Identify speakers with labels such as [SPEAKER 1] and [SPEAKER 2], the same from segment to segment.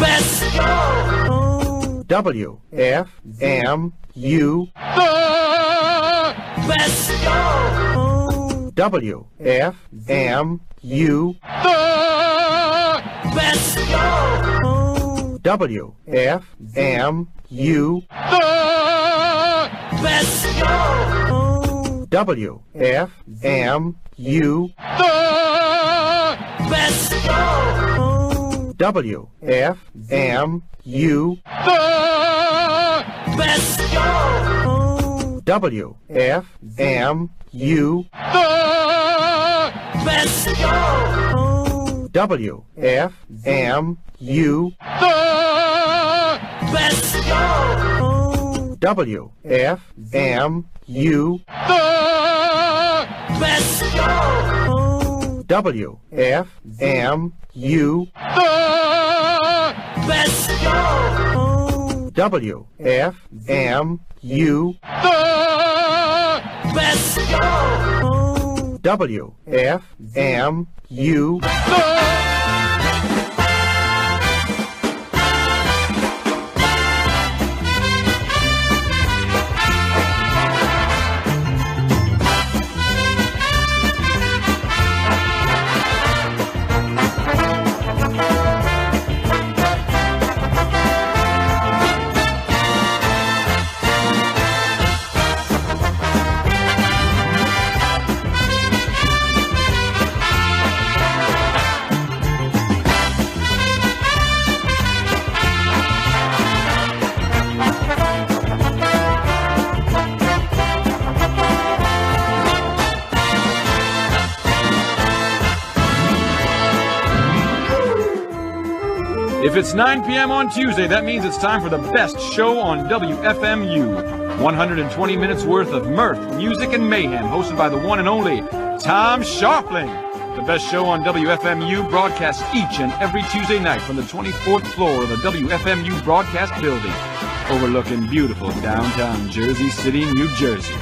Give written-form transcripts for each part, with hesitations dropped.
[SPEAKER 1] Best show. WFMU. Best show. WFMU. Best show. WFMU. Best show. WFMU. Best show. WFMU. Best show. WFMU. Best show. WFMU. Best show. WFMU. Best show. WFMU. Best show. WFMU. Best show. WFMU.
[SPEAKER 2] If it's 9 p.m. on Tuesday, that means it's time for the best show on WFMU. 120 minutes worth of mirth, music, and mayhem, hosted by the one and only Tom Scharpling. The best show on WFMU broadcasts each and every Tuesday night from the 24th floor of the WFMU broadcast building, overlooking beautiful downtown Jersey City, New Jersey.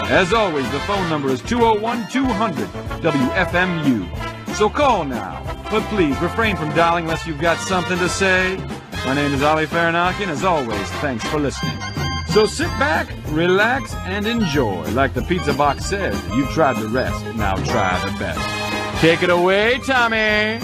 [SPEAKER 2] As always, the phone number is 201-200-WFMU. So call now. But please, refrain from dialing unless you've got something to say. My name is Ali Farinaki, and as always, thanks for listening. So sit back, relax, and enjoy. Like the pizza box says, you tried the rest, now try the best. Take it away, Tommy!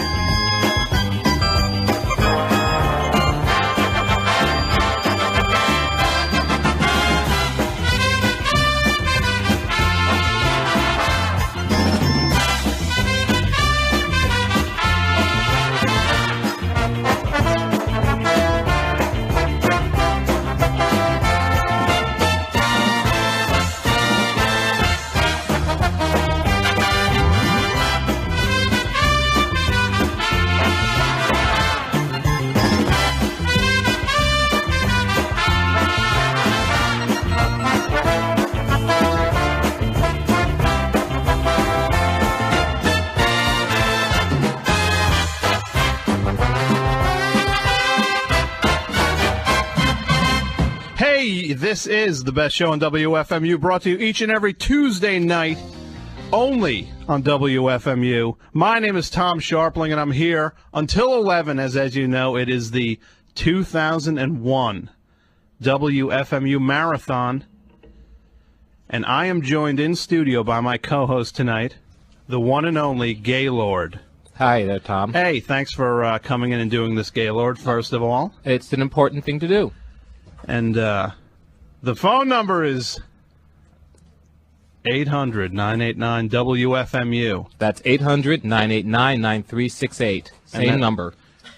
[SPEAKER 3] This is the best show on WFMU, brought to you each and every Tuesday night, only on WFMU. My name is Tom Scharpling, and I'm here until 11, as you know, it is the 2001 WFMU Marathon, and I am joined in studio by my co-host tonight, the one and only Gaylord.
[SPEAKER 4] Hi there, Tom.
[SPEAKER 3] Hey, thanks for coming in and doing this, Gaylord, first of all.
[SPEAKER 4] It's an important thing to do.
[SPEAKER 3] And the phone number is 800-989-WFMU.
[SPEAKER 4] That's 800-989-9368. Same number.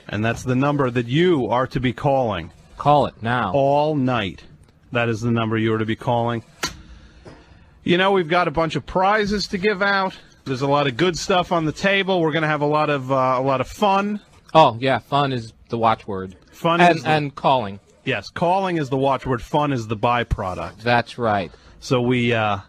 [SPEAKER 3] And that's the number that you are to be calling.
[SPEAKER 4] Call it now.
[SPEAKER 3] All night. That is the number you are to be calling. You know, we've got a bunch of prizes to give out. There's a lot of good stuff on the table. We're going to have a lot of fun.
[SPEAKER 4] Oh, yeah, fun is the watchword.
[SPEAKER 3] Fun
[SPEAKER 4] and calling.
[SPEAKER 3] Yes, calling is the watchword. Fun is the byproduct.
[SPEAKER 4] That's right.
[SPEAKER 3] So we've got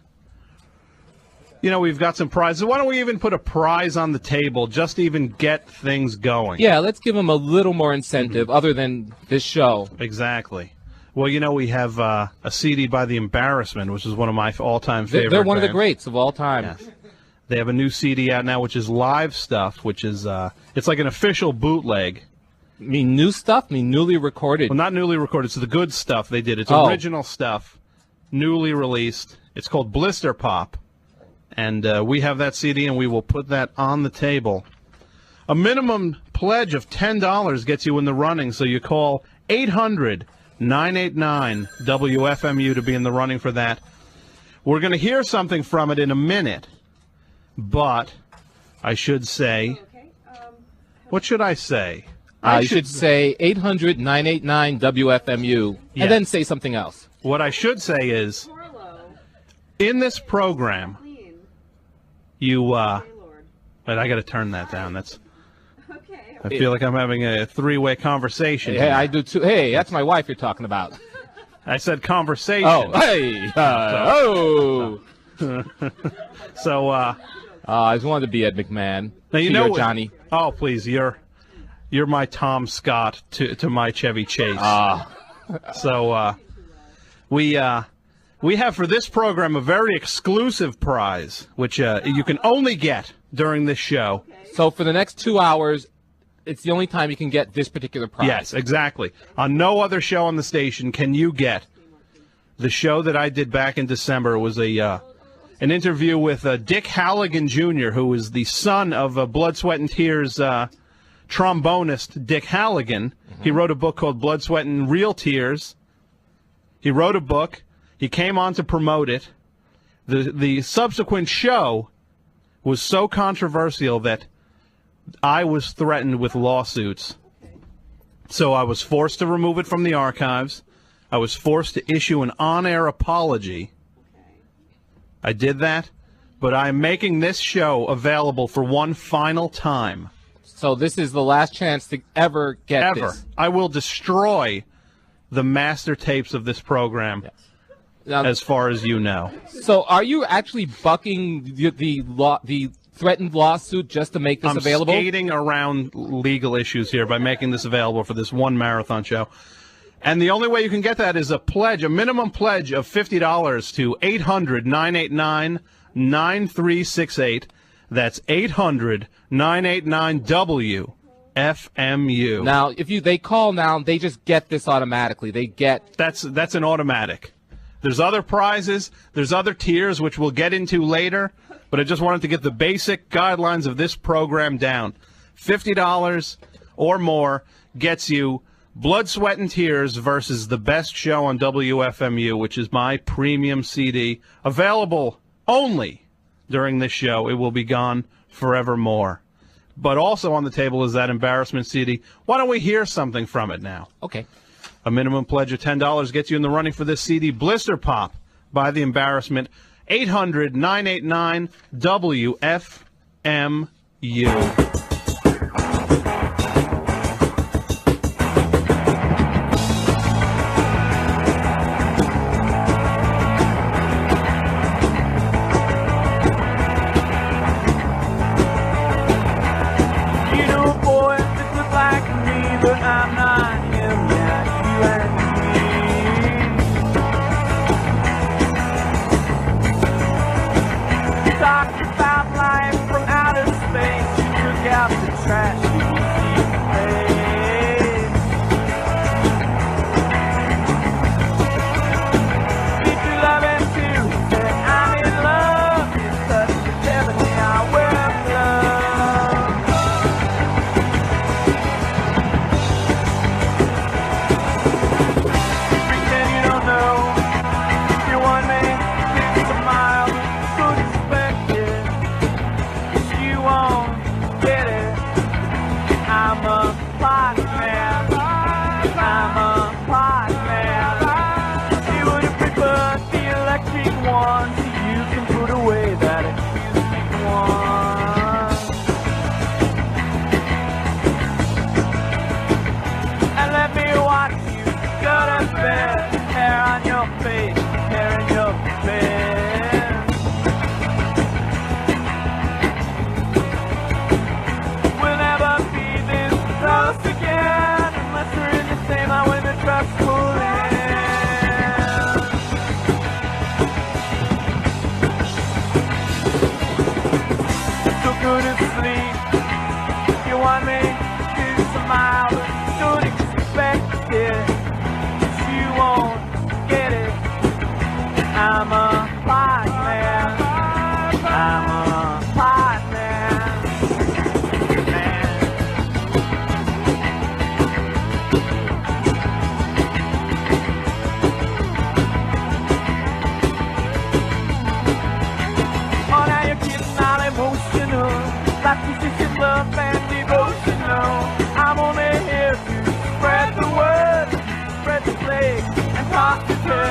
[SPEAKER 3] some prizes. Why don't we even put a prize on the table just to even get things going?
[SPEAKER 4] Yeah, let's give them a little more incentive other than this show.
[SPEAKER 3] Exactly. Well, we have a CD by The Embarrassment, which is one of my all-time favorite
[SPEAKER 4] They're one of the
[SPEAKER 3] bands.
[SPEAKER 4] greats of all time.
[SPEAKER 3] Yes. They have a new CD out now, which is live stuff, which is it's like an official bootleg.
[SPEAKER 4] Mean new stuff? Mean newly recorded?
[SPEAKER 3] Well, not newly recorded. It's the good stuff they did. It's original stuff, newly released. It's called Blister Pop. And we have that CD, and we will put that on the table. A minimum pledge of $10 gets you in the running, so you call 800-989-WFMU to be in the running for that. We're going to hear something from it in a minute, but I should say, what should I say?
[SPEAKER 4] You should say 800-989-WFMU,
[SPEAKER 3] Yeah.
[SPEAKER 4] and then say something else.
[SPEAKER 3] What I should say is, in this program, you, but I got to turn that down. That's. I feel like I'm having a three-way conversation.
[SPEAKER 4] Hey,
[SPEAKER 3] here.
[SPEAKER 4] I do too. Hey, that's my wife you're talking about.
[SPEAKER 3] I said conversation.
[SPEAKER 4] Oh, hey,
[SPEAKER 3] So,
[SPEAKER 4] I just wanted to be Ed McMahon.
[SPEAKER 3] now you
[SPEAKER 4] To
[SPEAKER 3] know
[SPEAKER 4] your
[SPEAKER 3] what-
[SPEAKER 4] Johnny.
[SPEAKER 3] Oh, please, you're my Tom Scott to my Chevy Chase. So, we have for this program a very exclusive prize, which you can only get during this show.
[SPEAKER 4] So for the next 2 hours, it's the only time you can get this particular prize.
[SPEAKER 3] Yes, exactly. On no other show on the station can you get the show that I did back in December. It was an interview with Dick Halligan Jr., who is the son of Blood, Sweat, and Tears trombonist Dick Halligan. He wrote a book called Blood, Sweat, and Real Tears. He wrote a book. He came on to promote it. The subsequent show was so controversial that I was threatened with lawsuits. So I was forced to remove it from the archives. I was forced to issue an on-air apology. I did that, but I'm making this show available for one final time.
[SPEAKER 4] So this is the last chance to ever get
[SPEAKER 3] Ever.
[SPEAKER 4] this.
[SPEAKER 3] I will destroy the master tapes of this program,
[SPEAKER 4] Now,
[SPEAKER 3] as far as you know.
[SPEAKER 4] so are you actually bucking the threatened lawsuit just to make this
[SPEAKER 3] I'm
[SPEAKER 4] available?
[SPEAKER 3] skating around legal issues here by making this available for this one marathon show. And the only way you can get that is a minimum pledge of $50 to 800-989-9368. That's 800-989-WFMU.
[SPEAKER 4] Now, if they call now, they just get this automatically. They get
[SPEAKER 3] That's an automatic. There's other prizes. There's other tiers, which we'll get into later. But I just wanted to get the basic guidelines of this program down. $50 or more gets you Blood, Sweat, and Tears versus the best show on WFMU, which is my premium CD, available only during this show. It will be gone forevermore. But also on the table is that embarrassment CD. Why don't we hear something from it now?
[SPEAKER 4] okay.
[SPEAKER 3] A minimum pledge of $10 gets you in the running for this CD, Blister Pop, by The Embarrassment. 800-989-WFMU.
[SPEAKER 1] You know, boy, this looks like me, but I'm not him yet. You and me. Talked about life from outer space. You took out the trash. You see the face. Did you love him too? He said, I'm in love. It's such a devil, I wear love. Pretend you don't know. You want me, it's a mile. Could expect it. But you won't get it. I'm a pot man. I'm a pot man. You would have preferred the electric one. So you can put away that acoustic one. And let me watch you go to bed. Hair on your face, hair in your bed. We'll never be this close again unless we're in the same line when the trucks pull in. So go to sleep. You want me to smile, but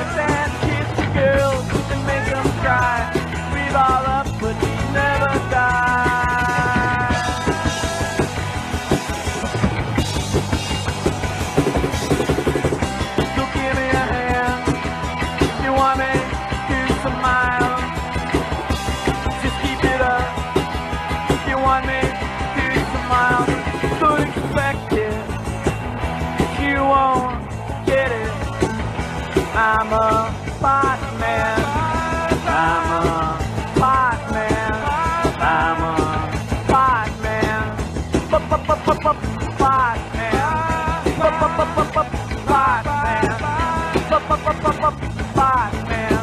[SPEAKER 1] and kiss the girls and make them cry. We've all up, but we never die. So give me a hand if you want me to smile. Just keep it up if you want me to smile. Don't expect it, you won't get it. I'm a pot man. I'm a pot man. I'm a pot man. Pot man. Pot man. Pot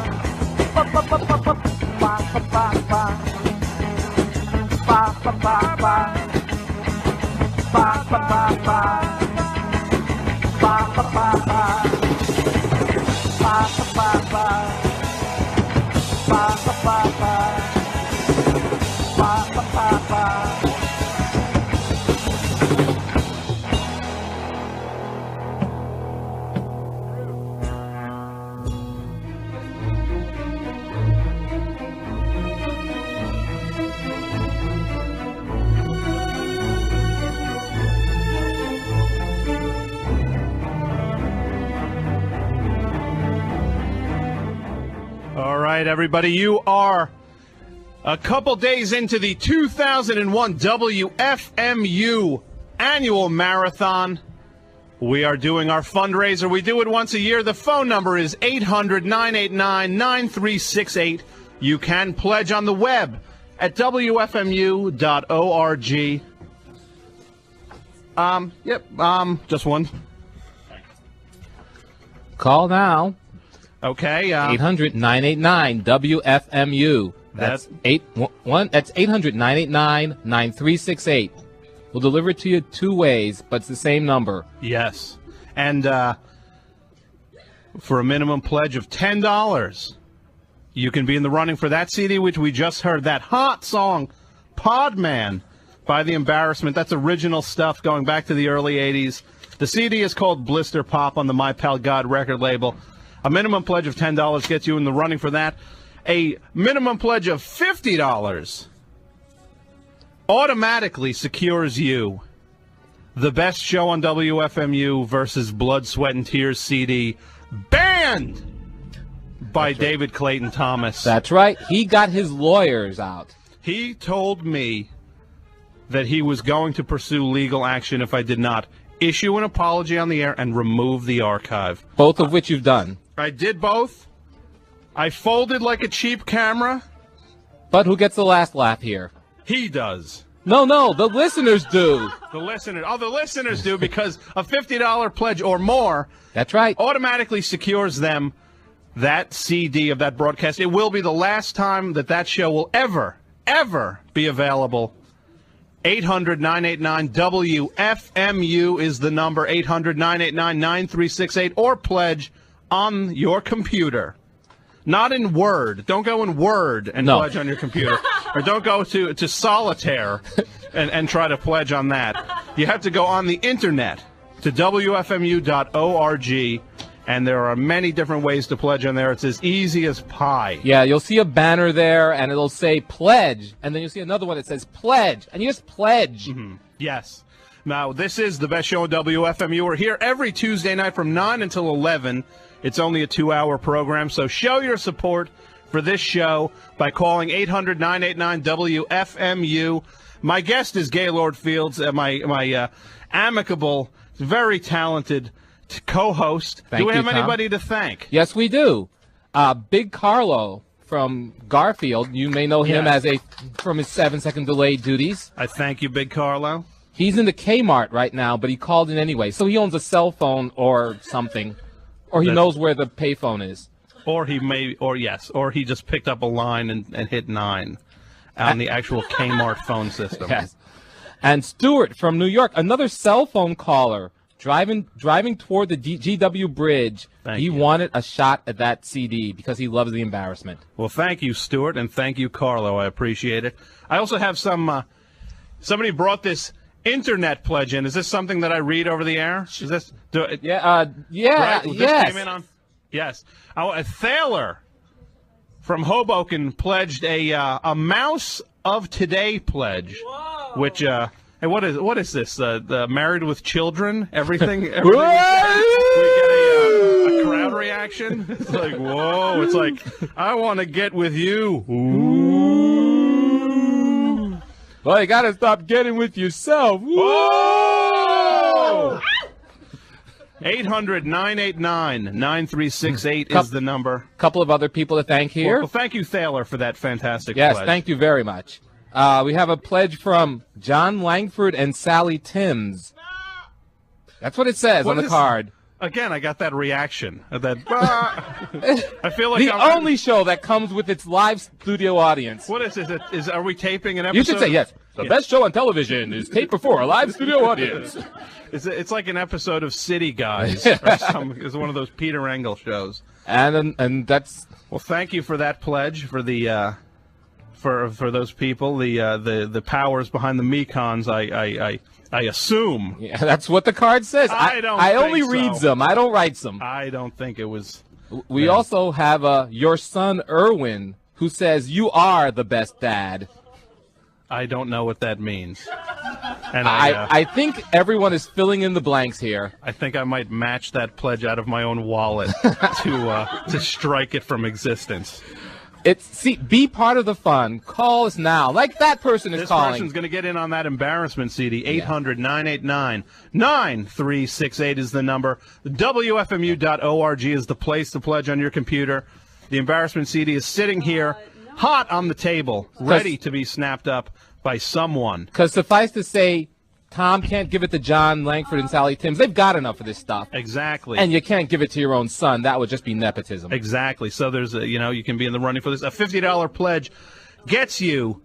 [SPEAKER 3] All right, everybody, you are a couple days into the 2001 WFMU annual marathon. We are doing our fundraiser. We do it once a year. The phone number is 800-989-9368. You can pledge on the web at WFMU.org. Just one.
[SPEAKER 4] Call now.
[SPEAKER 3] Okay.
[SPEAKER 4] 800-989-WFMU. That's 800-989-9368. We'll deliver it to you two ways, but it's the same number.
[SPEAKER 3] Yes. And for a minimum pledge of $10, you can be in the running for that CD, which we just heard, that hot song, Podman, by The Embarrassment. That's original stuff going back to the early 80s. The CD is called Blister Pop on the My Pal God record label. A minimum pledge of $10 gets you in the running for that. A minimum pledge of $50 automatically secures you the best show on WFMU versus Blood, Sweat, and Tears CD, banned by David Clayton Thomas.
[SPEAKER 4] That's right. He got his lawyers out.
[SPEAKER 3] He told me that he was going to pursue legal action if I did not issue an apology on the air and remove the archive.
[SPEAKER 4] Both of which you've done.
[SPEAKER 3] I did both. I folded like a cheap camera.
[SPEAKER 4] But who gets the last laugh here?
[SPEAKER 3] He does.
[SPEAKER 4] No, the listeners do.
[SPEAKER 3] The listeners do, because a $50 pledge or more,
[SPEAKER 4] That's right,
[SPEAKER 3] automatically secures them that CD of that broadcast. It will be the last time that show will ever be available. 800-989-WFMU is the number, 800-989-9368, or pledge on your computer. Not in Word. Don't go in Word and pledge on your computer. Or don't go to Solitaire and try to pledge on that. You have to go on the Internet to WFMU.org, and there are many different ways to pledge on there. It's as easy as pie.
[SPEAKER 4] Yeah, you'll see a banner there, and it'll say pledge, and then you'll see another one that says pledge, and you just pledge.
[SPEAKER 3] Mm-hmm. Yes. Now, this is the best show on WFMU. We're here every Tuesday night from 9 until 11. It's only a 2-hour program, so show your support for this show by calling 800-989-WFMU. My guest is Gaylord Fields, my amicable, very talented co-host.
[SPEAKER 4] Thank
[SPEAKER 3] Do we
[SPEAKER 4] you,
[SPEAKER 3] have
[SPEAKER 4] Tom.
[SPEAKER 3] anybody to thank?
[SPEAKER 4] Yes, we do. Big Carlo from Garfield. You may know him from his 7-second delay duties.
[SPEAKER 3] I thank you, Big Carlo.
[SPEAKER 4] He's in the Kmart right now, but he called in anyway. So he owns a cell phone or something. Or he knows where the payphone is.
[SPEAKER 3] Or he just picked up a line and hit 9 on the actual Kmart phone system.
[SPEAKER 4] Yes. And Stuart from New York, another cell phone caller, driving toward the GW Bridge. He wanted a shot at that CD because he loves The Embarrassment.
[SPEAKER 3] Well, thank you, Stuart, and thank you, Carlo. I appreciate it. I also have somebody brought this Internet pledge in. Is this something that I read over the air? Is this?
[SPEAKER 4] Right?
[SPEAKER 3] This came in on. Yes. Oh, Thaler from Hoboken pledged a Mouse of Today pledge, which hey, what is this? The Married with Children? Everything we get a crowd reaction. It's like, whoa! It's like, I want to get with you. Ooh.
[SPEAKER 4] Well, you got to stop getting with yourself.
[SPEAKER 3] Whoa! 800-989-9368 is the number.
[SPEAKER 4] A couple of other people to thank here.
[SPEAKER 3] Well, thank you, Thaler, for that fantastic
[SPEAKER 4] Yes,
[SPEAKER 3] pledge.
[SPEAKER 4] thank you very much. We have a pledge from John Langford and Sally Timms. That's what it says on the card.
[SPEAKER 3] Again, I got that reaction. I feel like
[SPEAKER 4] The only show that comes with its live studio audience.
[SPEAKER 3] What is this? Are we taping an episode?
[SPEAKER 4] You should say yes. The best show on television is taped before a live studio audience.
[SPEAKER 3] It's like an episode of City Guys. Or it's one of those Peter Engel shows.
[SPEAKER 4] And that's
[SPEAKER 3] Well, thank you for that pledge for the for those people. The powers behind the Mekons. I assume.
[SPEAKER 4] Yeah, that's what the card says. I only read them. I don't write them.
[SPEAKER 3] I don't think it was.
[SPEAKER 4] We also have your son, Erwin, who says, "You are the best dad."
[SPEAKER 3] I don't know what that means. And
[SPEAKER 4] I think everyone is filling in the blanks here.
[SPEAKER 3] I think I might match that pledge out of my own wallet to strike it from existence.
[SPEAKER 4] Be part of the fun. Call us now. Like that person is calling.
[SPEAKER 3] This person's going to get in on that embarrassment, CD. 800-989-9368 is the number. WFMU.org is the place to pledge on your computer. The embarrassment CD is sitting here, hot on the table, ready to be snapped up by someone.
[SPEAKER 4] Because suffice to say, Tom can't give it to John Langford and Sally Timms. They've got enough of this stuff.
[SPEAKER 3] Exactly.
[SPEAKER 4] And you can't give it to your own son. That would just be nepotism.
[SPEAKER 3] Exactly. So there's you can be in the running for this. A $50 pledge gets you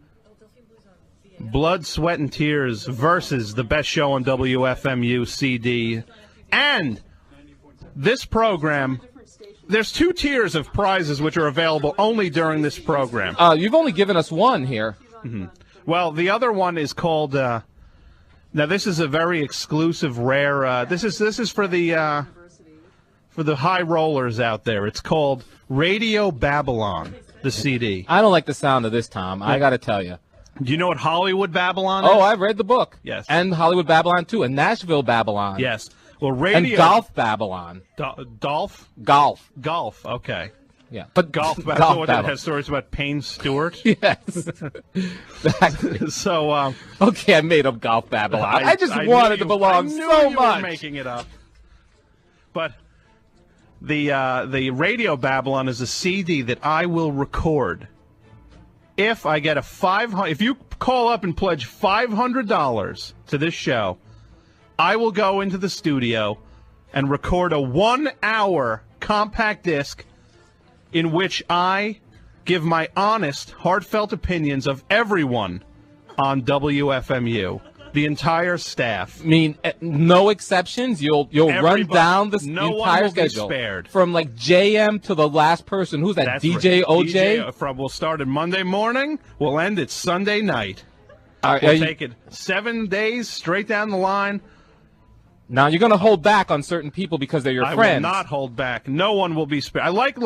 [SPEAKER 3] Blood, Sweat, and Tears versus the best show on WFMU CD. And this program, there's 2 tiers of prizes which are available only during this program.
[SPEAKER 4] You've only given us one here.
[SPEAKER 3] Mm-hmm. Well, the other one is called. Now, this is a very exclusive, rare. This is for the high rollers out there. It's called Radio Babylon, the CD.
[SPEAKER 4] I don't like the sound of this, Tom. I got to tell you.
[SPEAKER 3] Do you know what Hollywood Babylon is?
[SPEAKER 4] Oh, I've read the book.
[SPEAKER 3] Yes.
[SPEAKER 4] And Hollywood Babylon, too, and Nashville Babylon.
[SPEAKER 3] Yes. Well, Radio...
[SPEAKER 4] And Golf Babylon.
[SPEAKER 3] Golf?
[SPEAKER 4] Golf.
[SPEAKER 3] Golf, okay.
[SPEAKER 4] Yeah, but
[SPEAKER 3] Golf Babylon has stories about Payne Stewart?
[SPEAKER 4] Yes. Exactly.
[SPEAKER 3] So,
[SPEAKER 4] okay, I made up Golf Babylon. I just wanted to belong so much.
[SPEAKER 3] I knew you were making it up. But the Radio Babylon is a CD that I will record if I get if you call up and pledge $500 to this show, I will go into the studio and record a 1-hour compact disc in which I give my honest, heartfelt opinions of everyone on WFMU, the entire staff.
[SPEAKER 4] I mean, no exceptions. You'll run down the entire schedule
[SPEAKER 3] spared.
[SPEAKER 4] From like JM to the last person. Who's that?
[SPEAKER 3] That's
[SPEAKER 4] DJ
[SPEAKER 3] right.
[SPEAKER 4] OJ.
[SPEAKER 3] We'll start at Monday morning. We'll end at Sunday night.
[SPEAKER 4] We'll
[SPEAKER 3] take it 7 days straight down the line.
[SPEAKER 4] Now you're going to hold back on certain people because they're your friends.
[SPEAKER 3] I will not hold back. No one will be spared. I like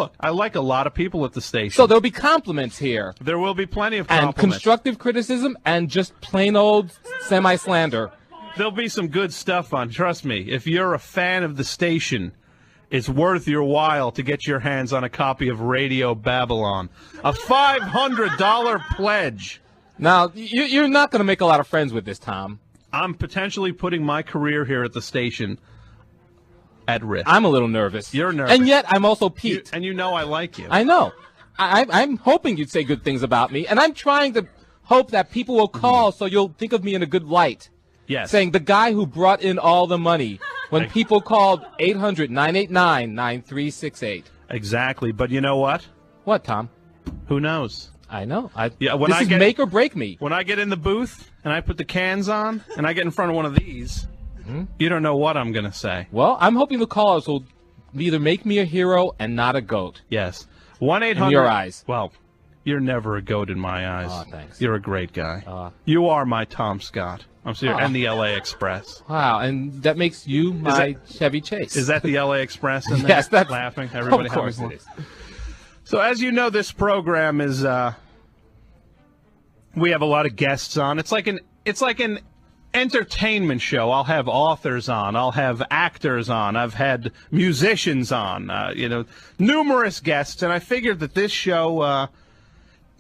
[SPEAKER 3] a lot of people at the station.
[SPEAKER 4] So there'll be compliments here.
[SPEAKER 3] There will be plenty of compliments.
[SPEAKER 4] And constructive criticism and just plain old semi-slander.
[SPEAKER 3] There'll be some good stuff on. Trust me. If you're a fan of the station, it's worth your while to get your hands on a copy of Radio Babylon. A $500 pledge.
[SPEAKER 4] Now, you're not going to make a lot of friends with this, Tom.
[SPEAKER 3] I'm potentially putting my career here at the station at risk.
[SPEAKER 4] I'm a little nervous.
[SPEAKER 3] You're nervous.
[SPEAKER 4] And yet I'm also piqued.
[SPEAKER 3] And you know I like you.
[SPEAKER 4] I know. I'm hoping you'd say good things about me, and I'm trying to hope that people will call so you'll think of me in a good light.
[SPEAKER 3] Yes.
[SPEAKER 4] Saying the guy who brought in all the money when people called 800-989-9368.
[SPEAKER 3] Exactly. But you know what?
[SPEAKER 4] What, Tom?
[SPEAKER 3] Who knows?
[SPEAKER 4] I know.
[SPEAKER 3] This
[SPEAKER 4] is make or break me.
[SPEAKER 3] When I get in the booth and I put the cans on and I get in front of one of these, you don't know what I'm going to say.
[SPEAKER 4] Well, I'm hoping the callers will either make me a hero and not a goat.
[SPEAKER 3] Yes. 1-800.
[SPEAKER 4] In your eyes.
[SPEAKER 3] Well, You're never a goat in my eyes.
[SPEAKER 4] Oh, thanks.
[SPEAKER 3] You're a great guy. You are my Tom Scott. I'm serious. And the L.A. Express.
[SPEAKER 4] Wow, and that makes you my Chevy Chase.
[SPEAKER 3] Is that the L.A. Express in there?
[SPEAKER 4] Yes, that's
[SPEAKER 3] laughing. Everybody
[SPEAKER 4] of course
[SPEAKER 3] having
[SPEAKER 4] it is.
[SPEAKER 3] So as you know, this program is we have a lot of guests on. It's like an entertainment show. I'll have authors on. I'll have actors on. I've had musicians on. Numerous guests, and I figured that this show.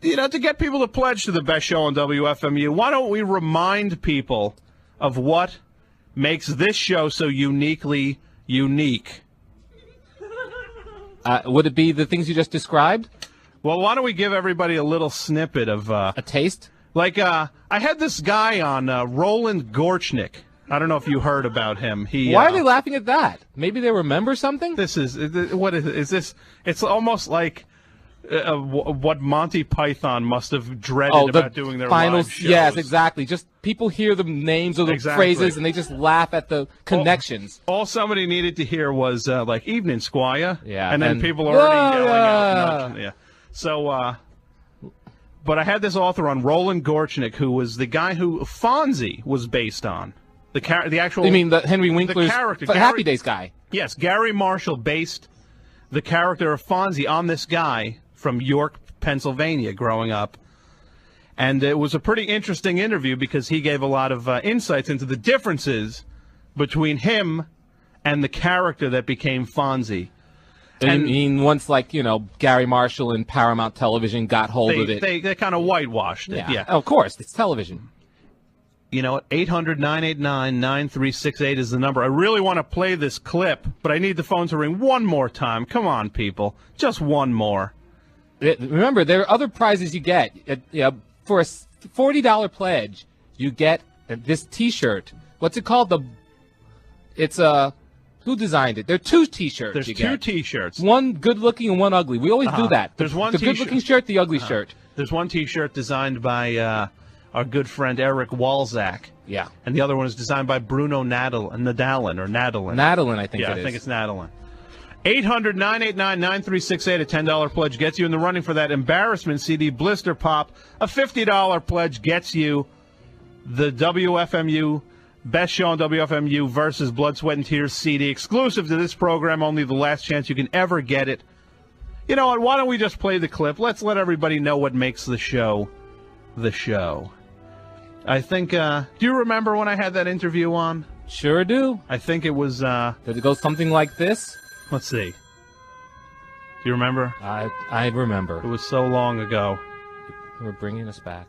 [SPEAKER 3] To get people to pledge to the best show on WFMU, why don't we remind people of what makes this show so uniquely unique?
[SPEAKER 4] Would it be the things you just described?
[SPEAKER 3] Well, why don't we give everybody a little snippet of...
[SPEAKER 4] a taste?
[SPEAKER 3] I had this guy on, Roland Gorchnik. I don't know if you heard about him.
[SPEAKER 4] Why are they laughing at that? Maybe they remember something?
[SPEAKER 3] What is this? It's almost like... what Monty Python must have dreaded about doing their
[SPEAKER 4] final,
[SPEAKER 3] live shows.
[SPEAKER 4] Yes, exactly. Just people hear the names of the phrases and they just laugh at the connections.
[SPEAKER 3] All somebody needed to hear was "Evening, Squire,"
[SPEAKER 4] and
[SPEAKER 3] then people already yelling out. Yeah. So, but I had this author on, Roland Gorchnik, who was the guy who Fonzie was based on. The actual.
[SPEAKER 4] You mean the Henry Winkler's
[SPEAKER 3] the character,
[SPEAKER 4] Happy Days guy?
[SPEAKER 3] Yes, Gary Marshall based the character of Fonzie on this guy from York, Pennsylvania, growing up. And it was a pretty interesting interview because he gave a lot of insights into the differences between him and the character that became Fonzie.
[SPEAKER 4] And you mean once, Gary Marshall and Paramount Television got hold of it?
[SPEAKER 3] They kind of whitewashed it, yeah.
[SPEAKER 4] Of course, it's television.
[SPEAKER 3] You know what? 800-989-9368 is the number. I really want to play this clip, but I need the phone to ring one more time. Come on, people. Just one more.
[SPEAKER 4] Remember, there are other prizes you get. For a $40 pledge, you get this T-shirt. What's it called? Who designed it? There are two T-shirts.
[SPEAKER 3] There's two T-shirts.
[SPEAKER 4] One good-looking and one ugly. We always do that.
[SPEAKER 3] There's one
[SPEAKER 4] the good-looking shirt, the ugly shirt.
[SPEAKER 3] There's one T-shirt designed by our good friend Eric Walzak.
[SPEAKER 4] Yeah.
[SPEAKER 3] And the other one is designed by Bruno Nadalin.
[SPEAKER 4] Nadalin, I think it is.
[SPEAKER 3] Yeah, I think it's Nadalin. 800-989-9368, a $10 pledge gets you in the running for that embarrassment CD, Blister Pop. A $50 pledge gets you the WFMU, Best Show on WFMU versus Blood, Sweat, and Tears CD, exclusive to this program, only the last chance you can ever get it. You know what, why don't we just play the clip? Let's let everybody know what makes the show the show. I think, do you remember when I had that interview on?
[SPEAKER 4] Sure do.
[SPEAKER 3] I think it was,
[SPEAKER 4] Did it go something like this?
[SPEAKER 3] Let's see. Do you remember?
[SPEAKER 4] I remember.
[SPEAKER 3] It was so long ago.
[SPEAKER 4] We're bringing us back.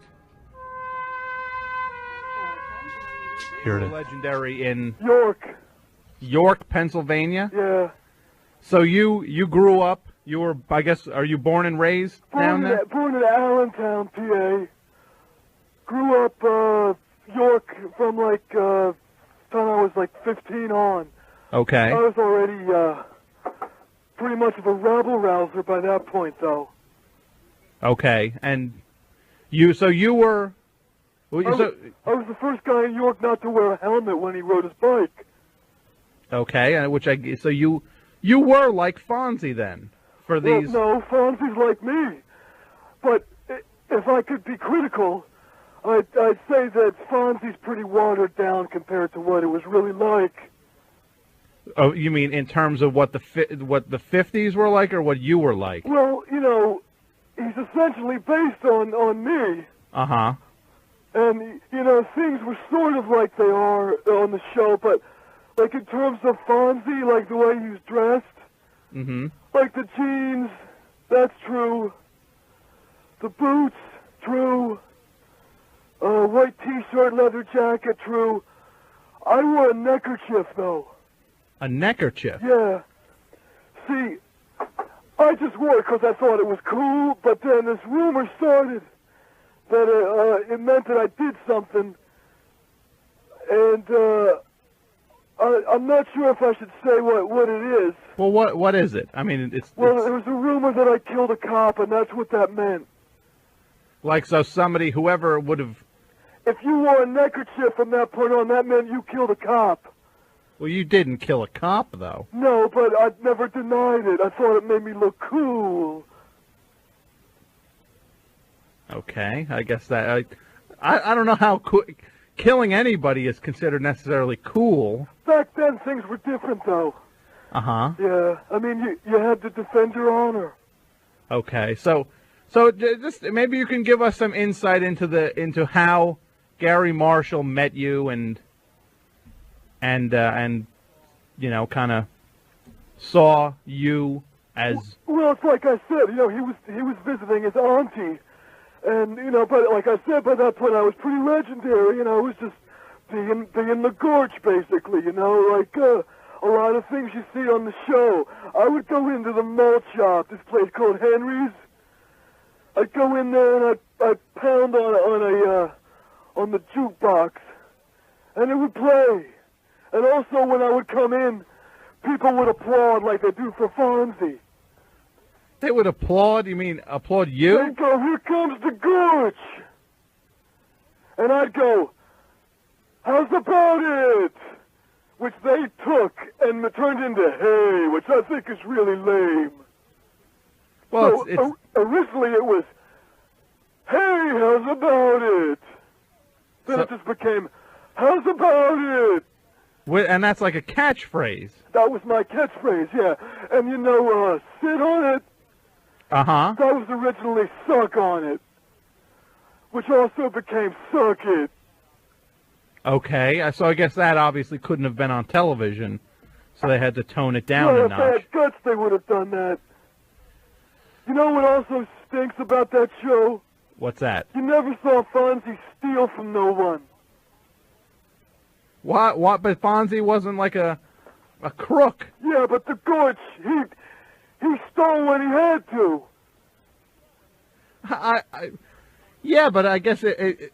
[SPEAKER 3] Here it is. Legendary in
[SPEAKER 1] York,
[SPEAKER 3] Pennsylvania.
[SPEAKER 1] yeah.
[SPEAKER 3] So you grew up. You were, I guess, are you born and raised down there?
[SPEAKER 1] Born in Allentown, PA. Grew up York from time I was 15 on.
[SPEAKER 3] Okay.
[SPEAKER 1] I was already pretty much of a rabble-rouser by that point, though.
[SPEAKER 3] Okay, and you were... Well,
[SPEAKER 1] I was the first guy in York not to wear a helmet when he rode his bike.
[SPEAKER 3] Okay, so you were like Fonzie then, for these...
[SPEAKER 1] Well, no, Fonzie's like me. But if I could be critical, I'd say that Fonzie's pretty watered down compared to what it was really like.
[SPEAKER 3] Oh, you mean in terms of what the 50s were like, or what you were like?
[SPEAKER 1] Well, he's essentially based on me.
[SPEAKER 3] Uh-huh.
[SPEAKER 1] And, things were sort of like they are on the show, but, in terms of Fonzie, the way he was dressed,
[SPEAKER 3] mm-hmm.
[SPEAKER 1] the jeans, that's true. The boots, true. White T-shirt, leather jacket, true. I wore a neckerchief, though.
[SPEAKER 3] A neckerchief?
[SPEAKER 1] Yeah. See, I just wore it because I thought it was cool, but then this rumor started that it meant that I did something, and I'm not sure if I should say what it is.
[SPEAKER 3] Well, what is it? I mean,
[SPEAKER 1] there was a rumor that I killed a cop, and that's what that meant.
[SPEAKER 3] So whoever would have...
[SPEAKER 1] If you wore a neckerchief from that point on, that meant you killed a cop.
[SPEAKER 3] Well, you didn't kill a cop, though.
[SPEAKER 1] No, but I never denied it. I thought it made me look cool.
[SPEAKER 3] Okay, I guess that I don't know how killing anybody is considered necessarily cool.
[SPEAKER 5] Back then, things were different, though.
[SPEAKER 3] Uh-huh.
[SPEAKER 5] Yeah, I mean, you had to defend your honor.
[SPEAKER 3] Okay, so just maybe you can give us some insight into how Gary Marshall met you and you know, kind of saw you as.
[SPEAKER 5] Well, it's like I said, you know, he was visiting his auntie, and you know, but like I said, by that point I was pretty legendary. You know, it was just being the gorge, basically. You know, like a lot of things you see on the show. I would go into the malt shop, this place called Henry's. I'd go in there and I'd pound on the jukebox, and it would play. And also, when I would come in, people would applaud like they do for Fonzie.
[SPEAKER 3] They would applaud? You mean applaud you?
[SPEAKER 5] They'd go, "Here comes the gorge!" And I'd go, "How's about it?" Which they took and turned into "Hey," which I think is really lame.
[SPEAKER 3] Well,
[SPEAKER 5] so originally it was, "Hey, how's about it?" Then it just became, "How's about it?"
[SPEAKER 3] And that's like a catchphrase.
[SPEAKER 5] That was my catchphrase, yeah. And you know, "Sit on it."
[SPEAKER 3] Uh-huh.
[SPEAKER 5] That was originally "Suck on it," which also became "Suck it."
[SPEAKER 3] Okay, so I guess that obviously couldn't have been on television, so they had to tone it down a
[SPEAKER 5] If
[SPEAKER 3] notch.
[SPEAKER 5] they had guts, they would have done that. You know what also stinks about that show?
[SPEAKER 3] What's that?
[SPEAKER 5] You never saw Fonzie steal from no one.
[SPEAKER 3] What? But Fonzie wasn't like a crook.
[SPEAKER 5] Yeah, but the gorge, he stole when he had to.
[SPEAKER 3] Yeah, but I guess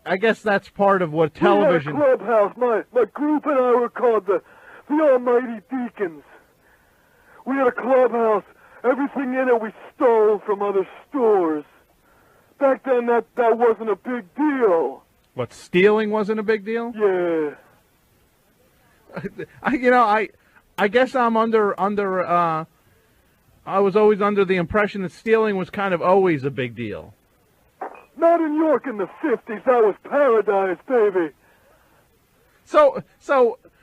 [SPEAKER 3] I guess that's part of what television.
[SPEAKER 5] We had a clubhouse. My group and I were called the Almighty Deacons. We had a clubhouse. Everything in it we stole from other stores. Back then, that wasn't a big deal.
[SPEAKER 3] What, stealing wasn't a big deal?
[SPEAKER 5] Yeah.
[SPEAKER 3] I guess I'm under. I was always under the impression that stealing was kind of always a big deal.
[SPEAKER 5] Not in York in the 50s. That was paradise, baby.
[SPEAKER 3] So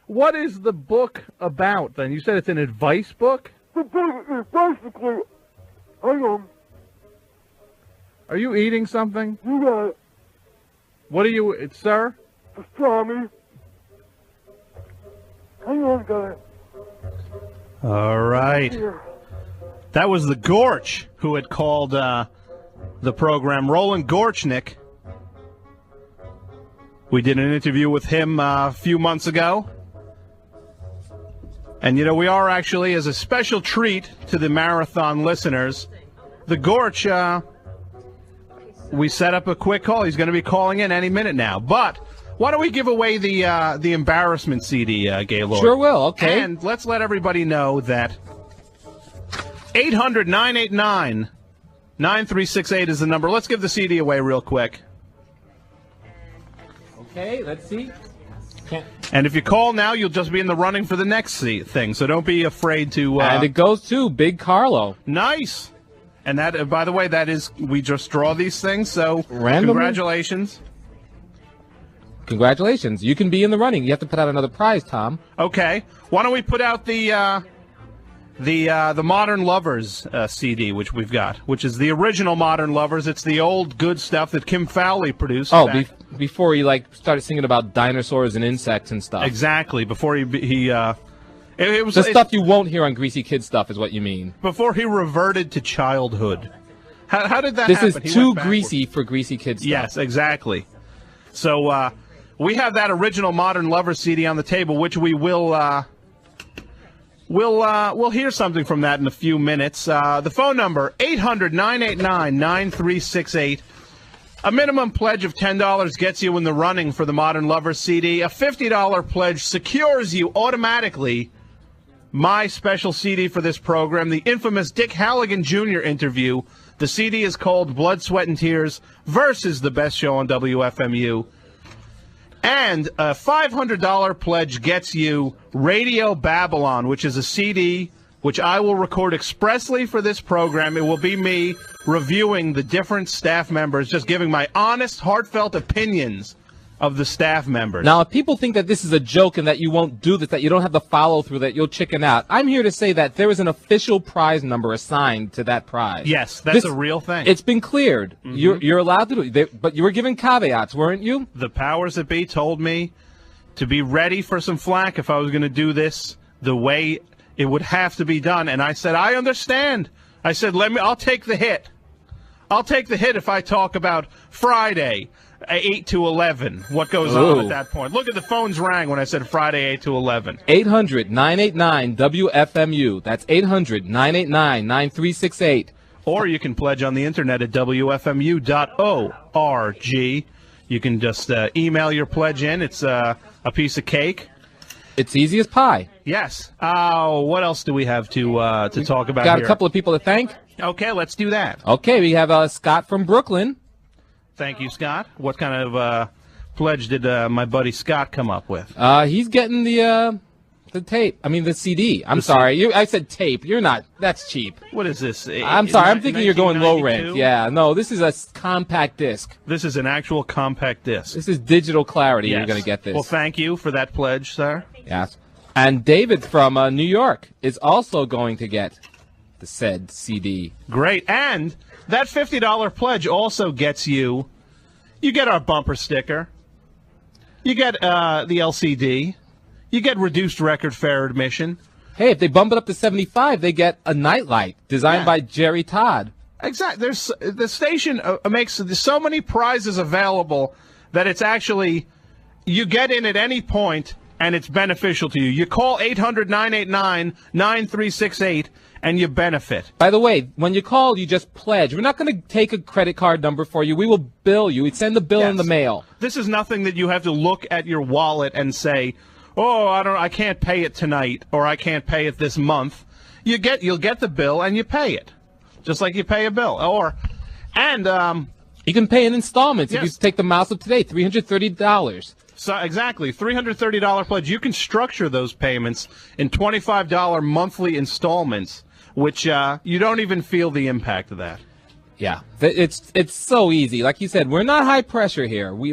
[SPEAKER 3] what is the book about then? You said it's an advice book?
[SPEAKER 5] The book is basically... Hang on.
[SPEAKER 3] Are you eating something?
[SPEAKER 5] You got it.
[SPEAKER 3] What are you... Sir?
[SPEAKER 5] Pastrami. Hang on, guy.
[SPEAKER 3] All right.
[SPEAKER 5] Here.
[SPEAKER 3] That was the Gorch who had called the program, Roland Gorchnik. We did an interview with him a few months ago. And, you know, we are actually, as a special treat to the marathon listeners, the Gorch, we set up a quick call. He's going to be calling in any minute now. But why don't we give away the embarrassment CD, Gaylord?
[SPEAKER 4] Sure will, okay.
[SPEAKER 3] And let's let everybody know that 800-989-9368 is the number. Let's give the CD away real quick.
[SPEAKER 4] Okay, let's see.
[SPEAKER 3] And if you call now, you'll just be in the running for the next thing. So don't be afraid to...
[SPEAKER 4] and it goes to Big Carlo.
[SPEAKER 3] Nice. And that, by the way, that is... We just draw these things, so
[SPEAKER 4] randomly?
[SPEAKER 3] Congratulations.
[SPEAKER 4] Congratulations. You can be in the running. You have to put out another prize, Tom.
[SPEAKER 3] Okay. Why don't we put out the Modern Lovers CD, which we've got, which is the original Modern Lovers. It's the old good stuff that Kim Fowley produced.
[SPEAKER 4] Oh, before he started singing about dinosaurs and insects and stuff.
[SPEAKER 3] Exactly. Before it was
[SPEAKER 4] the stuff you won't hear on Greasy Kid stuff is what you mean.
[SPEAKER 3] Before he reverted to childhood. How did that
[SPEAKER 4] happen?
[SPEAKER 3] This
[SPEAKER 4] is too greasy for Greasy Kid stuff.
[SPEAKER 3] Yes, exactly. So we have that original Modern Lovers CD on the table, which we will. We'll hear something from that in a few minutes. The phone number, 800-989-9368. A minimum pledge of $10 gets you in the running for the Modern Lovers CD. A $50 pledge secures you automatically my special CD for this program, the infamous Dick Halligan Jr. interview. The CD is called Blood, Sweat, and Tears versus the best show on WFMU. And a $500 pledge gets you Radio Babylon, which is a CD which I will record expressly for this program. It will be me reviewing the different staff members, just giving my honest, heartfelt opinions of the staff members.
[SPEAKER 4] Now, if people think that this is a joke and that you won't do this, that you don't have the follow-through, that you'll chicken out, I'm here to say that there is an official prize number assigned to that prize.
[SPEAKER 3] Yes, that's a real thing.
[SPEAKER 4] It's been cleared. You're allowed to do it. But you were given caveats, weren't you?
[SPEAKER 3] The powers that be told me to be ready for some flack if I was going to do this the way it would have to be done. And I said, I understand. I said, I'll take the hit. I'll take the hit if I talk about Friday, 8 to 11, what goes on at that point. Look at the phones rang when I said Friday, 8 to 11.
[SPEAKER 4] 800-989-WFMU. That's 800-989-9368.
[SPEAKER 3] Or you can pledge on the internet at WFMU.org. You can just email your pledge in. It's a piece of cake.
[SPEAKER 4] It's easy as pie.
[SPEAKER 3] Yes. What else do we have to talk about
[SPEAKER 4] Got
[SPEAKER 3] here?
[SPEAKER 4] a couple of people to thank?
[SPEAKER 3] Okay, let's do that.
[SPEAKER 4] Okay, we have Scott from Brooklyn.
[SPEAKER 3] Thank you, Scott. What kind of pledge did my buddy Scott come up with?
[SPEAKER 4] He's getting the tape. I mean, the CD. I'm sorry. I said tape. You're not. That's cheap.
[SPEAKER 3] What is this?
[SPEAKER 4] I'm sorry. I'm thinking you're going low rent. Yeah. No, this is a compact disc.
[SPEAKER 3] This is an actual compact disc.
[SPEAKER 4] This is digital clarity.
[SPEAKER 3] Yes.
[SPEAKER 4] You're going to get this.
[SPEAKER 3] Well, thank you for that pledge, sir.
[SPEAKER 4] Yes. And David from New York is also going to get the said CD.
[SPEAKER 3] Great. And that $50 pledge also gets you get our bumper sticker. You get the LCD. You get reduced record fare admission.
[SPEAKER 4] Hey, if they bump it up to 75, they get a nightlight designed by Jerry Todd.
[SPEAKER 3] Exactly. The station makes so many prizes available that it's actually, you get in at any point and it's beneficial to you. You call 800-989-9368 and you benefit.
[SPEAKER 4] By the way, when you call, you just pledge. We're not going to take a credit card number for you. We will bill you. We'd send the bill in the mail.
[SPEAKER 3] This is nothing that you have to look at your wallet and say, oh, I can't pay it tonight, or I can't pay it this month. You'll get the bill and you pay it, just like you pay a bill.
[SPEAKER 4] You can pay in installments if you
[SPEAKER 3] Yes.
[SPEAKER 4] take the mouse up today, $330.
[SPEAKER 3] So exactly, $330 pledge. You can structure those payments in $25 monthly installments, which you don't even feel the impact of that.
[SPEAKER 4] Yeah, it's so easy. Like you said, we're not high pressure here. We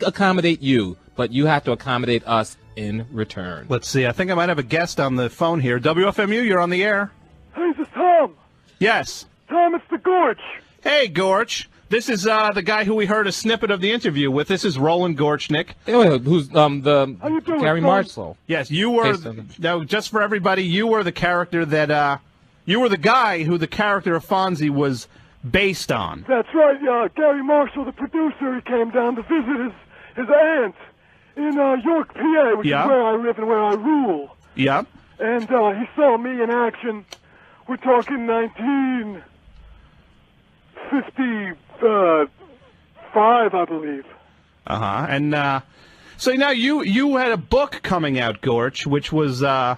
[SPEAKER 4] accommodate you, but you have to accommodate us in return.
[SPEAKER 3] Let's see. I think I might have a guest on the phone here. WFMU, you're on the air.
[SPEAKER 5] Hey, this is Tom.
[SPEAKER 3] Yes.
[SPEAKER 5] Tom, it's the Gorge.
[SPEAKER 3] Hey, Gorch. This is the guy who we heard a snippet of the interview with. This is Roland Gorchnik.
[SPEAKER 4] Who's the
[SPEAKER 5] How you doing,
[SPEAKER 4] Gary
[SPEAKER 5] Tom?
[SPEAKER 4] Marshall?
[SPEAKER 3] Yes, you were.
[SPEAKER 4] Based on
[SPEAKER 3] Now, just for everybody, you were the character that. You were the guy who the character of Fonzie was based on.
[SPEAKER 5] That's right, Gary Marshall, the producer, he came down to visit his aunt in York, PA, which
[SPEAKER 3] Yeah.
[SPEAKER 5] is where I live and where I rule.
[SPEAKER 3] Yep.
[SPEAKER 5] And he saw me in action. We're talking 1955, I believe.
[SPEAKER 3] And so now you had a book coming out, Gorch, which was the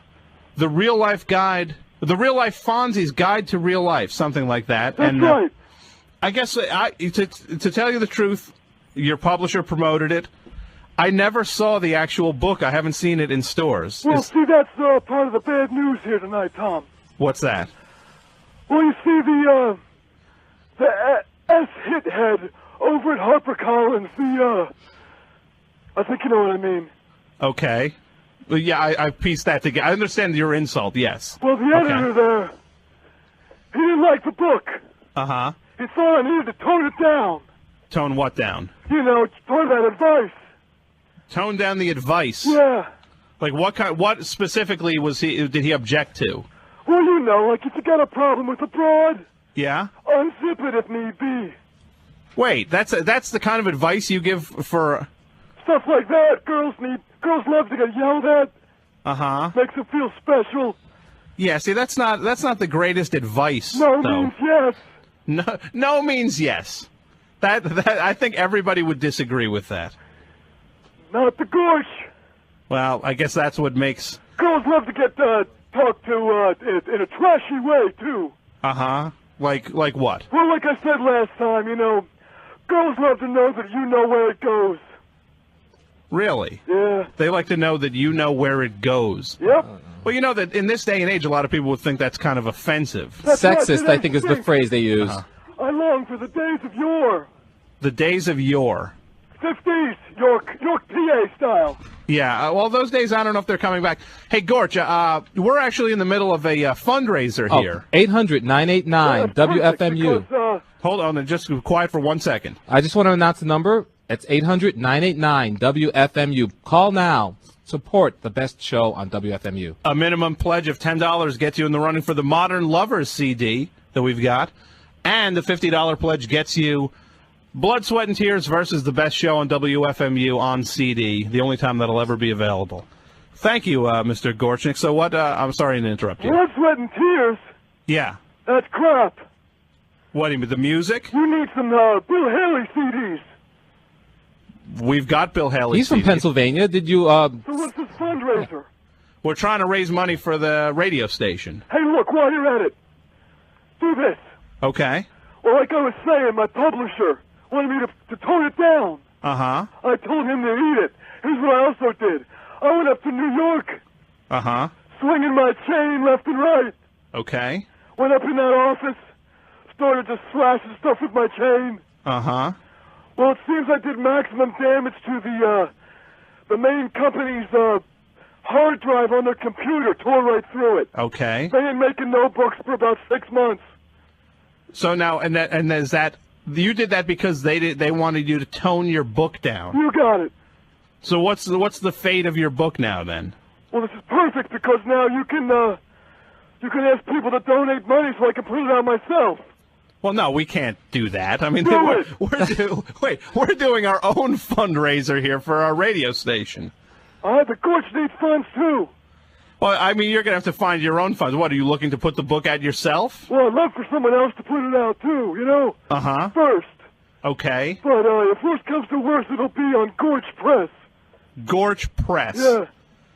[SPEAKER 3] real life Fonzie's Guide to Real Life, something like that.
[SPEAKER 5] That's
[SPEAKER 3] and
[SPEAKER 5] right.
[SPEAKER 3] I guess to tell you the truth, your publisher promoted it. I never saw the actual book. I haven't seen it in stores.
[SPEAKER 5] Well, see, that's part of the bad news here tonight, Tom.
[SPEAKER 3] What's that?
[SPEAKER 5] Well, you see, the S-hit head over at HarperCollins, I think you know what I mean.
[SPEAKER 3] Okay. Well, yeah, I pieced that together. I understand your insult, yes.
[SPEAKER 5] Well, the editor there, he didn't like the book.
[SPEAKER 3] Uh-huh.
[SPEAKER 5] He thought I needed to tone it down.
[SPEAKER 3] Tone what down?
[SPEAKER 5] You know, tone that advice.
[SPEAKER 3] Tone down the advice.
[SPEAKER 5] Yeah.
[SPEAKER 3] Like what specifically did he object to?
[SPEAKER 5] Well, you know, like if you got a problem with a broad,
[SPEAKER 3] Yeah?
[SPEAKER 5] unzip it if need be.
[SPEAKER 3] Wait, that's the kind of advice you give for...
[SPEAKER 5] Stuff like that. Girls love to get yelled at.
[SPEAKER 3] Uh-huh.
[SPEAKER 5] Makes them feel special.
[SPEAKER 3] Yeah, see, that's not the greatest advice,
[SPEAKER 5] No
[SPEAKER 3] though.
[SPEAKER 5] means yes.
[SPEAKER 3] No means yes. That I think everybody would disagree with that.
[SPEAKER 5] Not the Gorsh.
[SPEAKER 3] Well, I guess that's what makes...
[SPEAKER 5] Girls love to get talked to in a trashy way, too.
[SPEAKER 3] Uh-huh. Like what?
[SPEAKER 5] Well, like I said last time, you know, girls love to know that you know where it goes.
[SPEAKER 3] Really?
[SPEAKER 5] Yeah.
[SPEAKER 3] They like to know that you know where it goes.
[SPEAKER 5] Yep.
[SPEAKER 3] Well, you know that in this day and age, a lot of people would think that's kind of offensive.
[SPEAKER 5] That's right,
[SPEAKER 4] Sexist, I think, is the phrase they use.
[SPEAKER 5] I long for the days of yore.
[SPEAKER 3] The days of yore.
[SPEAKER 5] 50s, York PA style.
[SPEAKER 3] Yeah, well, those days, I don't know if they're coming back. Hey, Gorch, we're actually in the middle of a fundraiser here.
[SPEAKER 4] 800-989-WFMU.
[SPEAKER 5] Because,
[SPEAKER 3] Hold on, and just quiet for 1 second.
[SPEAKER 4] I just want to announce the number. It's 800-989-WFMU. Call now. Support the best show on WFMU.
[SPEAKER 3] A minimum pledge of $10 gets you in the running for the Modern Lovers CD that we've got, and the $50 pledge gets you Blood, Sweat, and Tears versus the best show on WFMU on CD, the only time that'll ever be available. Thank you, Mr. Gorchnik. So what, I'm sorry to interrupt you.
[SPEAKER 5] Blood, Sweat, and Tears?
[SPEAKER 3] Yeah.
[SPEAKER 5] That's crap.
[SPEAKER 3] What, do you mean, the music?
[SPEAKER 5] You need some Bill Haley CDs.
[SPEAKER 3] We've got Bill Haley
[SPEAKER 4] He's from
[SPEAKER 3] CD.
[SPEAKER 4] Pennsylvania. Did you,
[SPEAKER 5] So what's this fundraiser?
[SPEAKER 3] We're trying to raise money for the radio station.
[SPEAKER 5] Hey, look, while you're at it, do this.
[SPEAKER 3] Okay.
[SPEAKER 5] Well, like I was saying, my publisher wanted me to tone it down.
[SPEAKER 3] Uh-huh.
[SPEAKER 5] I told him to eat it. Here's what I also did. I went up to New York,
[SPEAKER 3] Uh-huh.
[SPEAKER 5] swinging my chain left and right.
[SPEAKER 3] Okay.
[SPEAKER 5] Went up in that office, started just slashing stuff with my chain.
[SPEAKER 3] Uh-huh.
[SPEAKER 5] Well, it seems I did maximum damage to the main company's hard drive on their computer, tore right through it.
[SPEAKER 3] Okay.
[SPEAKER 5] They ain't making notebooks for about 6 months.
[SPEAKER 3] So now, and is that, you did that because they wanted you to tone your book down.
[SPEAKER 5] You got it.
[SPEAKER 3] So what's the fate of your book now then?
[SPEAKER 5] Well, this is perfect because now you can ask people to donate money so I can put it on myself.
[SPEAKER 3] Well, no, we can't do that. I mean,
[SPEAKER 5] Do
[SPEAKER 3] we're doing our own fundraiser here for our radio station.
[SPEAKER 5] The Gorge needs funds too.
[SPEAKER 3] Well, I mean, you're going to have to find your own funds. What, are you looking to put the book out yourself?
[SPEAKER 5] Well, I'd love for someone else to put it out too, you know?
[SPEAKER 3] Uh-huh.
[SPEAKER 5] First.
[SPEAKER 3] Okay.
[SPEAKER 5] But if worse comes to worse, it'll be on Gorge Press.
[SPEAKER 3] Gorge Press.
[SPEAKER 5] Yeah.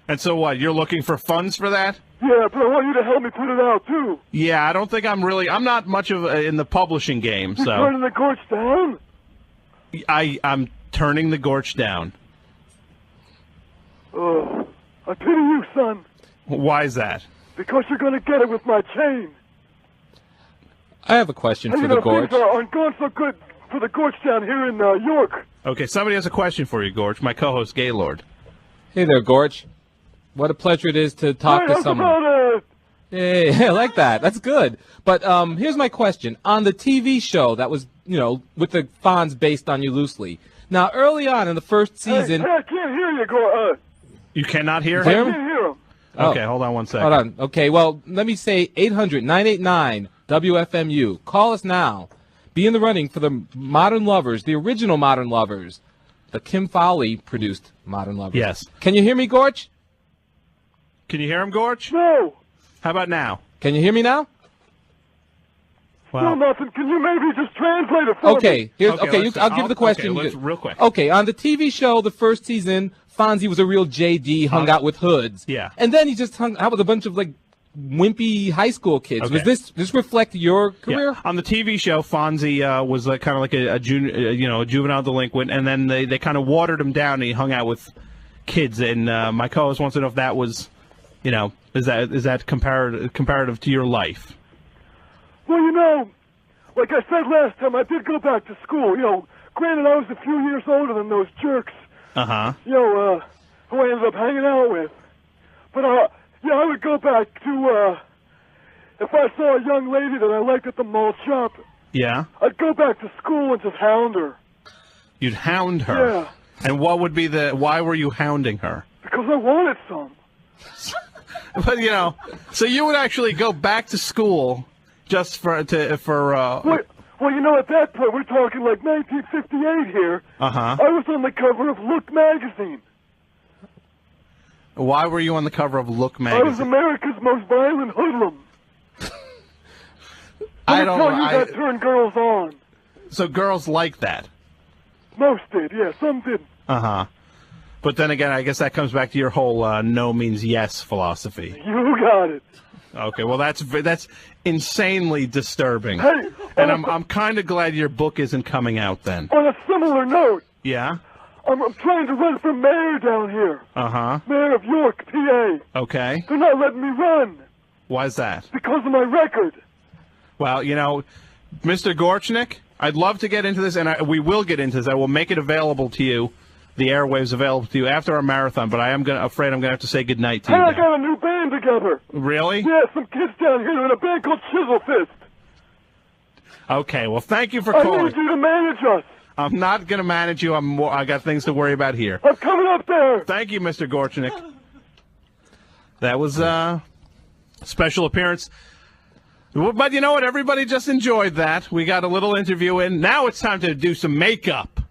[SPEAKER 3] And so what, you're looking for funds for that?
[SPEAKER 5] Yeah, but I want you to help me put it out too.
[SPEAKER 3] Yeah, I don't think I'm not much of in the publishing game,
[SPEAKER 5] You're
[SPEAKER 3] so
[SPEAKER 5] turning the Gorge down?
[SPEAKER 3] I'm turning the Gorge down.
[SPEAKER 5] I pity you, son.
[SPEAKER 3] Why is that?
[SPEAKER 5] Because you're going to get it with my chain.
[SPEAKER 4] I have a question
[SPEAKER 5] And
[SPEAKER 4] for
[SPEAKER 5] you
[SPEAKER 4] the
[SPEAKER 5] know,
[SPEAKER 4] Gorge.
[SPEAKER 5] things aren't going so good for the Gorge down here in York.
[SPEAKER 3] Okay, somebody has a question for you, Gorge. My co-host, Gaylord.
[SPEAKER 4] Hey there, Gorge. What a pleasure it is to talk
[SPEAKER 5] Hey,
[SPEAKER 4] to
[SPEAKER 5] how's
[SPEAKER 4] someone.
[SPEAKER 5] about,
[SPEAKER 4] Hey, I like that. That's good. But here's my question. On the TV show that was, with the Fonz based on you loosely. Now, early on in the first season...
[SPEAKER 5] Hey, I can't hear you, Gorge.
[SPEAKER 3] You cannot hear
[SPEAKER 4] Hear
[SPEAKER 3] him?
[SPEAKER 5] I can't hear him.
[SPEAKER 3] Okay, hold on 1 second.
[SPEAKER 4] Hold on. Okay, well, let me say 800-989-WFMU. Call us now. Be in the running for the Modern Lovers, the original Modern Lovers, the Kim Fowley produced Modern Lovers.
[SPEAKER 3] Yes.
[SPEAKER 4] Can you hear me, Gorge?
[SPEAKER 3] Can you hear him, Gorge?
[SPEAKER 5] No.
[SPEAKER 3] How about now?
[SPEAKER 4] Can you hear me now?
[SPEAKER 5] No, nothing. Can you maybe just translate it for
[SPEAKER 4] Okay.
[SPEAKER 5] me?
[SPEAKER 4] Here's,
[SPEAKER 3] let's-
[SPEAKER 4] I'll give the question.
[SPEAKER 3] Okay, real quick.
[SPEAKER 4] Okay, on the TV show, the first season, Fonzie was a real JD, hung out with hoods.
[SPEAKER 3] Yeah.
[SPEAKER 4] And then he just hung out with a bunch of, wimpy high school kids.
[SPEAKER 3] Okay.
[SPEAKER 4] Was this reflect your career?
[SPEAKER 3] Yeah. On the TV show, Fonzie was kind of like a juvenile delinquent, and then they kind of watered him down, and he hung out with kids. And my co-host wants to know if that was, is that comparative to your life?
[SPEAKER 5] Well, like I said last time, I did go back to school. Granted, I was a few years older than those jerks.
[SPEAKER 3] Uh-huh.
[SPEAKER 5] Who I ended up hanging out with. But, I would go back to, if I saw a young lady that I liked at the mall shop,
[SPEAKER 3] Yeah?
[SPEAKER 5] I'd go back to school and just hound her.
[SPEAKER 3] You'd hound her?
[SPEAKER 5] Yeah.
[SPEAKER 3] And what would be why were you hounding her?
[SPEAKER 5] Because I wanted some.
[SPEAKER 3] But, so you would actually go back to school just for
[SPEAKER 5] Well, at that point, we're talking like 1958 here.
[SPEAKER 3] Uh-huh.
[SPEAKER 5] I was on the cover of Look magazine.
[SPEAKER 3] Why were you on the cover of Look
[SPEAKER 5] I was
[SPEAKER 3] magazine?
[SPEAKER 5] America's most violent hoodlum.
[SPEAKER 3] I
[SPEAKER 5] Let me
[SPEAKER 3] don't
[SPEAKER 5] tell you,
[SPEAKER 3] I-
[SPEAKER 5] that turned girls on.
[SPEAKER 3] So girls like that?
[SPEAKER 5] Most did, yeah. Some didn't.
[SPEAKER 3] Uh-huh. But then again, I guess that comes back to your whole no means yes philosophy.
[SPEAKER 5] You got it.
[SPEAKER 3] Okay, well that's insanely disturbing.
[SPEAKER 5] Hey,
[SPEAKER 3] And I'm kind of glad your book isn't coming out then.
[SPEAKER 5] on a similar note,
[SPEAKER 3] Yeah?
[SPEAKER 5] I'm trying to run for mayor down here.
[SPEAKER 3] Uh-huh.
[SPEAKER 5] Mayor of York, PA.
[SPEAKER 3] Okay.
[SPEAKER 5] They're not letting me run
[SPEAKER 3] Why's that?
[SPEAKER 5] because of my record.
[SPEAKER 3] Well, Mr. Gorchnik, I'd love to get into this, and we will get into this. I will make it available to you, the airwaves available to you after our marathon, but afraid I'm going to have to say goodnight to you.
[SPEAKER 5] Hey, I
[SPEAKER 3] now.
[SPEAKER 5] got a new band together.
[SPEAKER 3] Really?
[SPEAKER 5] Yeah, some kids down here are in a band called Chisel Fist.
[SPEAKER 3] Okay, well, thank you for
[SPEAKER 5] I
[SPEAKER 3] calling.
[SPEAKER 5] need you to manage us.
[SPEAKER 3] I'm not going to manage you. I got things to worry about here.
[SPEAKER 5] I'm coming up there.
[SPEAKER 3] Thank you, Mr. Gorchnik. That was a special appearance. But you know what? Everybody just enjoyed that. We got a little interview in. Now it's time to do some makeup.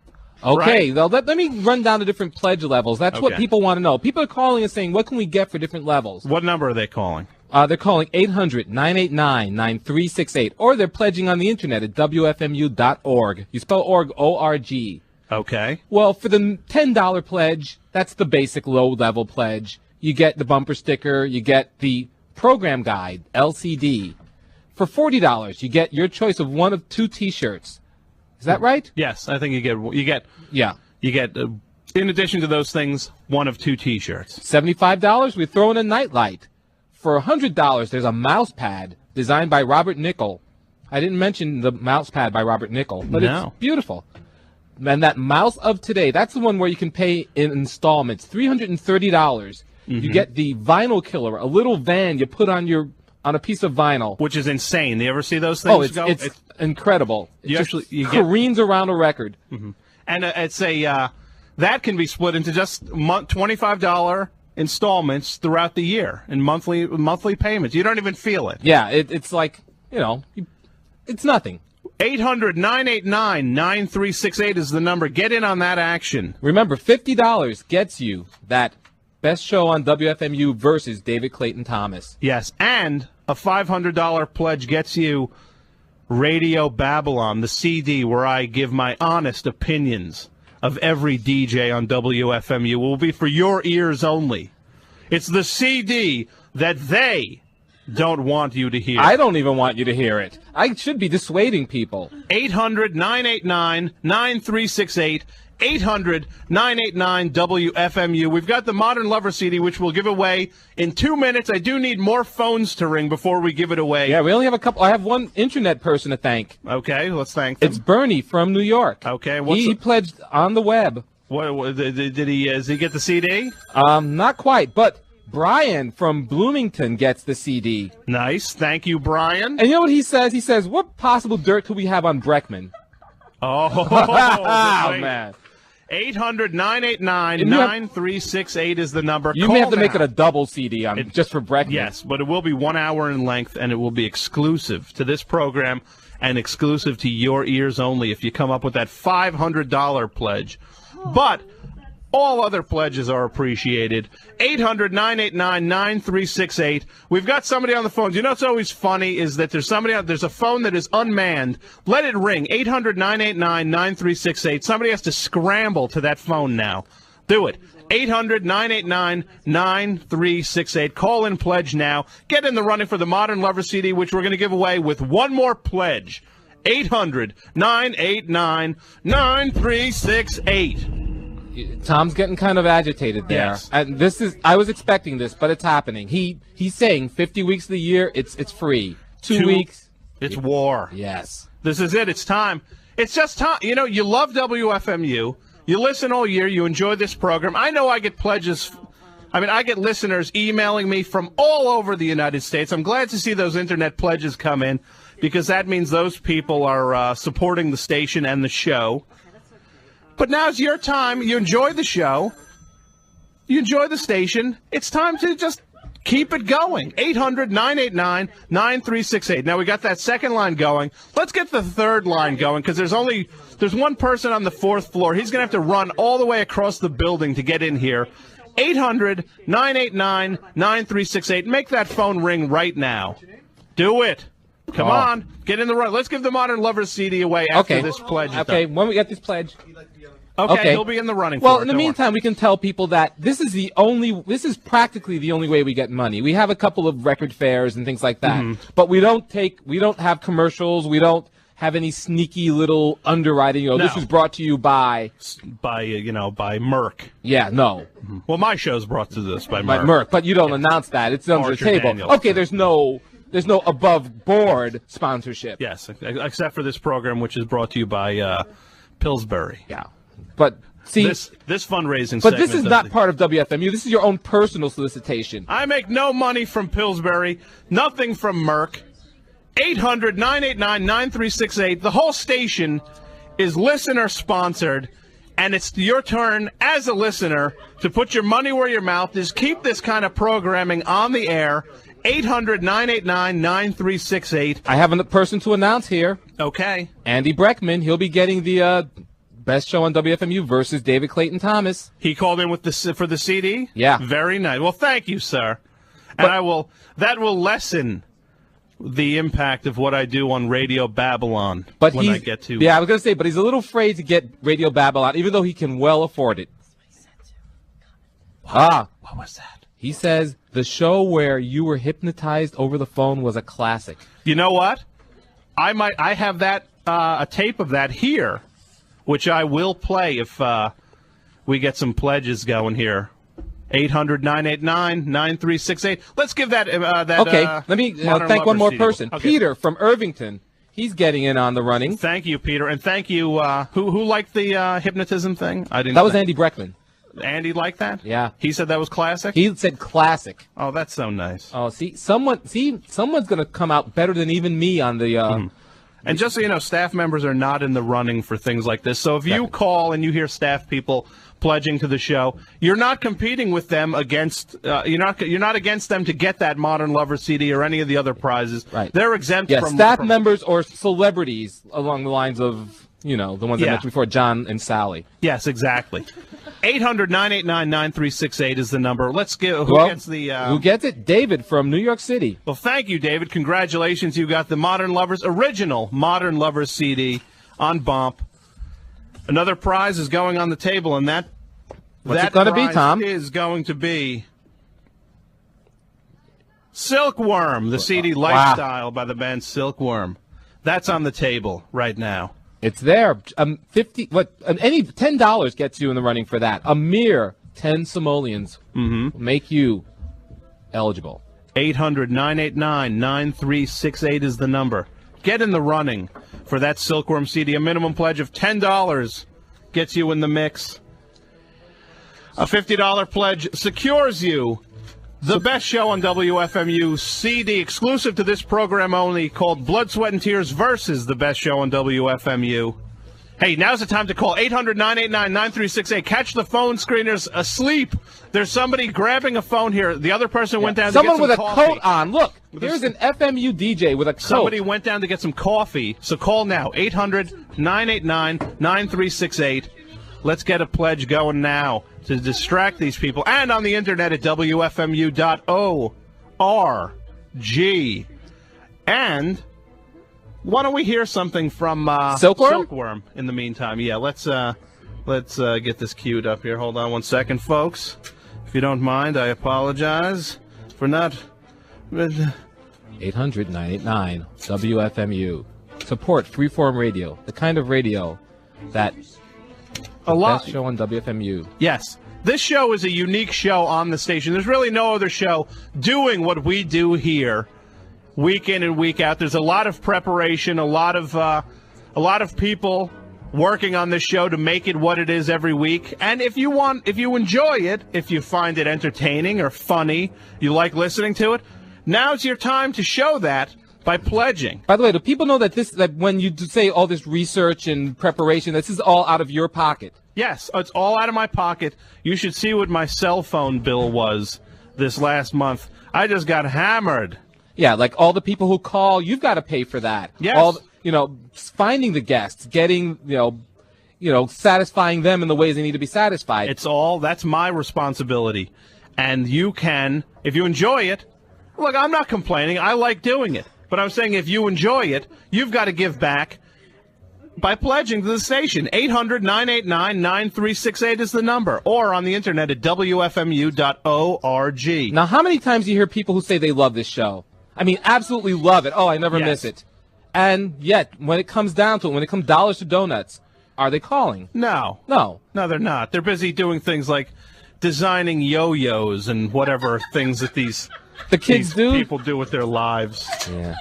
[SPEAKER 4] Okay,
[SPEAKER 3] Right?
[SPEAKER 4] well, let me run down the different pledge levels. That's what
[SPEAKER 3] Okay.
[SPEAKER 4] people want to know. People are calling and saying, what can we get for different levels?
[SPEAKER 3] What number are they calling?
[SPEAKER 4] They're calling 800-989-9368, or they're pledging on the internet at WFMU.org. You spell org, O-R-G.
[SPEAKER 3] Okay.
[SPEAKER 4] Well, for the $10 pledge, that's the basic low-level pledge. You get the bumper sticker, you get the program guide, LCD. For $40, you get your choice of one of 2 T-shirts. Is that right?
[SPEAKER 3] Yes, I think you get
[SPEAKER 4] Yeah.
[SPEAKER 3] in addition to those things, one of 2 T-shirts.
[SPEAKER 4] $75, we throw in a nightlight. For $100, there's a mouse pad designed by Robert Nickel. I didn't mention the mouse pad by Robert Nickel, but
[SPEAKER 3] No.
[SPEAKER 4] it's beautiful. And that mouse of today, that's the one where you can pay in installments, $330. You get the vinyl killer, a little van you put on a piece of vinyl.
[SPEAKER 3] Which is insane. You ever see those things?
[SPEAKER 4] Oh, it's incredible.
[SPEAKER 3] You
[SPEAKER 4] It
[SPEAKER 3] actually-
[SPEAKER 4] just
[SPEAKER 3] you get-
[SPEAKER 4] careens around a record.
[SPEAKER 3] And it's that can be split into just $25 installments throughout the year in monthly payments. You don't even feel it.
[SPEAKER 4] Yeah, it's like, it's nothing.
[SPEAKER 3] 800-989-9368 is the number. Get in on that action.
[SPEAKER 4] Remember, $50 gets you that best show on WFMU versus David Clayton Thomas.
[SPEAKER 3] Yes, and a $500 pledge gets you Radio Babylon, the CD where I give my honest opinions of every DJ on WFMU. It will be for your ears only. It's the CD that they don't want you to hear.
[SPEAKER 4] I don't even want you to hear it. I should be dissuading people.
[SPEAKER 3] 800-989-9368. 800-989-WFMU. We've got the Modern Lover CD, which we'll give away in 2 minutes. I do need more phones to ring before we give it away.
[SPEAKER 4] Yeah, we only have a couple. I have one internet person to thank.
[SPEAKER 3] Okay, let's thank them.
[SPEAKER 4] It's Bernie from New York.
[SPEAKER 3] Okay,
[SPEAKER 4] he pledged on the web.
[SPEAKER 3] What did he? Does he get the CD?
[SPEAKER 4] Not quite, but Brian from Bloomington gets the CD.
[SPEAKER 3] Nice, thank you, Brian.
[SPEAKER 4] And you know what he says? He says, "What possible dirt could we have on Breckman?"
[SPEAKER 3] Oh,
[SPEAKER 4] man.
[SPEAKER 3] 800-989-9368 is the number.
[SPEAKER 4] You
[SPEAKER 3] Call
[SPEAKER 4] may have to
[SPEAKER 3] now.
[SPEAKER 4] make it a double CD just for Breckman.
[SPEAKER 3] Yes, but it will be 1 hour in length, and it will be exclusive to this program and exclusive to your ears only if you come up with that $500 pledge. But all other pledges are appreciated. 800-989-9368. We've got somebody on the phone. You know what's always funny is that there's a phone that is unmanned. Let it ring. 800-989-9368. Somebody has to scramble to that phone now. Do it. 800-989-9368. Call in pledge now. Get in the running for the Modern Lover CD, which we're going to give away with one more pledge. 800-989-9368.
[SPEAKER 4] Tom's getting kind of agitated there.
[SPEAKER 3] Yes.
[SPEAKER 4] And I was expecting this, but it's happening. He's saying 50 weeks of the year, it's free. Two weeks.
[SPEAKER 3] It's war.
[SPEAKER 4] Yes.
[SPEAKER 3] This is it. It's time. It's just time. You know, you love WFMU. You listen all year. You enjoy this program. I know I get pledges. I get listeners emailing me from all over the United States. I'm glad to see those internet pledges come in because that means those people are supporting the station and the show. But now's your time. You enjoy the show. You enjoy the station. It's time to just keep it going. 800-989-9368. Now, we got that second line going. Let's get the third line going because there's one person on the fourth floor. He's going to have to run all the way across the building to get in here. 800-989-9368. Make that phone ring right now. Do it. Come on. Get in the run. Let's give the Modern Lovers CD away after this pledge is
[SPEAKER 4] Okay,
[SPEAKER 3] done.
[SPEAKER 4] when we get this pledge.
[SPEAKER 3] Okay, he'll be in the running
[SPEAKER 4] Well,
[SPEAKER 3] for it.
[SPEAKER 4] in the
[SPEAKER 3] Don't worry.
[SPEAKER 4] meantime, we can tell people that this is practically the only way we get money. We have a couple of record fairs and things like that, but we don't have commercials. We don't have any sneaky little underwriting.
[SPEAKER 3] No.
[SPEAKER 4] This was brought to you by
[SPEAKER 3] by Merck.
[SPEAKER 4] Yeah, no.
[SPEAKER 3] Well, my show's brought to this by
[SPEAKER 4] By
[SPEAKER 3] Merck.
[SPEAKER 4] Merck, but you don't announce that. It's under
[SPEAKER 3] Archer
[SPEAKER 4] the table.
[SPEAKER 3] Daniels.
[SPEAKER 4] Okay, there's no above board sponsorship.
[SPEAKER 3] Yes, except for this program, which is brought to you by Pillsbury.
[SPEAKER 4] Yeah, but see,
[SPEAKER 3] This fundraising.
[SPEAKER 4] but this
[SPEAKER 3] segment
[SPEAKER 4] is not part of WFMU. This is your own personal solicitation.
[SPEAKER 3] I make no money from Pillsbury, nothing from Merck. 800-989-9368. The whole station is listener-sponsored, and it's your turn as a listener to put your money where your mouth is. Keep this kind of programming on the air. 800-989-9368.
[SPEAKER 4] I have a person to announce here.
[SPEAKER 3] Okay.
[SPEAKER 4] Andy Breckman. He'll be getting the best show on WFMU versus David Clayton Thomas.
[SPEAKER 3] He called in with for the CD?
[SPEAKER 4] Yeah.
[SPEAKER 3] Very nice. Well, thank you, sir. And that will lessen the impact of what I do on Radio Babylon
[SPEAKER 4] But
[SPEAKER 3] when
[SPEAKER 4] he's,
[SPEAKER 3] I get to.
[SPEAKER 4] Yeah, I was going to say, but he's a little afraid to get Radio Babylon, even though he can well afford it.
[SPEAKER 3] What was that?
[SPEAKER 4] He says the show where you were hypnotized over the phone was a classic.
[SPEAKER 3] You know what? I have that a tape of that here, which I will play if we get some pledges going here. 800-989-9368. Let's give that.
[SPEAKER 4] Okay, let me
[SPEAKER 3] Modern
[SPEAKER 4] thank one
[SPEAKER 3] Lovers
[SPEAKER 4] more
[SPEAKER 3] CD.
[SPEAKER 4] person.
[SPEAKER 3] Okay.
[SPEAKER 4] Peter from Irvington. He's getting in on the running.
[SPEAKER 3] Thank you, Peter, and thank you. Who liked the hypnotism thing? I didn't.
[SPEAKER 4] That was Andy Breckman.
[SPEAKER 3] Andy liked that?
[SPEAKER 4] Yeah.
[SPEAKER 3] He said that was classic?
[SPEAKER 4] He said classic.
[SPEAKER 3] Oh, that's so nice.
[SPEAKER 4] Oh, someone's going to come out better than even me on the.
[SPEAKER 3] And just so you know, staff members are not in the running for things like this. So if you call and you hear staff people pledging to the show, you're not competing with them against. You're not against them to get that Modern Lover CD or any of the other prizes.
[SPEAKER 4] Right.
[SPEAKER 3] They're exempt
[SPEAKER 4] Yeah,
[SPEAKER 3] from
[SPEAKER 4] staff members or celebrities along the lines of the ones I
[SPEAKER 3] Yeah.
[SPEAKER 4] mentioned before, John and Sally.
[SPEAKER 3] Yes, exactly. 800-989-9368 is the number. Let's get who gets the.
[SPEAKER 4] Who gets it? David from New York City.
[SPEAKER 3] Well, thank you, David. Congratulations. You got the original Modern Lovers CD on bump. Another prize is going on the table, and that
[SPEAKER 4] What's
[SPEAKER 3] that
[SPEAKER 4] it gonna be,
[SPEAKER 3] prize
[SPEAKER 4] Tom?
[SPEAKER 3] is going to be Silkworm, the CD Lifestyle by the band Silkworm. That's on the table right now.
[SPEAKER 4] It's there. Any $10 gets you in the running for that. A mere 10 simoleons make you eligible.
[SPEAKER 3] 800-989-9368 is the number. Get in the running for that Silkworm CD. A minimum pledge of $10 gets you in the mix. A $50 pledge secures you the best show on WFMU CD, exclusive to this program only, called Blood, Sweat, and Tears versus the best show on WFMU. Hey, now's the time to call 800-989-9368. Catch the phone screeners asleep. There's somebody grabbing a phone here. The other person went down to get some
[SPEAKER 4] Someone with a
[SPEAKER 3] coffee.
[SPEAKER 4] coat on. Look, here's an FMU DJ with a coat.
[SPEAKER 3] Somebody went down to get some coffee. So call now, 800-989-9368. Let's get a pledge going now to distract these people. And on the internet at WFMU.org. And why don't we hear something from Silkworm in the meantime? Yeah, let's get this queued up here. Hold on one second, folks. If you don't mind, I apologize for not...
[SPEAKER 4] 800-989-WFMU. Support Freeform Radio, the kind of radio that best show on WFMU.
[SPEAKER 3] Yes. This show is a unique show on the station. There's really no other show doing what we do here week in and week out. There's a lot of preparation, a lot of people working on this show to make it what it is every week. And if you enjoy it, if you find it entertaining or funny, you like listening to it, now's your time to show that by pledging.
[SPEAKER 4] By the way, do people know that when you say all this research and preparation, this is all out of your pocket?
[SPEAKER 3] Yes, it's all out of my pocket. You should see what my cell phone bill was this last month. I just got hammered.
[SPEAKER 4] Yeah, like all the people who call, you've got to pay for that.
[SPEAKER 3] Yes.
[SPEAKER 4] Finding the guests, getting, satisfying them in the ways they need to be satisfied.
[SPEAKER 3] That's my responsibility. And you can, if you enjoy it, look, I'm not complaining. I like doing it. But I'm saying if you enjoy it, you've got to give back by pledging to the station. 800-989-9368 is the number. Or on the internet at WFMU.org.
[SPEAKER 4] Now, how many times do you hear people who say they love this show? I mean, absolutely love it. Oh, I never
[SPEAKER 3] Yes.
[SPEAKER 4] miss it. And yet, when it comes down to it, when it comes dollars to donuts, are they calling?
[SPEAKER 3] No, they're not. They're busy doing things like designing yo-yos and whatever things that these people do with their lives.
[SPEAKER 4] Yeah.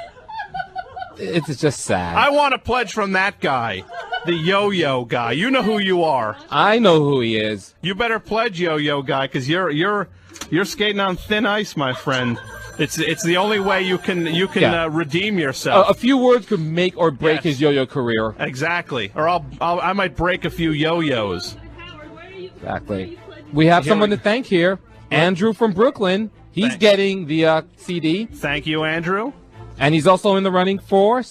[SPEAKER 4] It's just sad.
[SPEAKER 3] I want a pledge from that guy, the yo-yo guy. You know who you are.
[SPEAKER 4] I know who he is.
[SPEAKER 3] You better pledge, yo-yo guy, because you're skating on thin ice, my friend. It's the only way you can redeem yourself.
[SPEAKER 4] A few words could make or break his yo-yo career.
[SPEAKER 3] Exactly. Or I might break a few yo-yos.
[SPEAKER 4] Exactly. We have someone to thank here. Andrew from Brooklyn. He's getting the CD.
[SPEAKER 3] Thank you, Andrew.
[SPEAKER 4] And he's also in the running for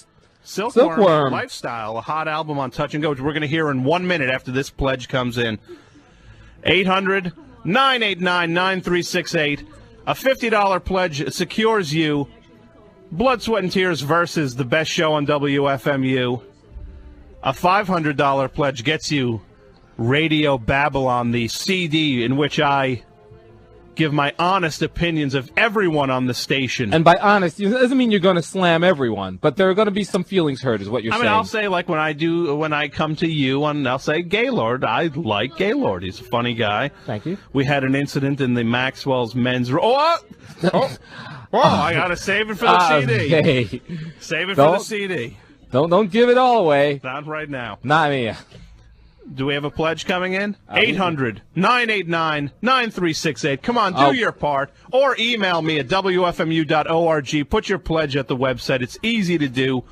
[SPEAKER 3] Silkworm Lifestyle, a hot album on Touch and Go, which we're going to hear in 1 minute after this pledge comes in. 800-989-9368. A $50 pledge secures you Blood, Sweat, and Tears versus the best show on WFMU. A $500 pledge gets you Radio Babylon, the CD in which I give my honest opinions of everyone on the station.
[SPEAKER 4] And by honest, it doesn't mean you're going to slam everyone, but there are going to be some feelings hurt, is what you're saying.
[SPEAKER 3] I'll say, like, when I come to you, I'll say, Gaylord, I like Gaylord. He's a funny guy.
[SPEAKER 4] Thank you.
[SPEAKER 3] We had an incident in the Maxwell's men's room. I got to save it for the CD.
[SPEAKER 4] Hey.
[SPEAKER 3] Save it for the CD.
[SPEAKER 4] Don't give it all away.
[SPEAKER 3] Not right now.
[SPEAKER 4] Not me.
[SPEAKER 3] Do we have a pledge coming in? 800-989-9368. Come on, do your part. Or email me at WFMU.org. Put your pledge at the website. It's easy to do.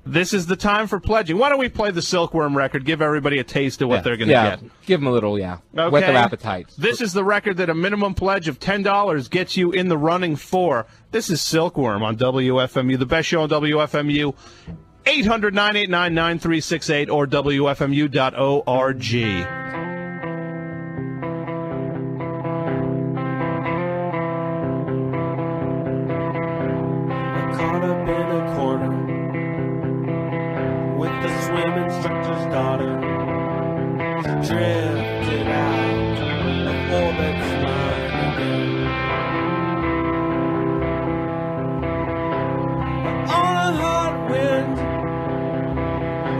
[SPEAKER 3] This is the time for pledging. Why don't we play the Silkworm record? Give everybody a taste of what they're going to get.
[SPEAKER 4] Give them a little,
[SPEAKER 3] Okay.
[SPEAKER 4] Whet their appetite.
[SPEAKER 3] This is the record that a minimum pledge of $10 gets you in the running for. This is Silkworm on WFMU, the best show on WFMU. 800-989-9368 or WFMU.org.
[SPEAKER 1] Caught up in a corner with the swim instructor's daughter. Drifted out of orbit's line again. On a hot wind,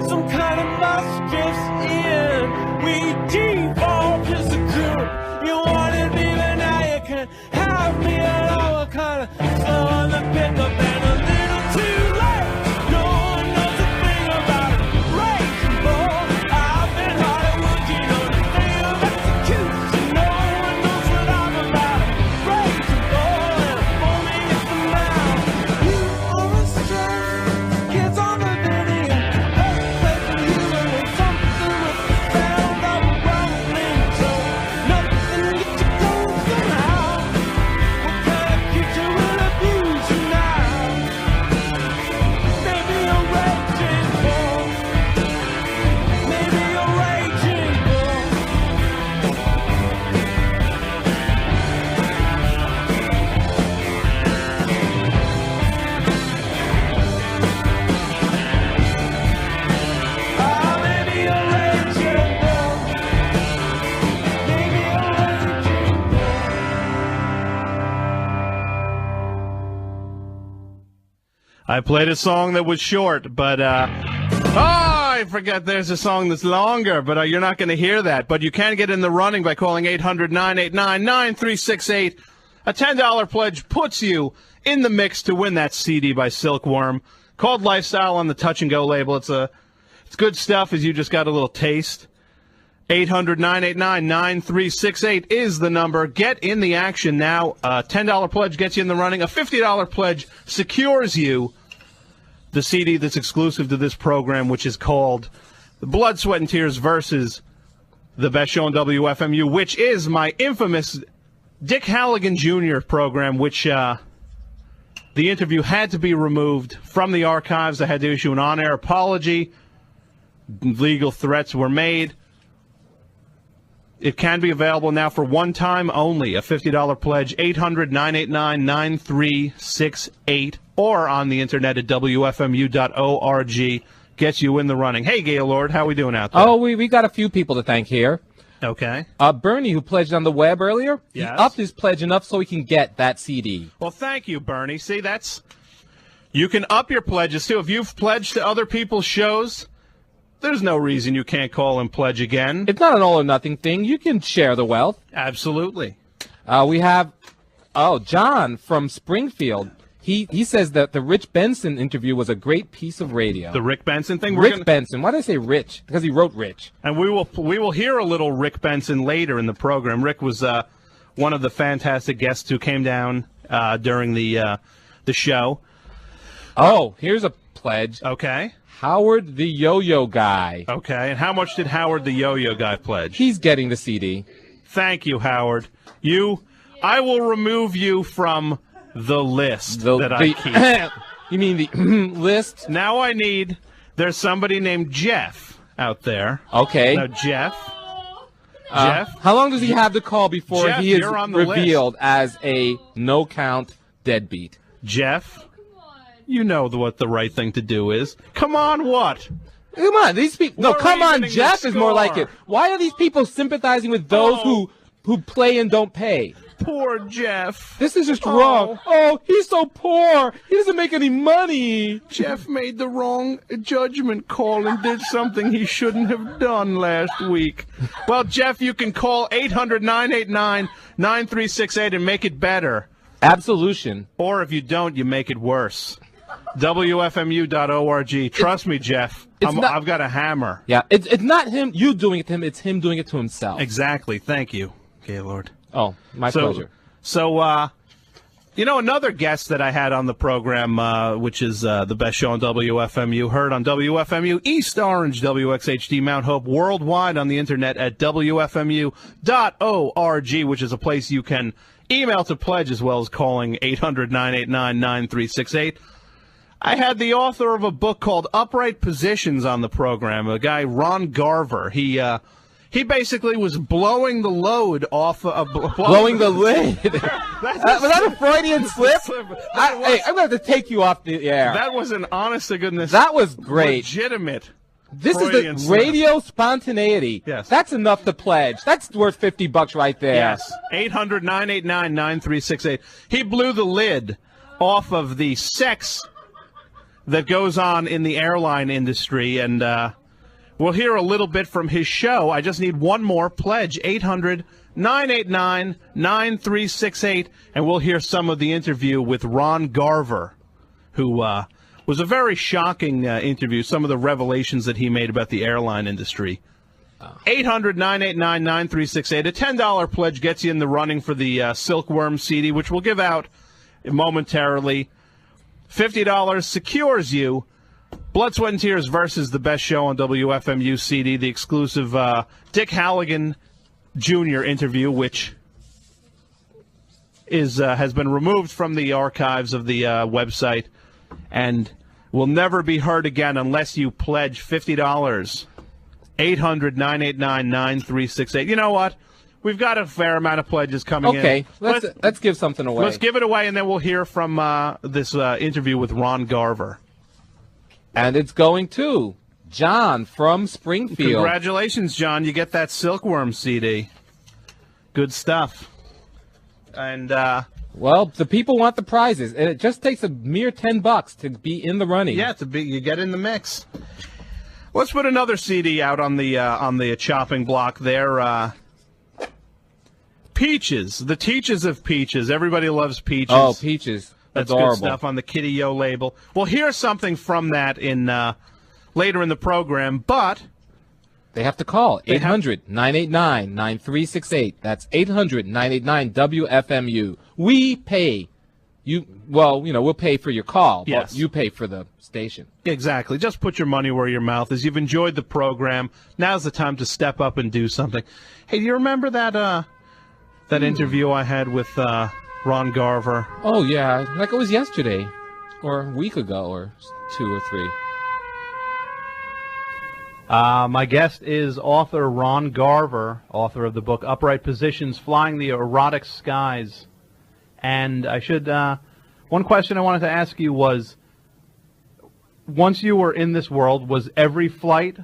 [SPEAKER 1] some kind of bus drifts in. We devolved as a group. You wanted me, but now you can't have me at all. We're kind of slow on the pickup and a little too late. No one knows a thing about it. Raging bull, I've been hard at work, you know the thing of execution. No one knows what I'm about. Raging bull and a foaming at the mouth. You are a stress, kids on the video. Play for you and it's something with the sound of a rumbling joke. Nothing gets you going somehow. What kind of creature will abuse you now? Maybe a raging bull. Maybe a raging bull. Ah, maybe a raging bull. Maybe a raging bull.
[SPEAKER 3] I played a song that was short, but I forget there's a song that's longer, but you're not going to hear that. But you can get in the running by calling 800-989-9368. A $10 pledge puts you in the mix to win that CD by Silkworm, called Lifestyle on the Touch and Go label. It's good stuff, as you just got a little taste. 800-989-9368 is the number. Get in the action now. A $10 pledge gets you in the running. A $50 pledge secures you the CD that's exclusive to this program, which is called Blood, Sweat, and Tears versus the best show on WFMU, which is my infamous Dick Halligan Jr. program, which the interview had to be removed from the archives. I had to issue an on-air apology. Legal threats were made. It can be available now for one time only. A $50 pledge, 800-989-9368, or on the internet at WFMU.org. Gets you in the running. Hey, Gaylord, how we doing out there?
[SPEAKER 4] Oh, we got a few people to thank here.
[SPEAKER 3] Okay.
[SPEAKER 4] Bernie, who pledged on the web earlier,
[SPEAKER 3] Yes.
[SPEAKER 4] he upped his pledge enough so he can get that CD.
[SPEAKER 3] Well, thank you, Bernie. See, You can up your pledges, too. If you've pledged to other people's shows, there's no reason you can't call and pledge again.
[SPEAKER 4] It's not an all or nothing thing. You can share the wealth.
[SPEAKER 3] Absolutely.
[SPEAKER 4] We have, John from Springfield. He says that the Rich Benson interview was a great piece of radio.
[SPEAKER 3] The Rick Benson thing?
[SPEAKER 4] Rick Benson. Why did I say Rich? Because he wrote Rich.
[SPEAKER 3] And we will hear a little Rick Benson later in the program. Rick was one of the fantastic guests who came down during the show.
[SPEAKER 4] Oh, here's a pledge.
[SPEAKER 3] Okay.
[SPEAKER 4] Howard the Yo-Yo Guy.
[SPEAKER 3] Okay, and how much did Howard the Yo-Yo Guy pledge?
[SPEAKER 4] He's getting the CD.
[SPEAKER 3] Thank you, Howard. I will remove you from the list that I keep.
[SPEAKER 4] You mean the list?
[SPEAKER 3] Now there's somebody named Jeff out there.
[SPEAKER 4] Okay.
[SPEAKER 3] Now, Jeff.
[SPEAKER 4] How long does he have to call before
[SPEAKER 3] Jeff,
[SPEAKER 4] he is
[SPEAKER 3] you're on the
[SPEAKER 4] revealed
[SPEAKER 3] list.
[SPEAKER 4] as a no-count deadbeat?
[SPEAKER 3] Jeff, you know what the right thing to do is. Come on, what?
[SPEAKER 4] Come on, these people. No, come on, Jeff is more like it. Why are these people sympathizing with those who play and don't pay?
[SPEAKER 3] Poor Jeff.
[SPEAKER 4] This is just wrong. Oh, he's so poor. He doesn't make any money.
[SPEAKER 3] Jeff made the wrong judgment call and did something he shouldn't have done last week. Well, Jeff, you can call 800-989-9368 and make it better.
[SPEAKER 4] Absolution.
[SPEAKER 3] Or if you don't, you make it worse. WFMU.org. Trust me, Jeff. I've got a hammer.
[SPEAKER 4] Yeah, it's not you doing it to him. It's him doing it to himself.
[SPEAKER 3] Exactly. Thank you, Gaylord.
[SPEAKER 4] Oh, my pleasure.
[SPEAKER 3] So, another guest that I had on the program, which is the best show on WFMU, heard on WFMU, East Orange, WXHD, Mount Hope, worldwide on the internet at WFMU.org, which is a place you can email to pledge as well as calling 800-989-9368. I had the author of a book called Upright Positions on the program, a guy, Ron Garver. He basically was blowing the load off of...
[SPEAKER 4] Blowing the lid. Was that a Freudian slip? Hey, I'm going to have to take you off the air.
[SPEAKER 3] That was an honest-to-goodness...
[SPEAKER 4] That was great.
[SPEAKER 3] Legitimate.
[SPEAKER 4] This
[SPEAKER 3] Freudian
[SPEAKER 4] is the
[SPEAKER 3] slip.
[SPEAKER 4] radio spontaneity.
[SPEAKER 3] Yes.
[SPEAKER 4] That's enough to pledge. That's worth $50 right there.
[SPEAKER 3] Yes. 800-989-9368. He blew the lid off of the sex that goes on in the airline industry, and... we'll hear a little bit from his show. I just need one more pledge, 800-989-9368, and we'll hear some of the interview with Ron Garver, who was a very shocking interview, some of the revelations that he made about the airline industry. 800-989-9368. A $10 pledge gets you in the running for the Silkworm CD, which we'll give out momentarily. $50 secures you Blood, Sweat, and Tears versus the best show on WFMU CD, the exclusive Dick Halligan Jr. interview, which has been removed from the archives of the website and will never be heard again unless you pledge $50. 800-989-9368. You know what? We've got a fair amount of pledges coming in.
[SPEAKER 4] Okay, let's give something away.
[SPEAKER 3] Let's give it away, and then we'll hear from this interview with Ron Garver.
[SPEAKER 4] And it's going to John from Springfield.
[SPEAKER 3] Congratulations, John. You get that Silkworm CD. Good stuff. And,
[SPEAKER 4] well, the people want the prizes, and it just takes a mere $10 to be in the running.
[SPEAKER 3] Yeah, you get in the mix. Let's put another CD out on the chopping block there. Peaches, the Teaches of Peaches. Everybody loves Peaches.
[SPEAKER 4] Oh, Peaches.
[SPEAKER 3] That's
[SPEAKER 4] adorable.
[SPEAKER 3] Good stuff on the Kitty O label. We'll hear something from that in later in the program, but
[SPEAKER 4] they have to call 800-989-9368. That's 800-989-WFMU. We pay. We'll pay for your call,
[SPEAKER 3] yes.
[SPEAKER 4] But you pay for the station.
[SPEAKER 3] Exactly. Just put your money where your mouth is. You've enjoyed the program. Now's the time to step up and do something. Hey, do you remember that interview I had with Ron Garver?
[SPEAKER 4] Oh, yeah. Like it was yesterday or a week ago or 2 or 3.
[SPEAKER 6] My guest is author Ron Garver, author of the book Upright Positions, Flying the Erotic Skies. And I should, one question I wanted to ask you was, once you were in this world, was every flight,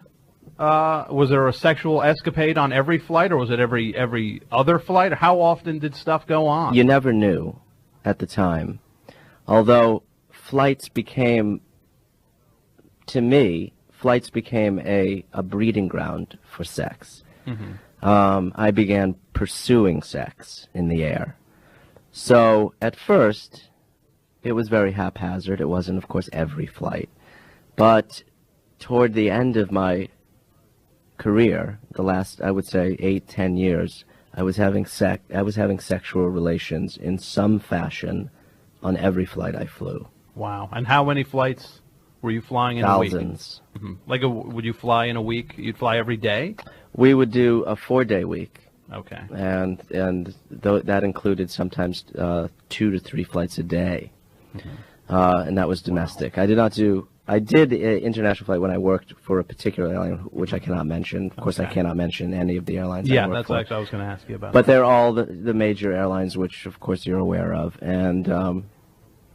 [SPEAKER 6] was there a sexual escapade on every flight, or was it every other flight? Or how often did stuff go on?
[SPEAKER 7] You never knew at the time. Although flights became, to me, a breeding ground for sex. I began pursuing sex in the air. So at first, it was very haphazard. It wasn't, of course, every flight. But toward the end of my career, the last, I would say, 8-10 years, I was having sexual relations in some fashion on every flight I flew.
[SPEAKER 6] Wow. And how many flights were you flying in a week?
[SPEAKER 7] Thousands.
[SPEAKER 6] Like, would you fly in a week? You'd fly every day?
[SPEAKER 7] We would do a 4-day week.
[SPEAKER 6] Okay.
[SPEAKER 7] And that included sometimes 2 to 3 flights a day. And that was domestic. Wow. I did international flight when I worked for a particular airline, which I cannot mention. Of course, I cannot mention any of the airlines I worked for.
[SPEAKER 6] Yeah, that's actually I was going to ask you about.
[SPEAKER 7] But they're all the major airlines, which, of course, you're aware of. And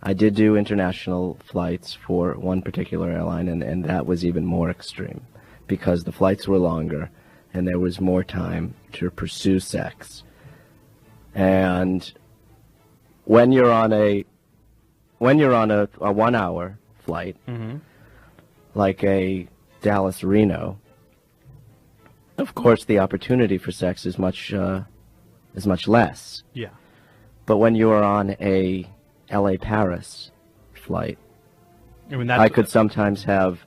[SPEAKER 7] I did do international flights for one particular airline, and that was even more extreme because the flights were longer and there was more time to pursue sex. And when you're on a 1-hour flight, like a Dallas-Reno, of course the opportunity for sex is much less.
[SPEAKER 6] Yeah.
[SPEAKER 7] But when you are on a LA-Paris flight,
[SPEAKER 6] I
[SPEAKER 7] could sometimes have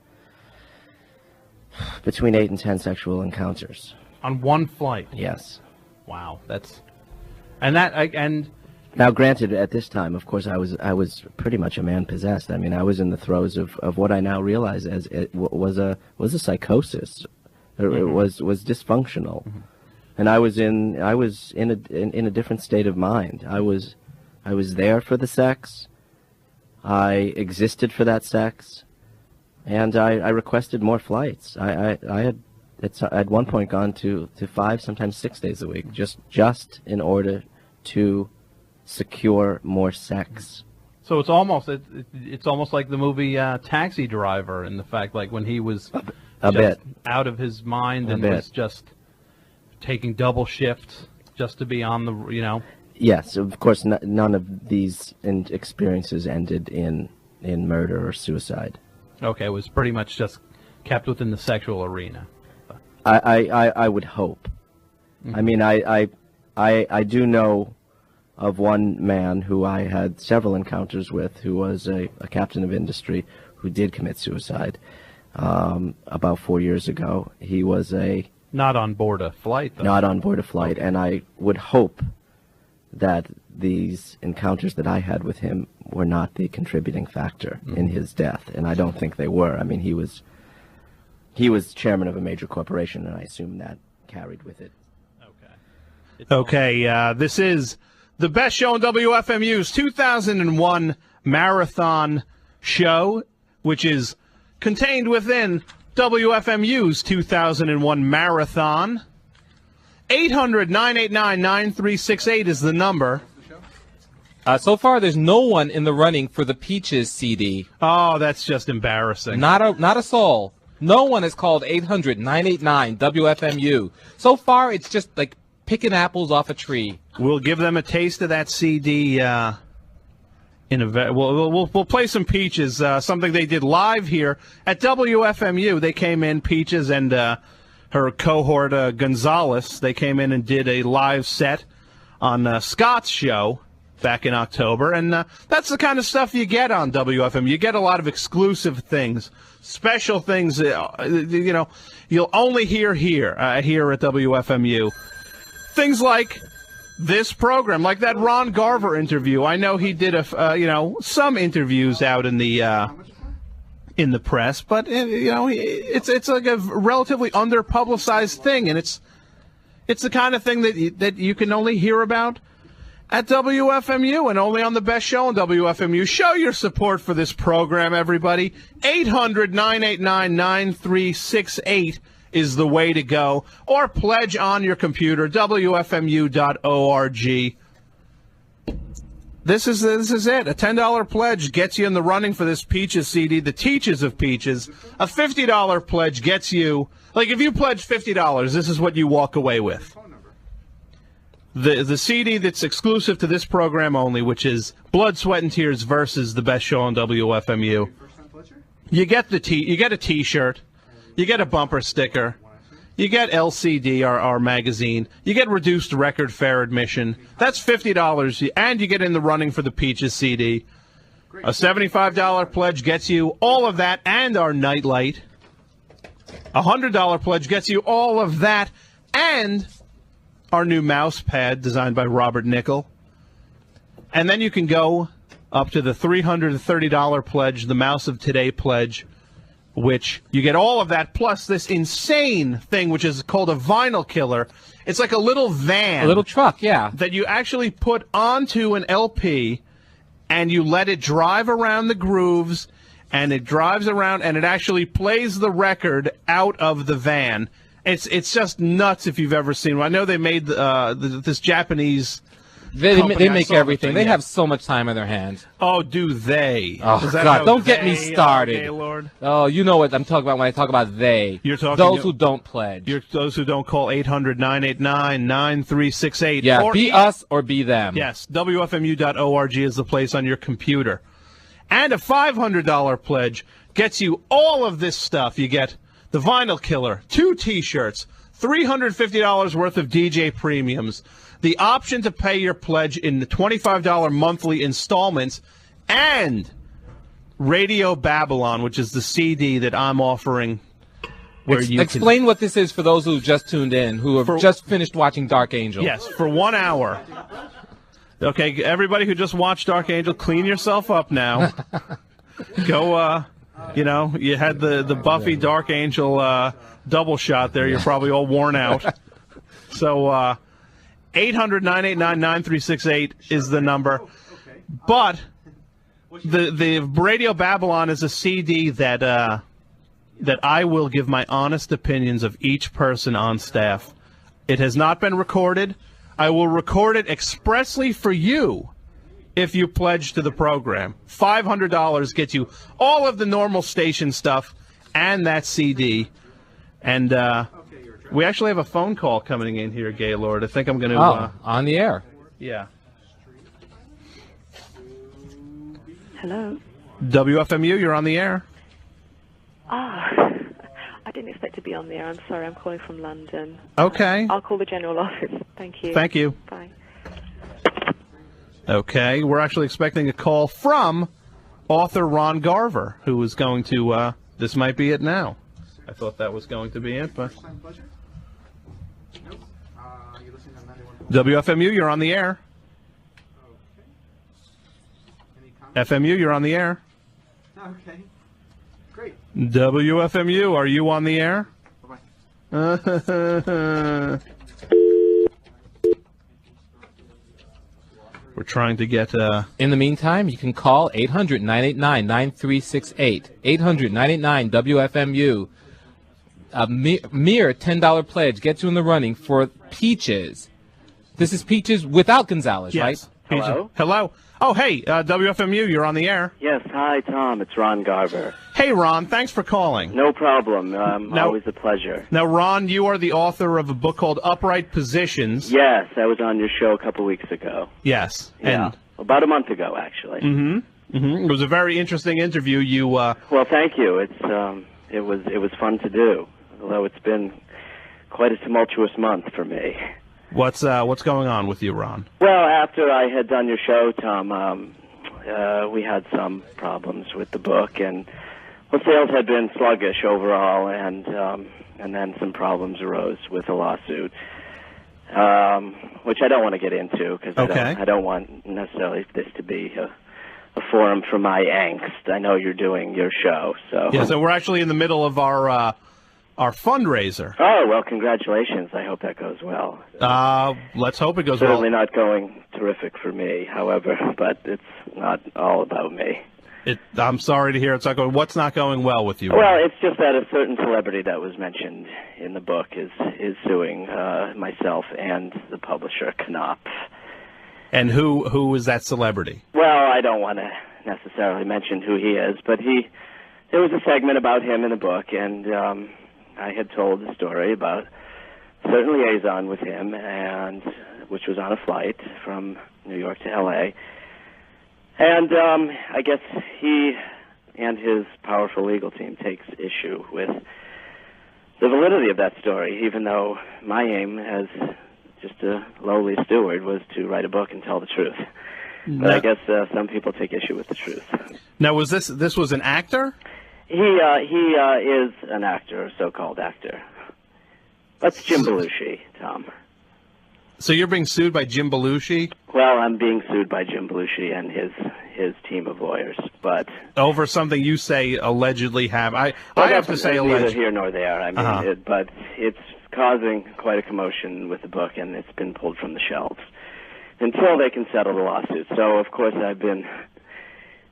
[SPEAKER 7] between 8 and 10 sexual encounters.
[SPEAKER 6] On one flight?
[SPEAKER 7] Yes.
[SPEAKER 6] Wow.
[SPEAKER 7] Now, granted, at this time, of course, I was pretty much a man possessed. I mean, I was in the throes of what I now realize as it was a psychosis. It was dysfunctional, and I was in a different state of mind. I was there for the sex. I existed for that sex, and I requested more flights. I had at one point gone to 5, sometimes 6 days a week, just in order to secure more sex.
[SPEAKER 6] So it's almost like the movie Taxi Driver, in the fact, like when he was
[SPEAKER 7] a bit
[SPEAKER 6] out of his mind and was just taking double shifts just to be on the,
[SPEAKER 7] Yes, of course, none of these experiences ended in murder or suicide.
[SPEAKER 6] Okay, it was pretty much just kept within the sexual arena.
[SPEAKER 7] I would hope. I mean, I do know of one man who I had several encounters with, who was a captain of industry who did commit suicide about 4 years ago. He was
[SPEAKER 6] not on board a flight, though.
[SPEAKER 7] Not on board a flight, okay. And I would hope that these encounters that I had with him were not the contributing factor in his death, and I don't think they were. I mean, he was chairman of a major corporation, and I assume that carried with it.
[SPEAKER 3] Okay, this is the best show in WFMU's 2001 marathon show, which is contained within WFMU's 2001 marathon. 800-989-9368 is the number.
[SPEAKER 4] So far, there's no one in the running for the Peaches CD.
[SPEAKER 3] Oh, that's just embarrassing.
[SPEAKER 4] Not a soul. No one has called 800-989-WFMU. So far, it's just like picking apples off a tree.
[SPEAKER 3] We'll give them a taste of that CD. We'll play some Peaches, something they did live here at WFMU. They came in, Peaches and her cohort Gonzalez. They came in and did a live set on Scott's show back in October, and that's the kind of stuff you get on WFMU. You get a lot of exclusive things, special things. You'll only hear here at WFMU. Things like this program, like that Ron Garver interview. I know he did some interviews out in the press, but it's like a relatively under-publicized thing, and it's the kind of thing that you can only hear about at WFMU and only on the best show on WFMU. Show your support for this program, everybody. 800-989-9368 is the way to go, or pledge on your computer, WFMU.org. This is it. A $10 pledge gets you in the running for this Peaches CD, The Teaches of Peaches. A $50 pledge gets you, like if you pledge $50, this is what you walk away with. the CD that's exclusive to this program only, which is Blood, Sweat, and Tears versus the best show on WFMU. You get you get a T-shirt, you get a bumper sticker, you get LCD, our magazine, you get reduced record fair admission. That's $50, and you get in the running for the Peaches CD. A $75 pledge gets you all of that and our nightlight. A $100 pledge gets you all of that and our new mouse pad designed by Robert Nickel. And then you can go up to the $330 pledge, the Mouse of Today pledge, which you get all of that plus this insane thing, which is called a vinyl killer. It's like a little van.
[SPEAKER 4] A little truck, yeah.
[SPEAKER 3] That you actually put onto an LP and you let it drive around the grooves, and it drives around and it actually plays the record out of the van. It's just nuts if you've ever seen one. I know they made this Japanese
[SPEAKER 4] They
[SPEAKER 3] company.
[SPEAKER 4] make everything. They have so much time on their hands.
[SPEAKER 3] Oh, do they?
[SPEAKER 4] Oh,
[SPEAKER 3] Is that
[SPEAKER 4] God,
[SPEAKER 3] how
[SPEAKER 4] don't get
[SPEAKER 3] they-
[SPEAKER 4] me started.
[SPEAKER 3] Okay, Lord.
[SPEAKER 4] Oh, you know what I'm talking about when I talk about they.
[SPEAKER 3] You're talking
[SPEAKER 4] those who don't pledge.
[SPEAKER 3] Those who don't call 800-989-9368.
[SPEAKER 4] Yeah,
[SPEAKER 3] or
[SPEAKER 4] be us or be them.
[SPEAKER 3] Yes, WFMU.org is the place on your computer. And a $500 pledge gets you all of this stuff. You get the Vinyl Killer, 2 T-shirts, $350 worth of DJ premiums, the option to pay your pledge in the $25 monthly installments, and Radio Babylon, which is the CD that I'm offering. Where you
[SPEAKER 4] Explain what this is for those who just tuned in, who have just finished watching Dark Angel.
[SPEAKER 3] Yes, for 1 hour. Okay, everybody who just watched Dark Angel, clean yourself up now. Go, you had the Buffy Dark Angel double shot there. You're probably all worn out. So 800-989-9368 is the number. But the Radio Babylon is a CD that I will give my honest opinions of each person on staff. It has not been recorded. I will record it expressly for you if you pledge to the program. $500 gets you all of the normal station stuff and that CD. And we actually have a phone call coming in here, Gaylord. I think I'm going to...
[SPEAKER 4] on the air.
[SPEAKER 3] Yeah.
[SPEAKER 8] Hello.
[SPEAKER 3] WFMU, you're on the air.
[SPEAKER 8] I didn't expect to be on there. I'm sorry. I'm calling from London.
[SPEAKER 3] Okay.
[SPEAKER 8] I'll call the general office. Thank you.
[SPEAKER 3] Thank you.
[SPEAKER 8] Bye.
[SPEAKER 3] Okay, we're actually expecting a call from author Ron Garver, who is going to, this might be it now. I thought that was going to be it, but... WFMU, you're on the air. FMU, you're on the air.
[SPEAKER 9] Okay. Great.
[SPEAKER 3] WFMU, are you on the air?
[SPEAKER 9] Bye-bye.
[SPEAKER 3] We're trying to get...
[SPEAKER 4] In the meantime, you can call 800-989-9368. 800-989-WFMU. A mere $10 pledge gets you in the running for Peaches. This is Peaches without Gonzalez,
[SPEAKER 3] yes.
[SPEAKER 4] right?
[SPEAKER 3] Hello? Hello? Oh, hey, WFMU, you're on the air.
[SPEAKER 10] Yes, hi, Tom. It's Ron Garver.
[SPEAKER 3] Hey, Ron, thanks for calling.
[SPEAKER 10] No problem. Always a pleasure.
[SPEAKER 3] Now, Ron, you are the author of a book called Upright Positions.
[SPEAKER 10] Yes, I was on your show a couple weeks ago.
[SPEAKER 3] Yes.
[SPEAKER 10] Yeah,
[SPEAKER 3] And,
[SPEAKER 10] about a month ago, actually.
[SPEAKER 3] It was a very interesting interview. You,
[SPEAKER 10] Well, thank you. It was fun to do, although it's been quite a tumultuous month for me.
[SPEAKER 3] what's going on with you, Ron?
[SPEAKER 10] Well, after I had done your show, Tom, we had some problems with the book, and sales had been sluggish overall, and then some problems arose with the lawsuit, which I don't want to get into because I don't want necessarily this to be a forum for my angst. I know you're doing your show, so
[SPEAKER 3] Yeah, so we're actually in the middle of our fundraiser.
[SPEAKER 10] Oh, well, congratulations. I hope that goes well.
[SPEAKER 3] Let's hope it goes
[SPEAKER 10] Certainly
[SPEAKER 3] well.
[SPEAKER 10] not going terrific for me, however, but it's not all about me.
[SPEAKER 3] I'm sorry to hear it's not going. What's not going well with you?
[SPEAKER 10] Well, it's just that a certain celebrity that was mentioned in the book is suing myself and the publisher, Knopf.
[SPEAKER 3] And who is that celebrity?
[SPEAKER 10] Well, I don't want to necessarily mention who he is, but there was a segment about him in the book, and I had told the story about a certain liaison with him and which was on a flight from New York to L.A. And I guess he and his powerful legal team takes issue with the validity of that story, even though my aim as just a lowly steward was to write a book and tell the truth. But I guess some people take issue with the truth.
[SPEAKER 3] Now, was this was an actor?
[SPEAKER 10] He is an actor, a so-called actor. That's Jim Belushi, Tom.
[SPEAKER 3] So you're being sued by Jim Belushi?
[SPEAKER 10] Well, I'm being sued by Jim Belushi and his team of lawyers, but
[SPEAKER 3] over something you say allegedly have. I have to say
[SPEAKER 10] neither
[SPEAKER 3] alleged.
[SPEAKER 10] here nor there. I mean, but it's causing quite a commotion with the book, and it's been pulled from the shelves until they can settle the lawsuit. So, of course, I've been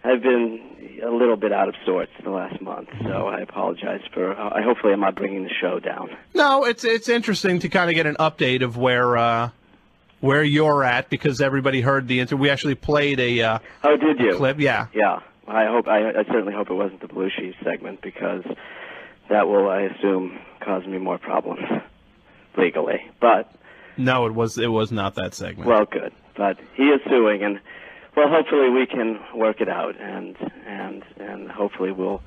[SPEAKER 10] a little bit out of sorts the last month. So I apologize for. Hopefully, I'm not bringing the show down.
[SPEAKER 3] No, it's interesting to kind of get an update of where you're at, because everybody heard the interview. We actually played a
[SPEAKER 10] did you?
[SPEAKER 3] clip. Yeah.
[SPEAKER 10] Yeah. I certainly hope it wasn't the Belushi segment, because that will, I assume, cause me more problems legally. But
[SPEAKER 3] no, it was not that segment.
[SPEAKER 10] Well, good. But he is suing, and well, hopefully we can work it out, and hopefully we'll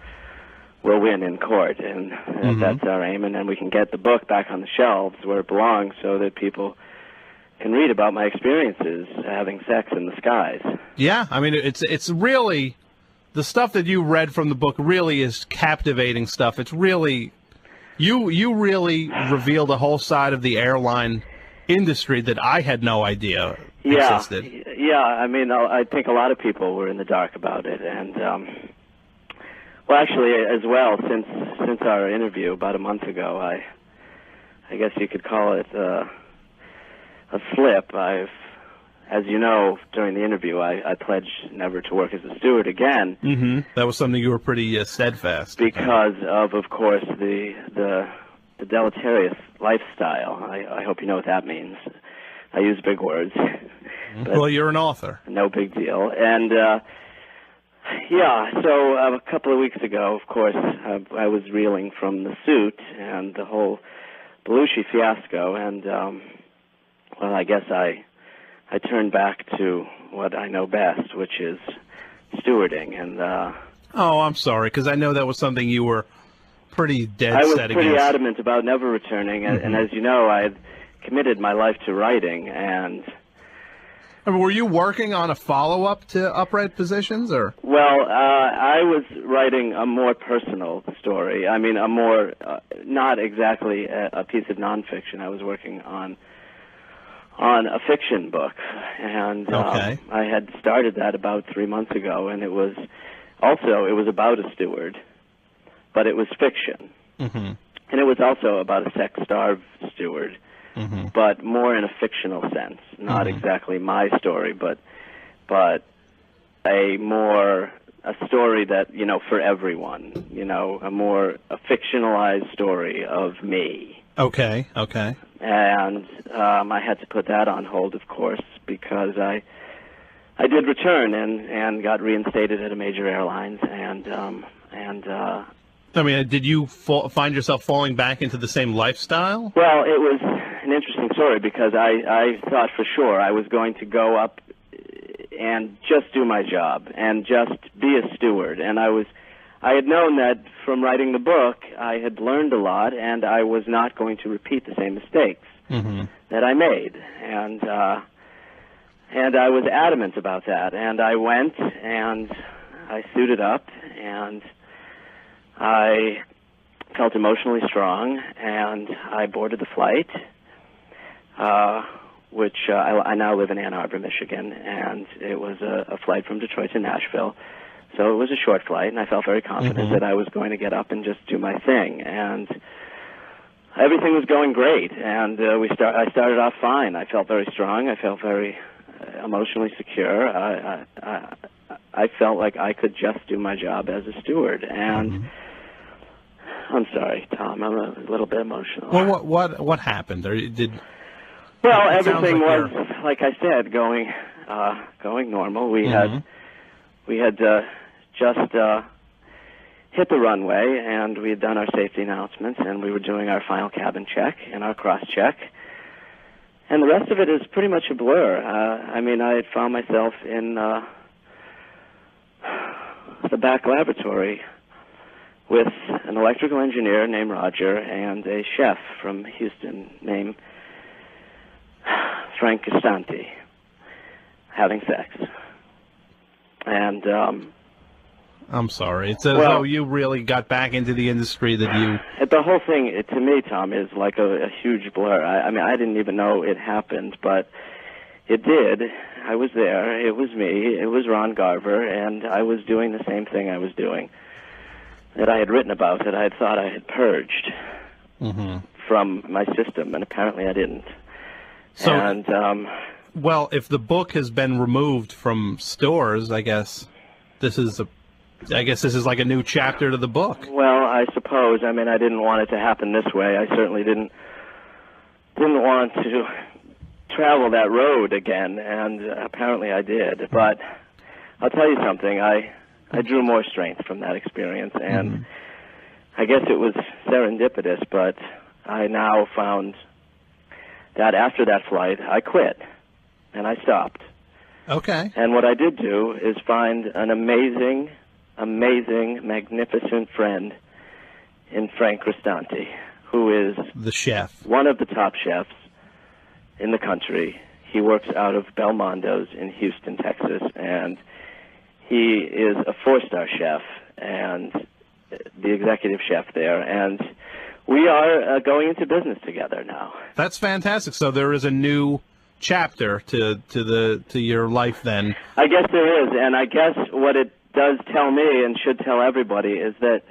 [SPEAKER 10] win in court, and that's our aim, and then we can get the book back on the shelves where it belongs, so that people can read about my experiences having sex in the skies. Yeah,
[SPEAKER 3] I mean, it's really, the stuff that you read from the book really is captivating stuff. It's really, you really revealed a whole side of the airline industry that I had no idea existed.
[SPEAKER 10] Yeah, I mean, I think a lot of people were in the dark about it, and well, actually, as well, since our interview about a month ago, I guess you could call it a slip. As you know, during the interview, I pledged never to work as a steward again.
[SPEAKER 3] Mm-hmm. That was something you were pretty steadfast.
[SPEAKER 10] Because of course, the deleterious lifestyle. I hope you know what that means. I use big words.
[SPEAKER 3] Well, you're an author.
[SPEAKER 10] No big deal. And, yeah, so a couple of weeks ago, of course, I was reeling from the suit and the whole Belushi fiasco, and, well, I guess I turned back to what I know best, which is stewarding. And
[SPEAKER 3] oh, I'm sorry, because I know that was something you were pretty dead
[SPEAKER 10] set
[SPEAKER 3] against.
[SPEAKER 10] I was pretty adamant about never returning, and as you know, I had committed my life to writing, and...
[SPEAKER 3] I mean, were you working on a follow-up to Upright Positions, or...?
[SPEAKER 10] Well, I was writing a more personal story. I mean, a more, not exactly a piece of nonfiction. I was working on a fiction book, and I had started that about 3 months ago, and it was about a steward, but it was fiction. And it was also about a sex-starved steward, but more in a fictional sense, not exactly my story, but a story that, you know, for everyone, you know, a fictionalized story of me.
[SPEAKER 3] Okay.
[SPEAKER 10] And I had to put that on hold, of course, because I did return and got reinstated at a major airline,
[SPEAKER 3] I mean, did you find yourself falling back into the same lifestyle?
[SPEAKER 10] Well, it was an interesting story, because I thought for sure I was going to go up and just do my job and just be a steward, and I had known that from writing the book I had learned a lot, and I was not going to repeat the same mistakes that I made, and I was adamant about that, and I went and I suited up, and I felt emotionally strong, and I boarded the flight, which I now live in Ann Arbor, Michigan, and it was a flight from Detroit to Nashville. So it was a short flight, and I felt very confident that I was going to get up and just do my thing. And everything was going great, and I started off fine. I felt very strong. I felt very emotionally secure. I felt like I could just do my job as a steward, and I'm sorry, Tom. I'm a little bit emotional.
[SPEAKER 3] Well, what happened?
[SPEAKER 10] Well, everything was, like I said, going normal. We had just hit the runway, and we had done our safety announcements, and we were doing our final cabin check and our cross check. And the rest of it is pretty much a blur. I mean, I had found myself in the back laboratory with an electrical engineer named Roger and a chef from Houston named Frank Costanti having sex. And
[SPEAKER 3] I'm sorry. It's as though you really got back into the industry that you...
[SPEAKER 10] The whole thing, to me, Tom, is like a huge blur. I mean, I didn't even know it happened, but it did. I was there. It was me. It was Ron Garver, and I was doing the same thing I was doing that I had written about, that I had thought I had purged from my system, and apparently I didn't.
[SPEAKER 3] So,
[SPEAKER 10] and,
[SPEAKER 3] well, if the book has been removed from stores, I guess this is like a new chapter to the book.
[SPEAKER 10] Well, I suppose. I mean, I didn't want it to happen this way. I certainly didn't want to travel that road again, and apparently I did. But I'll tell you something. I drew more strength from that experience, and I guess it was serendipitous, but I now found that after that flight, I quit, and I stopped.
[SPEAKER 3] Okay.
[SPEAKER 10] And what I did do is find an amazing, magnificent friend in Frank Costanti, who is
[SPEAKER 3] the chef,
[SPEAKER 10] one of the top chefs in the country. He works out of Belmondo's in Houston, Texas, and he is a 4-star chef and the executive chef there, and we are going into business together now.
[SPEAKER 3] That's fantastic. So there is a new chapter to your life then.
[SPEAKER 10] I guess there is, and I guess what it does tell me and should tell everybody is that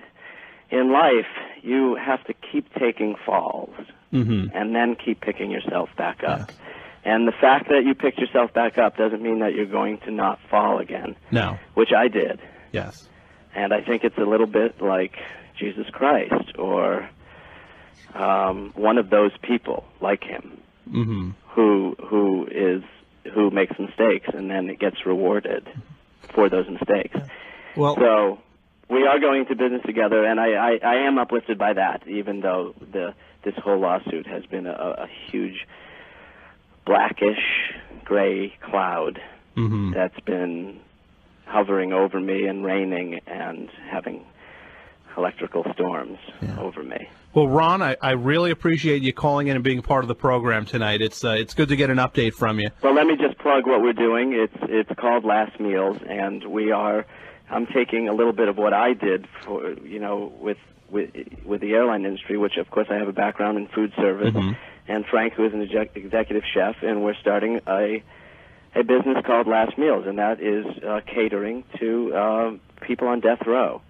[SPEAKER 10] in life you have to keep taking falls and then keep picking yourself back up.
[SPEAKER 3] Yes.
[SPEAKER 10] And the fact that you picked yourself back up doesn't mean that you're going to not fall again.
[SPEAKER 3] No.
[SPEAKER 10] Which I did.
[SPEAKER 3] Yes.
[SPEAKER 10] And I think it's a little bit like Jesus Christ or one of those people like him who makes mistakes and then it gets rewarded for those mistakes.
[SPEAKER 3] Well,
[SPEAKER 10] so we are going into business together, and I am uplifted by that, even though this whole lawsuit has been a huge blackish gray cloud that's been hovering over me and raining and having electrical storms over me.
[SPEAKER 3] Well, Ron, I really appreciate you calling in and being part of the program tonight. It's good to get an update from you.
[SPEAKER 10] Well, let me just plug what we're doing. It's called Last Meals, and I'm taking a little bit of what I did for with the airline industry, which of course I have a background in food service, and Frank, who is an executive chef, and we're starting a business called Last Meals, and that is catering to people on death row.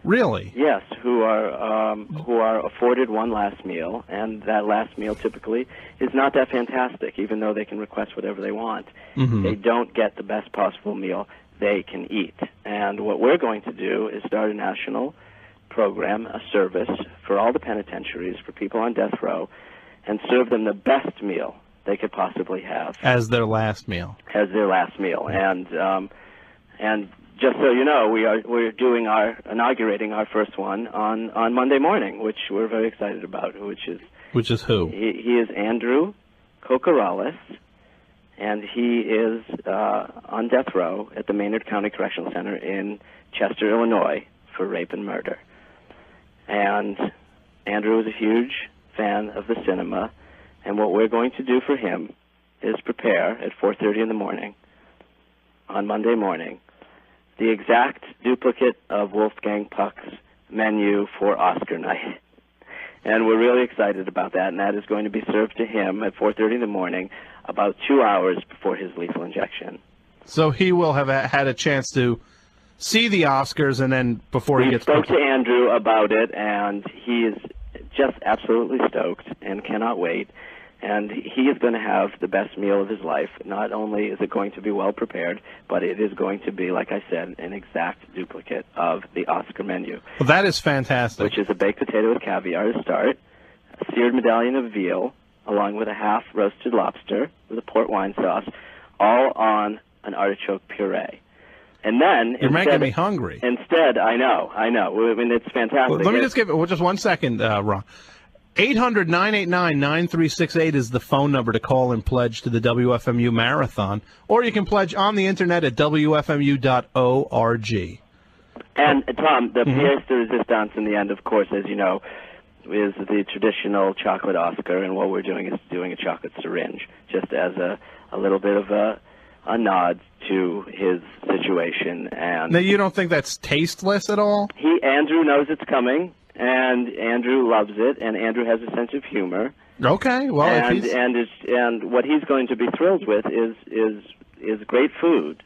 [SPEAKER 3] Really?
[SPEAKER 10] Yes, who are afforded one last meal, and that last meal typically is not that fantastic, even though they can request whatever they want. They don't get the best possible meal they can eat. And what we're going to do is start a national program, a service for all the penitentiaries, for people on death row, and serve them the best meal they could possibly have.
[SPEAKER 3] As their last meal.
[SPEAKER 10] As their last meal. And just so you know, we're inaugurating our first one on Monday morning, which we're very excited about. Which is
[SPEAKER 3] who?
[SPEAKER 10] He is Andrew Cocorales, and he is on death row at the Maynard County Correctional Center in Chester, Illinois, for rape and murder. And Andrew is a huge fan of the cinema, and what we're going to do for him is prepare at 4:30 in the morning on Monday morning the exact duplicate of Wolfgang Puck's menu for Oscar night. And we're really excited about that, and that is going to be served to him at 4:30 in the morning, about 2 hours before his lethal injection.
[SPEAKER 3] So he will have had a chance to see the Oscars, and then before he gets...
[SPEAKER 10] We spoke to Andrew about it, and he is just absolutely stoked and cannot wait. And he is going to have the best meal of his life. Not only is it going to be well prepared, but it is going to be, like I said, an exact duplicate of the Oscar menu.
[SPEAKER 3] Well, that is fantastic.
[SPEAKER 10] Which is a baked potato with caviar to start, a seared medallion of veal, along with a half roasted lobster with a port wine sauce, all on an artichoke puree. And then...
[SPEAKER 3] You're making me hungry.
[SPEAKER 10] Instead, I know. I mean, it's fantastic.
[SPEAKER 3] Well, let me just give it just 1 second, Ron. 800-989-9368 is the phone number to call and pledge to the WFMU Marathon. Or you can pledge on the internet at WFMU.org.
[SPEAKER 10] And, Tom, the pièce de résistance in the end, of course, as you know, is the traditional chocolate Oscar, and what we're doing is doing a chocolate syringe, just as a little bit of a nod to his situation. And
[SPEAKER 3] now, you don't think that's tasteless at all?
[SPEAKER 10] Andrew knows it's coming, and Andrew loves it, and Andrew has a sense of humor.
[SPEAKER 3] Okay, well,
[SPEAKER 10] and what he's going to be thrilled with is great food.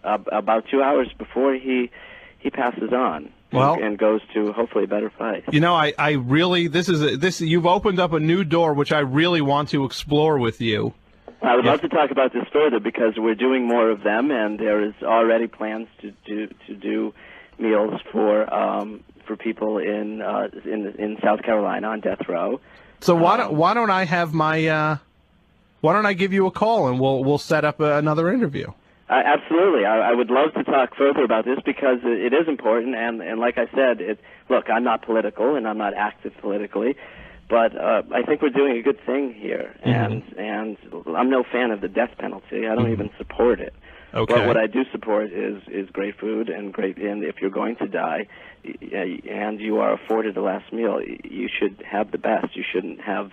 [SPEAKER 10] About 2 hours before he passes on. And goes to hopefully a better place.
[SPEAKER 3] You know, I really you've opened up a new door which I really want to explore with you.
[SPEAKER 10] I would love to talk about this further because we're doing more of them, and there is already plans to do meals for people in South Carolina on death row.
[SPEAKER 3] So why don't I have why don't I give you a call and we'll set up another interview?
[SPEAKER 10] Absolutely. I would love to talk further about this because it is important, and like I said, look, I'm not political and I'm not active politically, but I think we're doing a good thing here, and I'm no fan of the death penalty. I don't even support it.
[SPEAKER 3] Okay.
[SPEAKER 10] But what I do support is great food and if you're going to die and you are afforded the last meal, you should have the best. You shouldn't have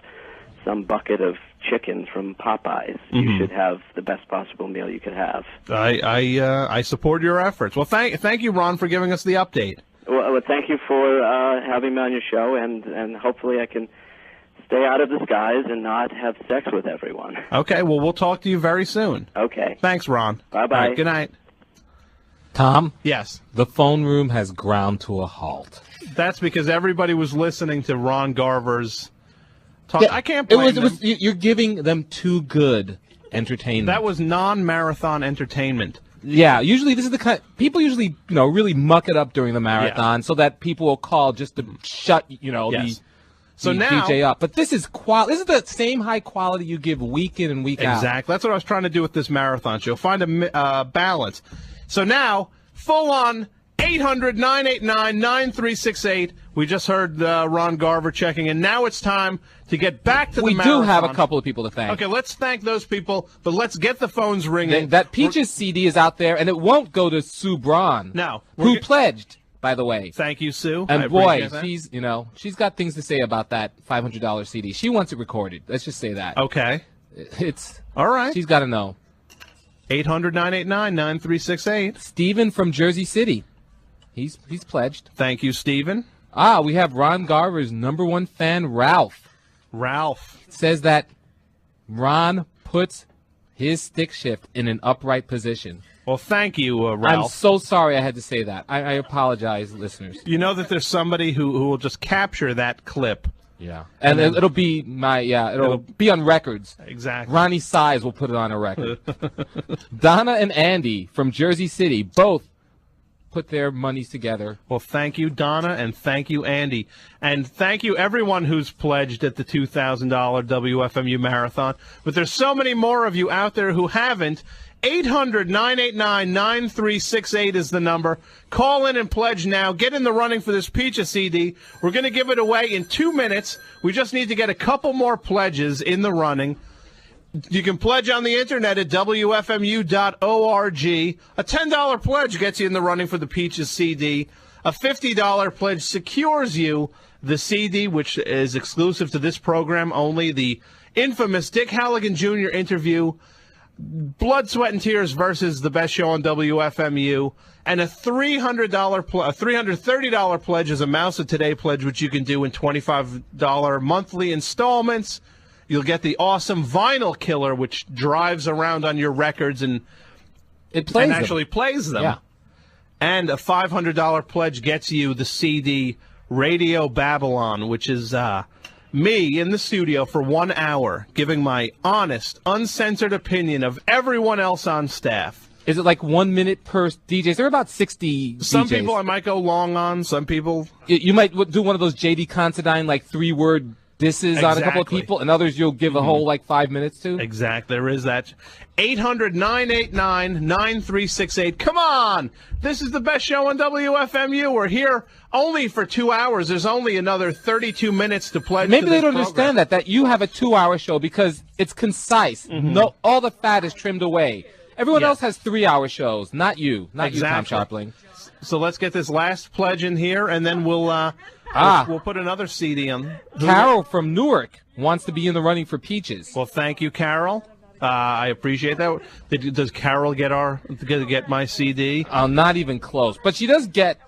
[SPEAKER 10] some bucket of chicken from Popeyes. You should have the best possible meal you could have.
[SPEAKER 3] I support your efforts. Well, thank you, Ron, for giving us the update.
[SPEAKER 10] Well, thank you for having me on your show, and hopefully I can stay out of the skies and not have sex with everyone.
[SPEAKER 3] Okay, well, we'll talk to you very soon.
[SPEAKER 10] Okay.
[SPEAKER 3] Thanks, Ron.
[SPEAKER 10] Bye-bye.
[SPEAKER 3] All right, good night.
[SPEAKER 4] Tom?
[SPEAKER 3] Yes?
[SPEAKER 4] The phone room has ground to a halt.
[SPEAKER 3] That's because everybody was listening to Ron Garver's talk. Yeah, I can't blame them.
[SPEAKER 4] You're giving them too good entertainment.
[SPEAKER 3] That was non-marathon entertainment.
[SPEAKER 4] Yeah, usually this is the kind people usually really muck it up during the marathon so that people will call just to shut the DJ up. But this is this is the same high quality you give week in and week out.
[SPEAKER 3] Exactly. That's what I was trying to do with this marathon show. Find a balance. So now, full on 800-989-9368. We just heard Ron Garver checking in. Now it's time to get back to the marathon.
[SPEAKER 4] We do have a couple of people to thank.
[SPEAKER 3] Okay, let's thank those people, but let's get the phones ringing.
[SPEAKER 4] That Peaches CD is out there, and it won't go to Sue Braun.
[SPEAKER 3] No.
[SPEAKER 4] Who pledged, by the way.
[SPEAKER 3] Thank you, Sue.
[SPEAKER 4] And boy, she's got things to say about that $500 CD. She wants it recorded. Let's just say that.
[SPEAKER 3] Okay.
[SPEAKER 4] It's
[SPEAKER 3] all right.
[SPEAKER 4] She's got to know.
[SPEAKER 3] 800-989-9368.
[SPEAKER 4] Stephen from Jersey City. He's pledged.
[SPEAKER 3] Thank you, Stephen.
[SPEAKER 4] We have Ron Garver's #1 fan, Ralph.
[SPEAKER 3] Ralph
[SPEAKER 4] says that Ron puts his stick shift in an upright position.
[SPEAKER 3] Well, thank you, Ralph.
[SPEAKER 4] I'm so sorry I had to say that. I apologize, listeners.
[SPEAKER 3] You know that there's somebody who will just capture that clip.
[SPEAKER 4] Yeah. And it'll be it'll be on records.
[SPEAKER 3] Exactly.
[SPEAKER 4] Ronnie Size will put it on a record. Donna and Andy from Jersey City both put their monies together.
[SPEAKER 3] Well, thank you, Donna, and thank you, Andy. And thank you, everyone who's pledged at the $2,000 WFMU Marathon. But there's so many more of you out there who haven't. 800-989-9368 is the number. Call in and pledge now. Get in the running for this Peaches CD. We're going to give it away in 2 minutes. We just need to get a couple more pledges in the running. You can pledge on the internet at WFMU.org. A $10 pledge gets you in the running for the Peaches CD. A $50 pledge secures you the CD, which is exclusive to this program only, the infamous Dick Halligan Jr. interview, Blood, Sweat, and Tears versus the best show on WFMU, and a $330 pledge is a Mouse of Today pledge, which you can do in $25 monthly installments. You'll get the awesome Vinyl Killer, which drives around on your records and actually plays them.
[SPEAKER 4] Yeah.
[SPEAKER 3] And a $500 pledge gets you the CD Radio Babylon, which is me in the studio for 1 hour giving my honest, uncensored opinion of everyone else on staff.
[SPEAKER 4] Is it like 1 minute per DJ? There are about 60
[SPEAKER 3] Some
[SPEAKER 4] DJs.
[SPEAKER 3] people I might go long on. Some people...
[SPEAKER 4] You might do one of those J.D. Considine, like 3-word disses on a couple of people, and others you'll give a whole 5 minutes to.
[SPEAKER 3] Exactly. There is that. 800-989-9368. Come on! This is the best show on WFMU. We're here only for 2 hours. There's only another 32 minutes to pledge.
[SPEAKER 4] Maybe
[SPEAKER 3] to
[SPEAKER 4] they
[SPEAKER 3] this
[SPEAKER 4] don't
[SPEAKER 3] program.
[SPEAKER 4] understand that you have a 2-hour show because it's concise. No, all the fat is trimmed away. Everyone else has 3-hour shows, not you. Not you, Tom Scharpling.
[SPEAKER 3] So let's get this last pledge in here, and then we'll put another CD on.
[SPEAKER 4] Carol from Newark wants to be in the running for Peaches.
[SPEAKER 3] Well, thank you, Carol. I appreciate that. Does Carol get my CD?
[SPEAKER 4] Not even close. But she does get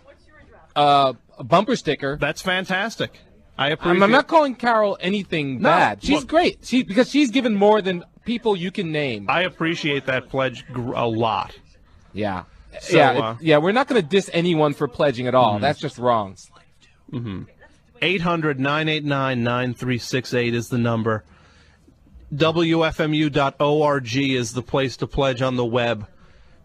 [SPEAKER 4] a bumper sticker.
[SPEAKER 3] That's fantastic. I appreciate.
[SPEAKER 4] I'm not calling Carol anything bad. She's great. Because she's given more than people you can name.
[SPEAKER 3] I appreciate that pledge a lot.
[SPEAKER 4] Yeah.
[SPEAKER 3] So,
[SPEAKER 4] we're not going to diss anyone for pledging at all. That's just wrong.
[SPEAKER 3] 800-989-9368 is the number. WFMU.org is the place to pledge on the web.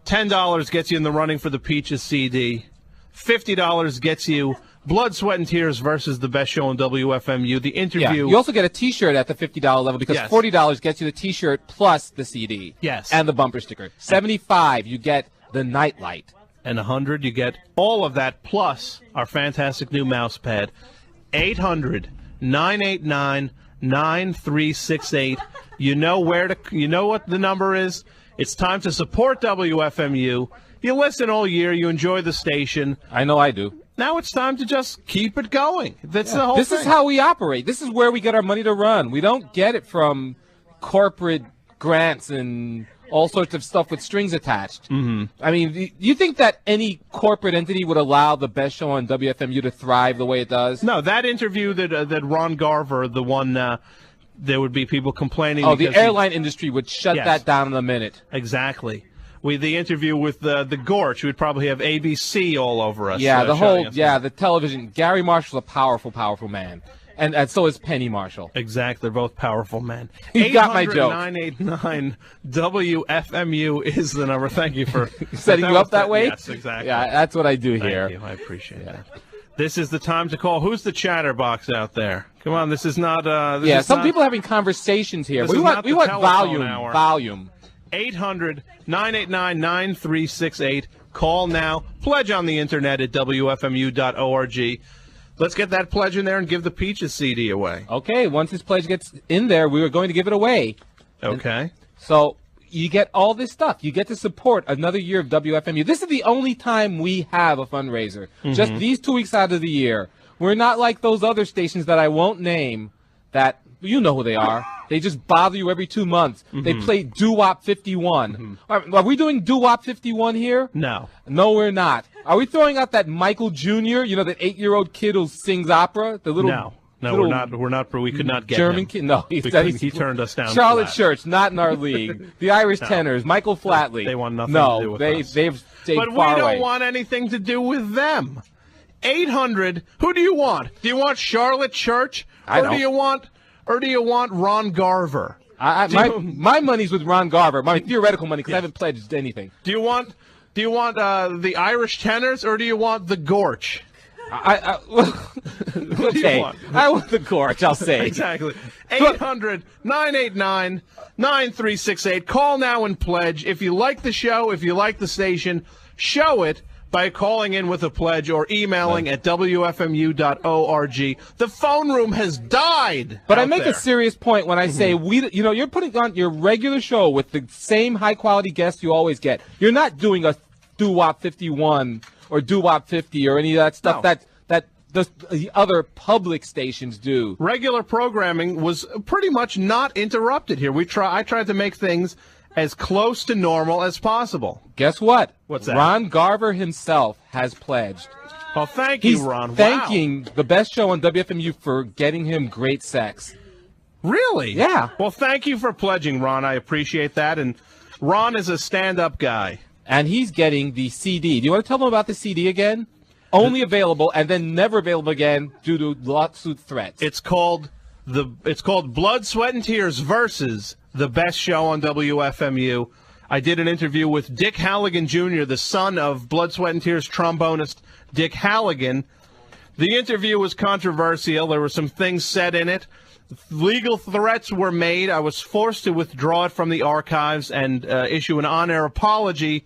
[SPEAKER 3] $10 gets you in the running for the Peaches CD. $50 gets you Blood, Sweat, and Tears versus the best show on WFMU. The interview.
[SPEAKER 4] Yeah. You also get a T-shirt at the $50 level because $40 gets you the T-shirt plus the CD.
[SPEAKER 3] Yes.
[SPEAKER 4] And the bumper sticker. $75, you get the nightlight.
[SPEAKER 3] And $100, you get all of that plus our fantastic new mouse pad. 800-989-9368. You know what the number is. It's time to support WFMU. You listen all year. You enjoy the station.
[SPEAKER 4] I know I do.
[SPEAKER 3] Now it's time to just keep it going. That's the whole thing.
[SPEAKER 4] This is how we operate. This is where we get our money to run. We don't get it from corporate grants and all sorts of stuff with strings attached. I mean, you think that any corporate entity would allow the best show on WFMU to thrive the way it does?
[SPEAKER 3] No, that interview that Ron Garver, the one, there would be people complaining.
[SPEAKER 4] Oh, the airline industry would shut that down in a minute.
[SPEAKER 3] Exactly. The interview with the Gorch, we'd probably have ABC all over us.
[SPEAKER 4] Yeah, the television. Gary Marshall's a powerful, powerful man. And so is Penny Marshall.
[SPEAKER 3] Exactly. They're both powerful men.
[SPEAKER 4] You got my joke.
[SPEAKER 3] 800-989 WFMU is the number. Thank you for
[SPEAKER 4] setting you up that way.
[SPEAKER 3] Yes, exactly.
[SPEAKER 4] Yeah, that's what I do here.
[SPEAKER 3] Thank you. I appreciate that. This is the time to call. Who's the chatterbox out there? Come on, this is not.
[SPEAKER 4] Some people are having conversations here. We want volume.
[SPEAKER 3] 800-989-9368. Call now. Pledge on the internet at WFMU.org. Let's get that pledge in there and give the Peaches CD away.
[SPEAKER 4] Okay, once this pledge gets in there, we are going to give it away.
[SPEAKER 3] Okay.
[SPEAKER 4] So you get all this stuff. You get to support another year of WFMU. This is the only time we have a fundraiser. Just these 2 weeks out of the year. We're not like those other stations that I won't name that you know who they are. They just bother you every 2 months. They play Doo-Wop 51. Are we doing Doo-Wop 51 here?
[SPEAKER 3] No.
[SPEAKER 4] No, we're not. Are we throwing out that Michael Jr., that 8-year-old kid who sings opera? The little
[SPEAKER 3] No, we're not. We could not get
[SPEAKER 4] German
[SPEAKER 3] him.
[SPEAKER 4] kid. No,
[SPEAKER 3] he turned us down.
[SPEAKER 4] Charlotte
[SPEAKER 3] flat.
[SPEAKER 4] Church, not in our league. The Irish Tenors, Michael Flatley.
[SPEAKER 3] They want nothing to do with us.
[SPEAKER 4] They've stayed
[SPEAKER 3] But
[SPEAKER 4] far
[SPEAKER 3] we don't
[SPEAKER 4] away.
[SPEAKER 3] want anything to do with them. 800. Who do you want? Do you want Charlotte Church, or do you want Ron Garver?
[SPEAKER 4] My money's with Ron Garver. My theoretical money, because I haven't pledged anything.
[SPEAKER 3] Do you want the Irish Tenors, or do you want the Gorch?
[SPEAKER 4] Okay. I want the Gorch, I'll say.
[SPEAKER 3] Exactly. 800-989-9368. Call now and pledge. If you like the show, if you like the station, show it by calling in with a pledge or emailing at WFMU.org. The phone room has died.
[SPEAKER 4] But I make a serious point when I say you're putting on your regular show with the same high quality guests you always get. You're not doing a Doo-Wop 51 or Doo-Wop 50 or any of that stuff that the other public stations do.
[SPEAKER 3] Regular programming was pretty much not interrupted here. I tried to make things as close to normal as possible.
[SPEAKER 4] Guess what?
[SPEAKER 3] What's that?
[SPEAKER 4] Ron Garver himself has pledged.
[SPEAKER 3] Oh, thank you,
[SPEAKER 4] He's
[SPEAKER 3] Ron.
[SPEAKER 4] thanking the best show on WFMU for getting him great sex.
[SPEAKER 3] Really?
[SPEAKER 4] Yeah.
[SPEAKER 3] Well, thank you for pledging, Ron. I appreciate that. And Ron is a stand-up guy.
[SPEAKER 4] And he's getting the CD. Do you want to tell them about the CD again? Only available and then never available again due to lawsuit threats.
[SPEAKER 3] It's called Blood, Sweat, and Tears versus the best show on WFMU. I did an interview with Dick Halligan Jr., the son of Blood, Sweat, and Tears trombonist Dick Halligan. The interview was controversial. There were some things said in it Legal threats were made. I was forced to withdraw it from the archives and issue an on-air apology.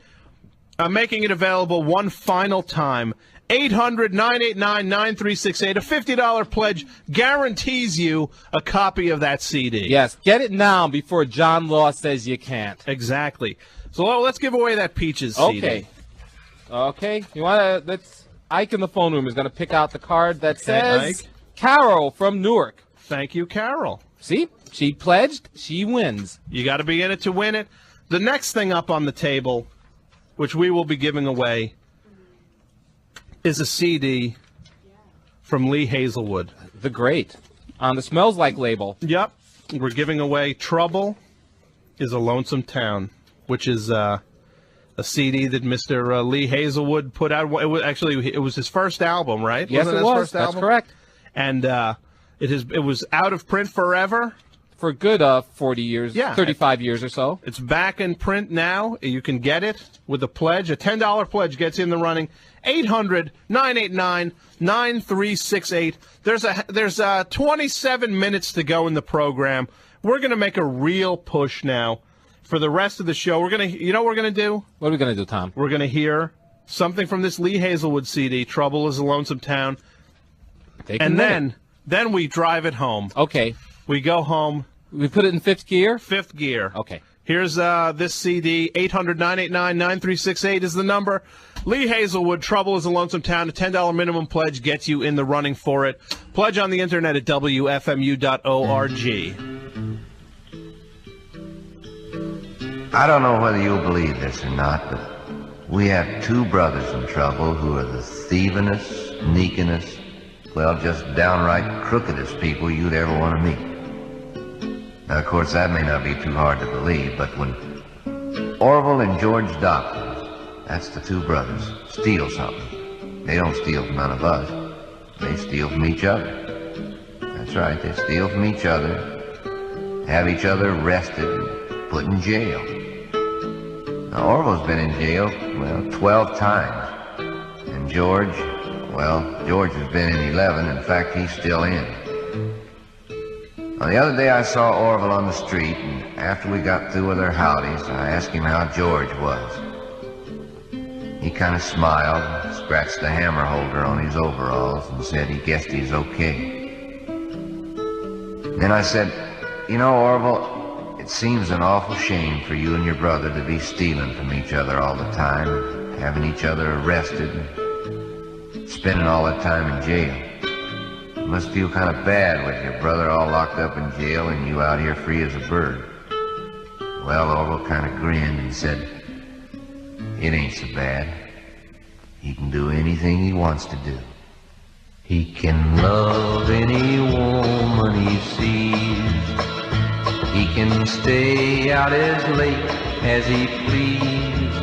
[SPEAKER 3] I'm making it available one final time. 800-989-9368. A $50 pledge guarantees you a copy of that CD.
[SPEAKER 4] Yes, get it now before John Law says you can't.
[SPEAKER 3] Exactly. So let's give away that Peaches CD.
[SPEAKER 4] Okay. You want to? Ike in the phone room is going to pick out the card that says
[SPEAKER 3] Ike.
[SPEAKER 4] Carol from Newark.
[SPEAKER 3] Thank you, Carol.
[SPEAKER 4] See, she pledged. She wins.
[SPEAKER 3] You got to be in it to win it. The next thing up on the table, which we will be giving away, is a CD from Lee Hazelwood.
[SPEAKER 4] The Great. On the Smells Like label.
[SPEAKER 3] Yep. We're giving away Trouble is a Lonesome Town, which is a CD that Mr. Lee Hazelwood put out. It was his first album, right?
[SPEAKER 4] Yes,
[SPEAKER 3] Wasn't
[SPEAKER 4] it
[SPEAKER 3] his
[SPEAKER 4] was.
[SPEAKER 3] first
[SPEAKER 4] That's
[SPEAKER 3] album?
[SPEAKER 4] correct.
[SPEAKER 3] And it was out of print forever.
[SPEAKER 4] For a good 40 years, 35 years or so.
[SPEAKER 3] It's back in print now. You can get it with a pledge. A $10 pledge gets you in the running. 800-989-9368. There's 27 minutes to go in the program. We're going to make a real push now for the rest of the show. We're going to, you know what we're going to do?
[SPEAKER 4] What are we going to do, Tom?
[SPEAKER 3] We're going to hear something from this Lee Hazelwood CD, Trouble is a Lonesome Town. And then we drive it home.
[SPEAKER 4] Okay.
[SPEAKER 3] We go home.
[SPEAKER 4] We put it in fifth gear?
[SPEAKER 3] Fifth gear.
[SPEAKER 4] Okay.
[SPEAKER 3] Here's this CD. 800-989-9368 is the number. Lee Hazelwood, Trouble is a Lonesome Town. A $10 minimum pledge gets you in the running for it. Pledge on the internet at WFMU.org.
[SPEAKER 11] I don't know whether you'll believe this or not, but we have two brothers in trouble who are the thievinest, sneakinest, well, just downright crookedest people you'd ever want to meet. Now, of course, that may not be too hard to believe, but when Orville and George Dawkins, that's the two brothers, steal something, they don't steal from none of us. They steal from each other. That's right, they steal from each other, have each other arrested and put in jail. Now, Orville's been in jail, 12 times. And George has been in 11. In fact, he's still in. Well, the other day I saw Orville on the street, and after we got through with our howdies, I asked him how George was. He kind of smiled, scratched the hammer holder on his overalls, and said he guessed he's okay. Then I said, you know, Orville, it seems an awful shame for you and your brother to be stealing from each other all the time, having each other arrested, and spending all that time in jail. You must feel kind of bad with your brother all locked up in jail and you out here free as a bird. Well, Orville kind of grinned and said, it ain't so bad. He can do anything he wants to do. He can love any woman he sees. He can stay out as late as he please.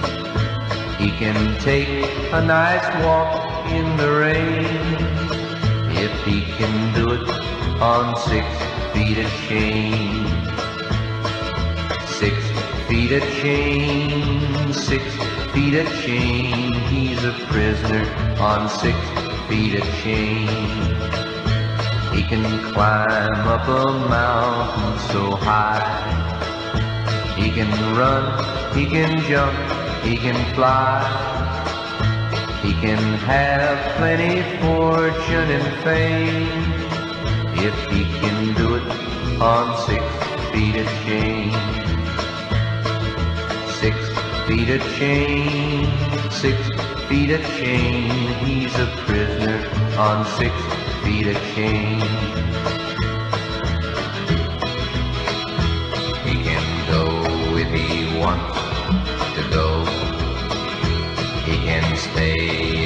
[SPEAKER 11] He can take a nice walk in the rain, if he can do it on 6 feet of chain. 6 feet of chain, 6 feet of chain. He's a prisoner on 6 feet of chain. He can climb up a mountain so high. He can run, he can jump, he can fly. He can have plenty fortune and fame, if he can do it on 6 feet of chain. 6 feet of chain, 6 feet of chain. He's a prisoner on 6 feet of chain. He can go if he wants to go. He can stay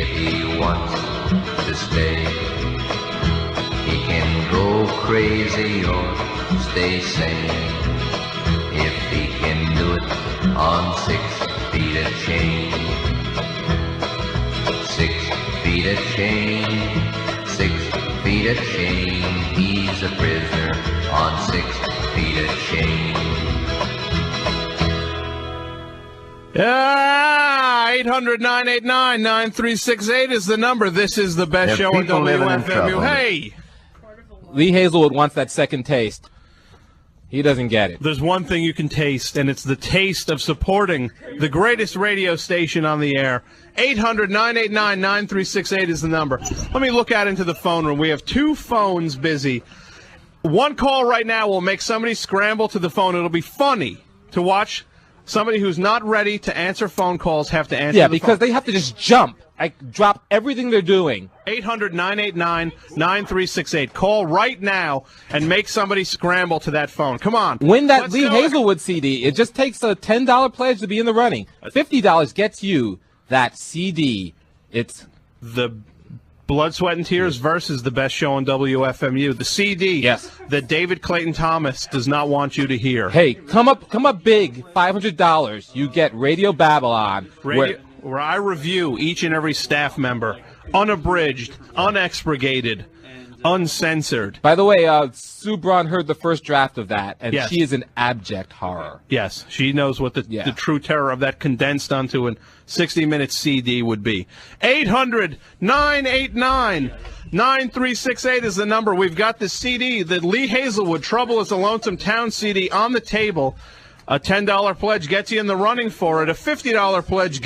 [SPEAKER 11] if he wants to stay. He can go crazy or stay sane, if he can do it on 6 feet of chain. 6 feet of chain, 6 feet of chain. He's a prisoner on 6 feet of chain.
[SPEAKER 3] 800-989-9368 is the number. This is the best show on
[SPEAKER 11] people living in
[SPEAKER 3] WFMU.
[SPEAKER 11] trouble.
[SPEAKER 3] Hey!
[SPEAKER 4] Lee Hazelwood wants that second taste. He doesn't get it.
[SPEAKER 3] There's one thing you can taste, and it's the taste of supporting the greatest radio station on the air. 800-989-9368 is the number. Let me look out into the phone room. We have 2 phones busy. One call right now will make somebody scramble to the phone. It'll be funny to watch somebody who's not ready to answer phone calls have to answer
[SPEAKER 4] Yeah,
[SPEAKER 3] the
[SPEAKER 4] because
[SPEAKER 3] phone.
[SPEAKER 4] they have to just jump. Drop everything they're doing.
[SPEAKER 3] 800-989-9368. Call right now and make somebody scramble to that phone. Come on.
[SPEAKER 4] Win that
[SPEAKER 3] Let's
[SPEAKER 4] Lee
[SPEAKER 3] do it.
[SPEAKER 4] Hazelwood CD. It just takes a $10 pledge to be in the running. $50 gets you that CD. It's
[SPEAKER 3] the Blood, Sweat, and Tears versus the best show on WFMU. The CD that David Clayton Thomas does not want you to hear.
[SPEAKER 4] Hey, come up big, $500. You get Radio Babylon.
[SPEAKER 3] Where I review each and every staff member, unabridged, unexpurgated, uncensored.
[SPEAKER 4] By the way, Sue Braun heard the first draft of that, and
[SPEAKER 3] Yes.
[SPEAKER 4] she is an abject horror.
[SPEAKER 3] Yes, she knows what the true terror of that condensed onto a 60-minute CD would be. 800-989-9368 is the number. We've got the CD, the Lee Hazelwood Trouble is a Lonesome Town CD on the table. A $10 pledge gets you in the running for it. A $50 pledge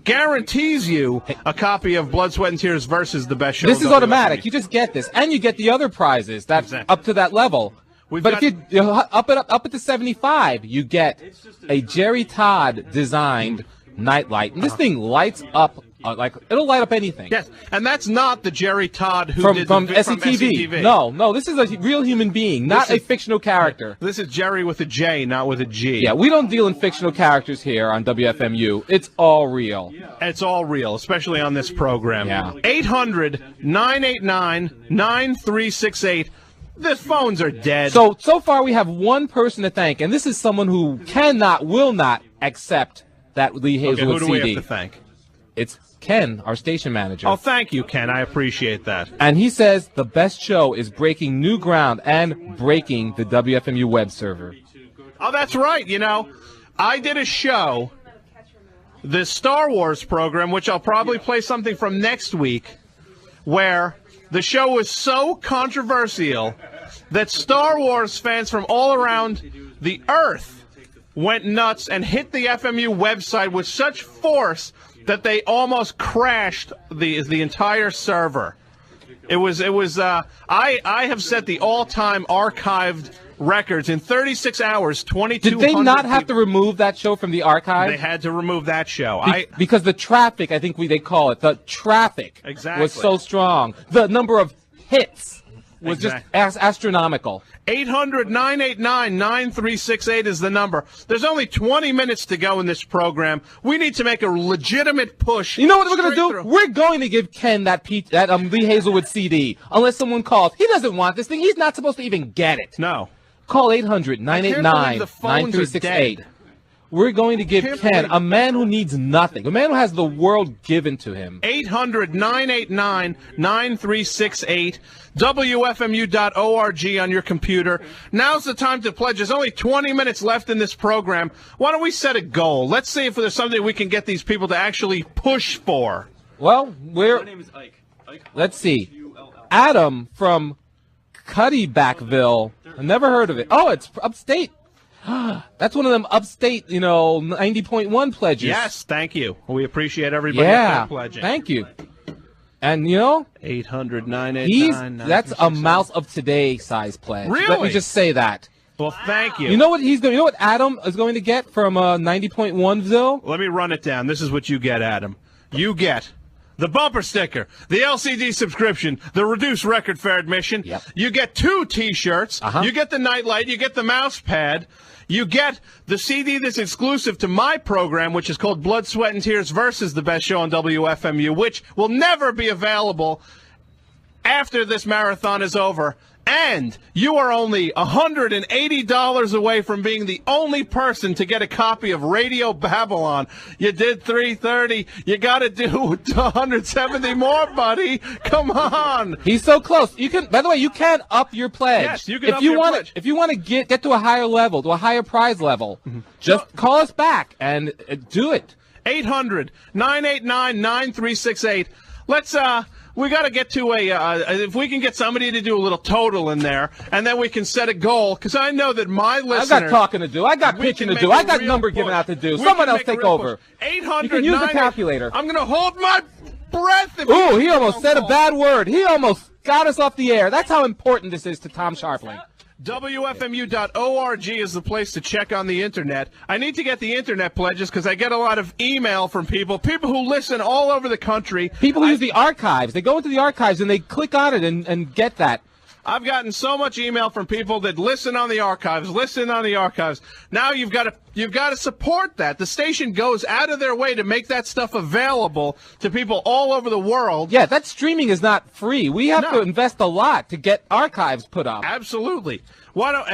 [SPEAKER 3] guarantees you a copy of Blood, Sweat, and Tears versus the best show.
[SPEAKER 4] This is automatic. You just get this, and you get the other prizes that's up to that level. But if you up it to 75, you get a Jerry Todd designed nightlight, and this thing lights up like it'll light up anything.
[SPEAKER 3] Yes, and that's not the Jerry Todd who
[SPEAKER 4] from
[SPEAKER 3] did
[SPEAKER 4] SCTV. No, this is a real human being, not a fictional character.
[SPEAKER 3] This is Jerry with a J, not with a G.
[SPEAKER 4] Yeah, we don't deal in fictional characters here on WFMU. It's all real.
[SPEAKER 3] It's all real, especially on this program.
[SPEAKER 4] Yeah.
[SPEAKER 3] 800-989-9368. The phones are dead.
[SPEAKER 4] So far we have one person to thank, and this is someone who will not accept that Lee Hazelwood
[SPEAKER 3] who do
[SPEAKER 4] CD.
[SPEAKER 3] we have to thank?
[SPEAKER 4] It's Ken, our station manager.
[SPEAKER 3] Oh, thank you, Ken. I appreciate that.
[SPEAKER 4] And he says the best show is breaking new ground and breaking the WFMU web server.
[SPEAKER 3] Oh, that's right. You know, I did a show, the Star Wars program, which I'll probably play something from next week, where the show was so controversial that Star Wars fans from all around the earth went nuts and hit the FMU website with such force that they almost crashed the entire server. It was I have set the all-time archived records in 36 hours, 2,200
[SPEAKER 4] Did they not have to remove that show from the archive?
[SPEAKER 3] They had to remove that show.
[SPEAKER 4] Because the traffic, I think they call it, the traffic was so strong. The number of hits was just astronomical.
[SPEAKER 3] 800-989-9368 is the number. There's only 20 minutes to go in this program. We need to make a legitimate push.
[SPEAKER 4] You know what we're going to do? We're going to give Ken that Lee Hazelwood CD, unless someone calls. He doesn't want this thing. He's not supposed to even get it.
[SPEAKER 3] No.
[SPEAKER 4] Call 800-989-9368. We're going to give Ken, a man who needs nothing, a man who has the world given to him.
[SPEAKER 3] 800-989-9368, WFMU.org on your computer. Now's the time to pledge. There's only 20 minutes left in this program. Why don't we set a goal? Let's see if there's something we can get these people to actually push for.
[SPEAKER 4] Well, my name is Ike. Let's see. Adam from Cuddybackville. I never heard of it. Oh, it's upstate. That's one of them upstate, 90.1 pledges.
[SPEAKER 3] Yes, thank you. We appreciate everybody pledging.
[SPEAKER 4] Thank you. And
[SPEAKER 3] 800-989.
[SPEAKER 4] That's a mouse of today size pledge.
[SPEAKER 3] Really?
[SPEAKER 4] Let me just say that.
[SPEAKER 3] Well, thank you.
[SPEAKER 4] You know what Adam is going to get from 90.1 Zill?
[SPEAKER 3] Let me run it down. This is what you get, Adam. You get the bumper sticker, the LCD subscription, the reduced record fare admission.
[SPEAKER 4] Yep.
[SPEAKER 3] You get 2 T-shirts. You get the nightlight. You get the mouse pad. You get the CD that's exclusive to my program, which is called Blood, Sweat, and Tears versus the best show on WFMU, which will never be available after this marathon is over. And you are only $180 away from being the only person to get a copy of Radio Babylon. You did 330. You got to do 170 more, buddy. Come on.
[SPEAKER 4] He's so close. By the way, you can up your pledge.
[SPEAKER 3] Yes, you can up your pledge.
[SPEAKER 4] If you want to get to a higher level, to a higher prize level, just call us back and do it.
[SPEAKER 3] 800-989-9368. let's we got to get to if we can get somebody to do a little total in there, and then we can set a goal, because I know that my listeners...
[SPEAKER 4] I got talking to do. I got pitching to do. I got number giving out to do. Someone else take over.
[SPEAKER 3] 800.
[SPEAKER 4] You can use a calculator.
[SPEAKER 3] I'm going to hold my breath.
[SPEAKER 4] Ooh, he almost said a bad word. He almost got us off the air. That's how important this is to Tom Scharpling.
[SPEAKER 3] WFMU.org is the place to check on the internet. I need to get the internet pledges because I get a lot of email from people who listen all over the country.
[SPEAKER 4] People who use the archives. They go into the archives and they click on it and get that.
[SPEAKER 3] I've gotten so much email from people that listen on the archives. Now you've got to support that. The station goes out of their way to make that stuff available to people all over the world.
[SPEAKER 4] Yeah, that streaming is not free. We have to invest a lot to get archives put up.
[SPEAKER 3] Absolutely. Why don't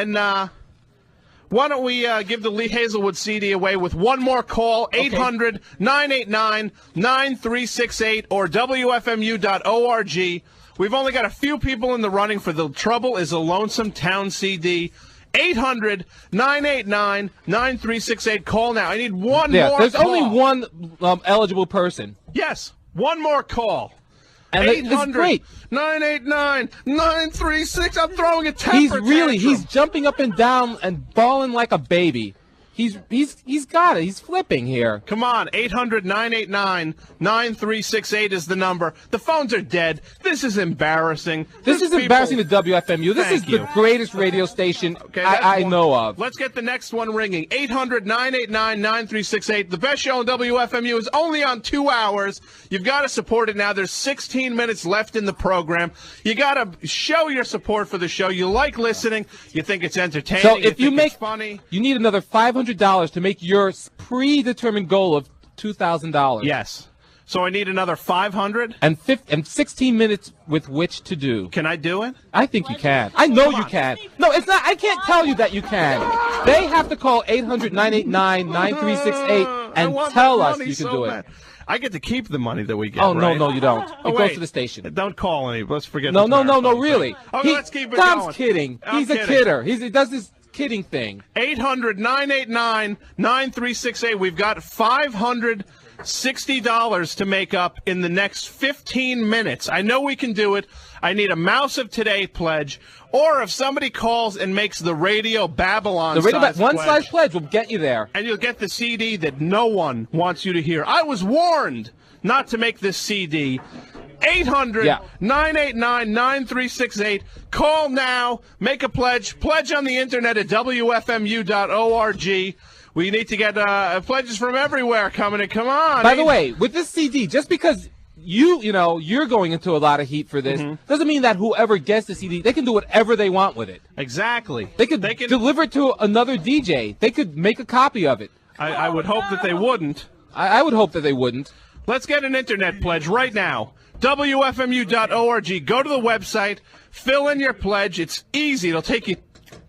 [SPEAKER 3] we give the Lee Hazelwood CD away with one more call, 800-989-9368 or WFMU.org. We've only got a few people in the running for The Trouble is a Lonesome Town CD. 800-989-9368. Call now. I need one more
[SPEAKER 4] there's
[SPEAKER 3] call.
[SPEAKER 4] only one eligible person.
[SPEAKER 3] Yes, one more call.
[SPEAKER 4] And
[SPEAKER 3] 800-989-936. I'm throwing a temper tantrum.
[SPEAKER 4] He's jumping up and down and bawling like a baby. He's got it. He's flipping here.
[SPEAKER 3] Come on, 800-989-9368 is the number. The phones are dead. This is embarrassing.
[SPEAKER 4] This is embarrassing to WFMU. This is the greatest radio station I know of.
[SPEAKER 3] Let's get the next one ringing. 800-989-9368. The best show on WFMU is only on 2 hours. You've got to support it now. There's 16 minutes left in the program. You got to show your support for the show. You like listening. You think it's entertaining.
[SPEAKER 4] So if you make
[SPEAKER 3] it's funny.
[SPEAKER 4] You need another $500 to make your predetermined goal of $2,000.
[SPEAKER 3] Yes. So I need another 500
[SPEAKER 4] and 16 minutes with which to do.
[SPEAKER 3] Can I do it?
[SPEAKER 4] I think you can. I know you can. No, it's not. I can't tell you that you can. They have to call 800-989-9368 and tell us you can do it.
[SPEAKER 3] I get to keep the money that we get.
[SPEAKER 4] Oh,
[SPEAKER 3] right?
[SPEAKER 4] no, you don't. It goes to the station.
[SPEAKER 3] Don't call any. Let's forget.
[SPEAKER 4] No, really.
[SPEAKER 3] Okay, let's keep it
[SPEAKER 4] Tom's
[SPEAKER 3] going.
[SPEAKER 4] kidding. He's
[SPEAKER 3] kidding.
[SPEAKER 4] a kidder. He does this kidding thing.
[SPEAKER 3] 800-989-9368. We've got $560 to make up in the next 15 minutes. I know we can do it. I need a Mouse of Today pledge, or if somebody calls and makes the Radio Babylon
[SPEAKER 4] size pledge will get you there.
[SPEAKER 3] And you'll get the CD that no one wants you to hear. I was warned not to make this CD. 800-989-9368. Call now. Make a pledge. Pledge on the internet at WFMU.org. We need to get pledges from everywhere coming in. Come on.
[SPEAKER 4] By the way, with this CD, just because you're going into a lot of heat for this, doesn't mean that whoever gets the CD, they can do whatever they want with it.
[SPEAKER 3] Exactly.
[SPEAKER 4] They can deliver it to another DJ. They could make a copy of it.
[SPEAKER 3] I would hope that they wouldn't.
[SPEAKER 4] I would hope that they wouldn't.
[SPEAKER 3] Let's get an internet pledge right now. WFMU.org. Go to the website. Fill in your pledge. It's easy. It'll take you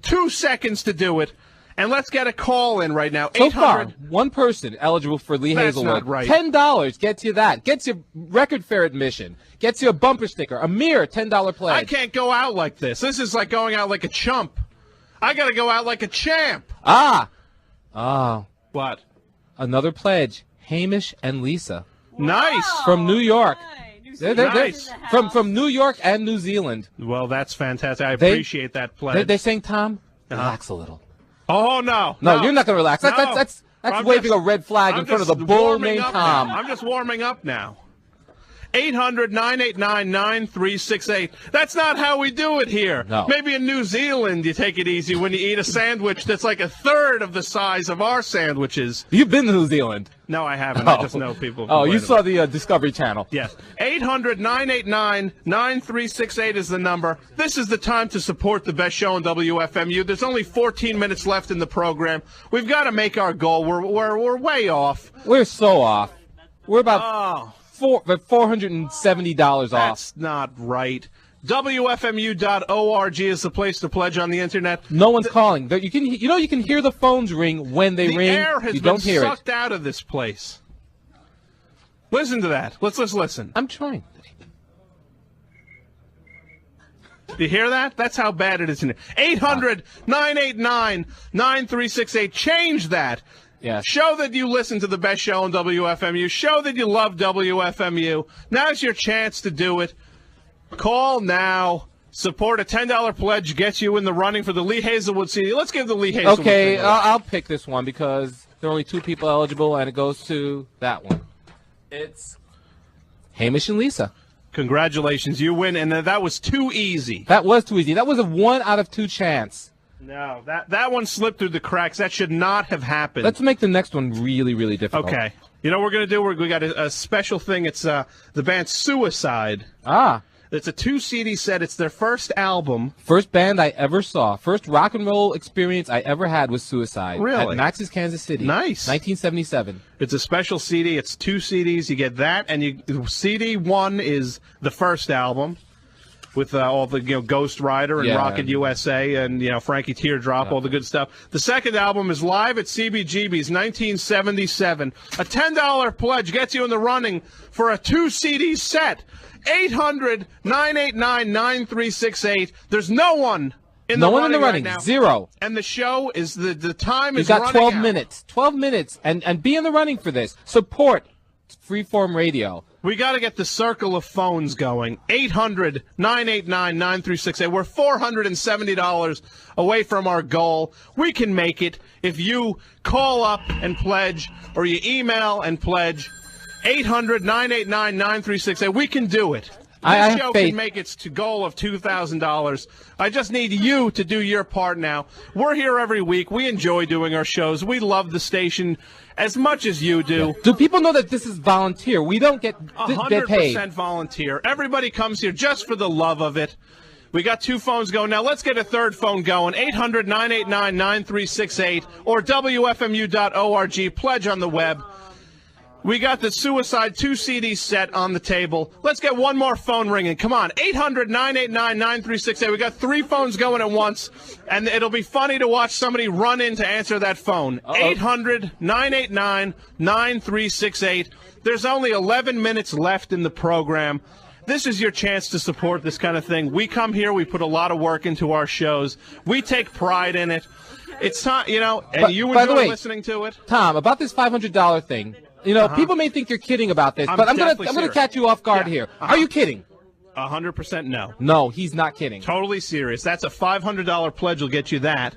[SPEAKER 3] 2 seconds to do it. And let's get a call in right now.
[SPEAKER 4] So far, one person eligible for Lee Hazelwood.
[SPEAKER 3] Not right.
[SPEAKER 4] $10 gets you that. Gets you record fair admission. Gets you a bumper sticker. A mere $10 pledge.
[SPEAKER 3] I can't go out like this. This is like going out like a chump. I got to go out like a champ. What?
[SPEAKER 4] Another pledge. Hamish and Lisa.
[SPEAKER 3] Nice.
[SPEAKER 4] From New York. They're
[SPEAKER 3] Nice.
[SPEAKER 4] From New York and New Zealand.
[SPEAKER 3] Well, that's fantastic. I appreciate that pledge.
[SPEAKER 4] They saying, Tom, relax a little.
[SPEAKER 3] Oh, no.
[SPEAKER 4] No, you're not going to relax.
[SPEAKER 3] No.
[SPEAKER 4] That's waving a red flag in front of the bull named Tom.
[SPEAKER 3] I'm just warming up now. 800-989-9368. That's not how we do it here.
[SPEAKER 4] No.
[SPEAKER 3] Maybe in New Zealand you take it easy when you eat a sandwich that's like a third of the size of our sandwiches.
[SPEAKER 4] You've been to New Zealand.
[SPEAKER 3] No, I haven't. I just know people.
[SPEAKER 4] Oh, you saw the Discovery Channel.
[SPEAKER 3] Yes. 800-989-9368 is the number. This is the time to support the best show on WFMU. There's only 14 minutes left in the program. We've got to make our goal. We're way off.
[SPEAKER 4] We're so off. We're about $470 off.
[SPEAKER 3] That's not right. WFMU.org is the place to pledge on the internet.
[SPEAKER 4] No one's calling. You can hear the phones ring when they ring.
[SPEAKER 3] The air has
[SPEAKER 4] you
[SPEAKER 3] been
[SPEAKER 4] don't hear
[SPEAKER 3] sucked out of this place. Listen to that. Let's listen.
[SPEAKER 4] I'm trying.
[SPEAKER 3] Do you hear that? That's how bad it is in here. 800-989-9368. Change that.
[SPEAKER 4] Yes.
[SPEAKER 3] Show that you listen to the best show on WFMU. Show that you love WFMU. Now's your chance to do it. Call now. Support. A $10 pledge gets you in the running for the Lee Hazelwood CD. Let's give the Lee Hazelwood
[SPEAKER 4] Okay,
[SPEAKER 3] thing
[SPEAKER 4] I'll pick this one because there are only 2 people eligible, and it goes to that one. It's Hamish and Lisa.
[SPEAKER 3] Congratulations, you win, and that was too easy.
[SPEAKER 4] That was too easy. That was a 1 out of 2 chance.
[SPEAKER 3] No, that one slipped through the cracks. That should not have happened.
[SPEAKER 4] Let's make the next one really, really difficult.
[SPEAKER 3] Okay. You know what we're going to do? We got a special thing. It's the band Suicide.
[SPEAKER 4] Ah.
[SPEAKER 3] It's a 2-CD set. It's their first album.
[SPEAKER 4] First band I ever saw. First rock and roll experience I ever had was Suicide.
[SPEAKER 3] Really?
[SPEAKER 4] At Max's Kansas City.
[SPEAKER 3] Nice.
[SPEAKER 4] 1977.
[SPEAKER 3] It's a special CD. It's 2 CDs. You get that, and CD 1 is the first album with all the Ghost Rider and Rocket USA and Frankie Teardrop, all the good stuff. The second album is Live at CBGB's 1977. A $10 pledge gets you in the running for a 2-CD set. 800-989-9368. There's no one in the running right now.
[SPEAKER 4] Zero.
[SPEAKER 3] And the show is the time is
[SPEAKER 4] running out. You got 12
[SPEAKER 3] out.
[SPEAKER 4] minutes. 12 minutes. And be in the running for this. Support Freeform Radio.
[SPEAKER 3] We got to get the circle of phones going. 800-989-9368. We're $470 away from our goal. We can make it if you call up and pledge or you email and pledge. 800-989-9368. We can do it. This show can make its goal of $2,000. I just need you to do your part now. We're here every week. We enjoy doing our shows. We love the station as much as you do.
[SPEAKER 4] Do people know that this is volunteer? We don't get paid.
[SPEAKER 3] 100% volunteer. Everybody comes here just for the love of it. We got 2 phones going. Now let's get a third phone going. 800-989-9368 or WFMU.org. Pledge on the web. We got the Suicide 2-CD set on the table. Let's get one more phone ringing. Come on, 800-989-9368. We got 3 phones going at once, and it'll be funny to watch somebody run in to answer that phone. 800-989-9368. There's only 11 minutes left in the program. This is your chance to support this kind of thing. We come here, we put a lot of work into our shows. We take pride in it. It's time, and you enjoy listening to it.
[SPEAKER 4] Tom, about this $500 thing. People may think you're kidding about this, but I'm gonna catch you off guard here. Are you kidding?
[SPEAKER 3] 100% no.
[SPEAKER 4] No, he's not kidding.
[SPEAKER 3] Totally serious. That's a $500 pledge will get you that.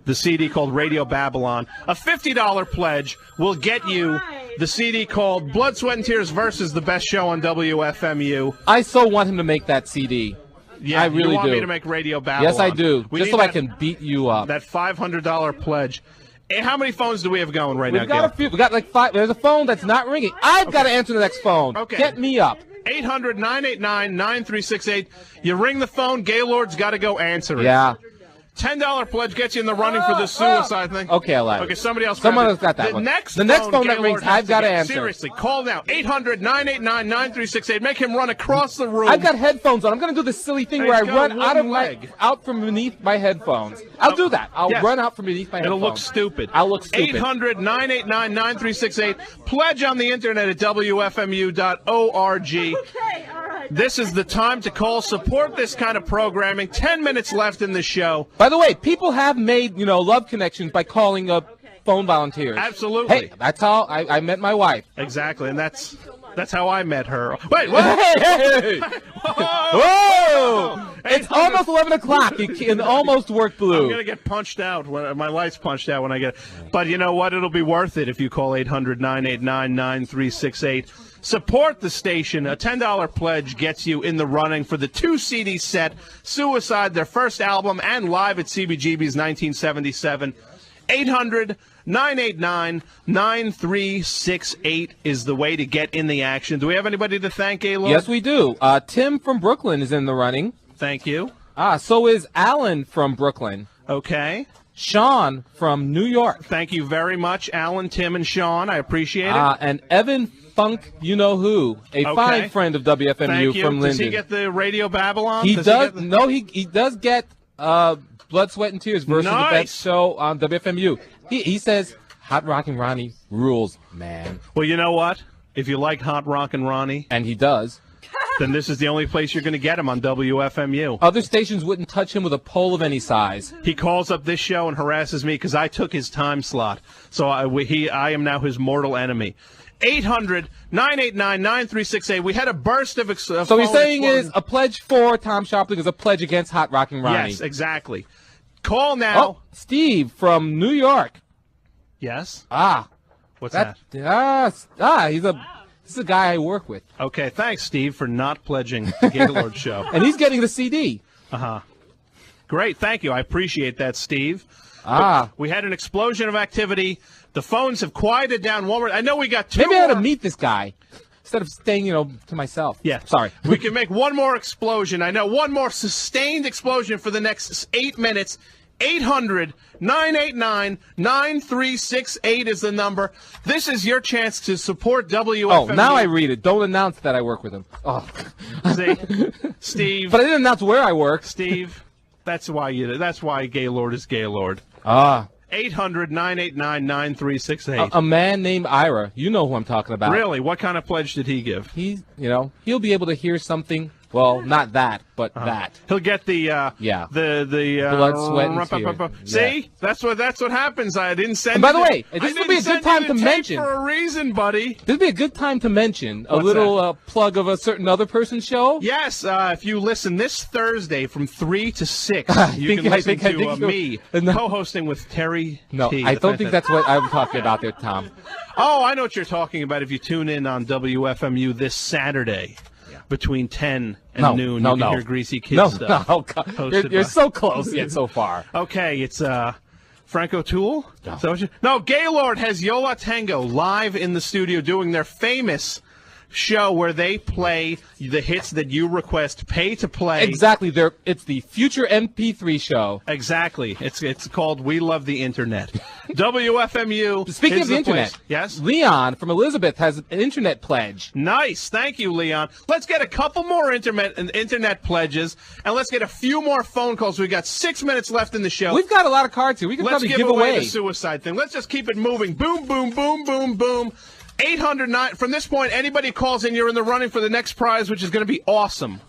[SPEAKER 3] The CD called Radio Babylon. A $50 pledge will get you the CD called Blood, Sweat, and Tears versus the best show on WFMU.
[SPEAKER 4] I so want him to make that CD.
[SPEAKER 3] Yeah,
[SPEAKER 4] I really do.
[SPEAKER 3] You want me to make Radio Babylon?
[SPEAKER 4] Yes, I do. Just so I can beat you up.
[SPEAKER 3] That $500 pledge. Hey, how many phones do we have going right now,
[SPEAKER 4] We've got a few. We got like 5. There's a phone that's not ringing. I've got to answer the next phone.
[SPEAKER 3] Okay.
[SPEAKER 4] Get me up.
[SPEAKER 3] 800-989-9368. You ring the phone, Gaylord's got to go answer it.
[SPEAKER 4] Yeah.
[SPEAKER 3] $10 pledge gets you in the running for the Suicide thing.
[SPEAKER 4] Okay, I'll have it.
[SPEAKER 3] Okay, somebody else.
[SPEAKER 4] Someone else got that one. The next phone that rings, I've got to answer.
[SPEAKER 3] Seriously, call now. 800-989-9368. Make him run across the room.
[SPEAKER 4] I've got headphones on. I'm going to do this silly thing where I run out from beneath my headphones. I'll do that. I'll run out from beneath my headphones.
[SPEAKER 3] It'll look stupid.
[SPEAKER 4] I'll look stupid.
[SPEAKER 3] 800-989-9368. Pledge on the internet at WFMU.org.
[SPEAKER 12] Okay, all right.
[SPEAKER 3] This is the time to call. Support this kind of programming. 10 minutes left in the show.
[SPEAKER 4] By the way, people have made, love connections by calling up phone volunteers.
[SPEAKER 3] Absolutely.
[SPEAKER 4] Hey, that's how I met my wife.
[SPEAKER 3] Exactly, and that's how I met her. Wait, what?
[SPEAKER 4] Hey! Whoa! It's almost 11 o'clock. You can almost work blue.
[SPEAKER 3] I'm going to get punched out. My light's punched out when I get it. But you know what? It'll be worth it if you call 800-989-9368. Support the station. A $10 pledge gets you in the running for the 2-CD set, Suicide, their first album, and Live at CBGB's 1977. 800-989-9368 is the way to get in the action. Do we have anybody to thank, Gaylord?
[SPEAKER 4] Yes, we do. Tim from Brooklyn is in the running.
[SPEAKER 3] Thank you.
[SPEAKER 4] So is Alan from Brooklyn.
[SPEAKER 3] Okay.
[SPEAKER 4] Sean from New York.
[SPEAKER 3] Thank you very much, Alan, Tim, and Sean. I appreciate it.
[SPEAKER 4] And Evan Funk, you-know-who, a fine friend of WFMU from Linden.
[SPEAKER 3] Does he get the Radio Babylon?
[SPEAKER 4] He does. He does get Blood, Sweat, and Tears versus the best show on WFMU. He says Hot Rockin' Ronnie rules, man.
[SPEAKER 3] Well, you know what? If you like Hot Rockin' Ronnie,
[SPEAKER 4] and he does,
[SPEAKER 3] then this is the only place you're going to get him on WFMU.
[SPEAKER 4] Other stations wouldn't touch him with a pole of any size.
[SPEAKER 3] He calls up this show and harasses me because I took his time slot. So I am now his mortal enemy. 800-989-9368. We had a burst of
[SPEAKER 4] So what you're saying is a pledge for Tom Scharpling is a pledge against Hot Rockin' Ronnie.
[SPEAKER 3] Yes, exactly. Call now.
[SPEAKER 4] Oh, Steve from New York.
[SPEAKER 3] Yes?
[SPEAKER 4] What's
[SPEAKER 3] that?
[SPEAKER 4] This is a guy I work with.
[SPEAKER 3] Okay, thanks, Steve, for not pledging the Gaylord Show.
[SPEAKER 4] And he's getting the CD.
[SPEAKER 3] Great, thank you. I appreciate that, Steve. But we had an explosion of activity. The phones have quieted down. I know we got two
[SPEAKER 4] Maybe I ought
[SPEAKER 3] more.
[SPEAKER 4] to meet this guy instead of staying, to myself.
[SPEAKER 3] Yeah.
[SPEAKER 4] Sorry.
[SPEAKER 3] We can make one more explosion. I know one more sustained explosion for the next 8 minutes. 800-989-9368 is the number. This is your chance to support WFMU.
[SPEAKER 4] Oh, now I read it. Don't announce that I work with him. Oh.
[SPEAKER 3] See? Steve.
[SPEAKER 4] But I didn't announce where I work.
[SPEAKER 3] Steve, that's why Gaylord is Gaylord. 800-989-9368.
[SPEAKER 4] A man named Ira. You know who I'm talking about.
[SPEAKER 3] Really? What kind of pledge did he give?
[SPEAKER 4] He'll be able to hear something. Well, not that, but that.
[SPEAKER 3] He'll get the
[SPEAKER 4] blood, sweat, and tears.
[SPEAKER 3] See, that's what happens. I didn't send.
[SPEAKER 4] And by the way, this would be a good time to mention
[SPEAKER 3] for a reason, buddy.
[SPEAKER 4] This would be a good time to mention a little plug of a certain other person's show.
[SPEAKER 3] Yes, if you listen this Thursday from 3 to 6, you can listen to me co-hosting with Terry.
[SPEAKER 4] No,
[SPEAKER 3] T,
[SPEAKER 4] I don't think that's what I'm talking about there, Tom.
[SPEAKER 3] Oh, I know what you're talking about. If you tune in on WFMU this Saturday. Between 10 and noon, you can hear Greasy Kid stuff.
[SPEAKER 4] No, you're so close yet so far.
[SPEAKER 3] Okay, it's Frank O'Toole? No, Gaylord has Yola Tango live in the studio doing their famous show where they play the hits that you request, pay to play.
[SPEAKER 4] Exactly. It's the Future MP3 show.
[SPEAKER 3] Exactly. It's called We Love the Internet. WFMU.
[SPEAKER 4] Speaking of the internet,
[SPEAKER 3] yes?
[SPEAKER 4] Leon from Elizabeth has an internet pledge.
[SPEAKER 3] Nice. Thank you, Leon. Let's get a couple more internet pledges, and let's get a few more phone calls. We've got 6 minutes left in the show.
[SPEAKER 4] We've got a lot of cards here. We can probably give away
[SPEAKER 3] the suicide thing. Let's just keep it moving. Boom, boom, boom, boom, boom. 800. From this point, anybody calls in, you're in the running for the next prize, which is going to be awesome.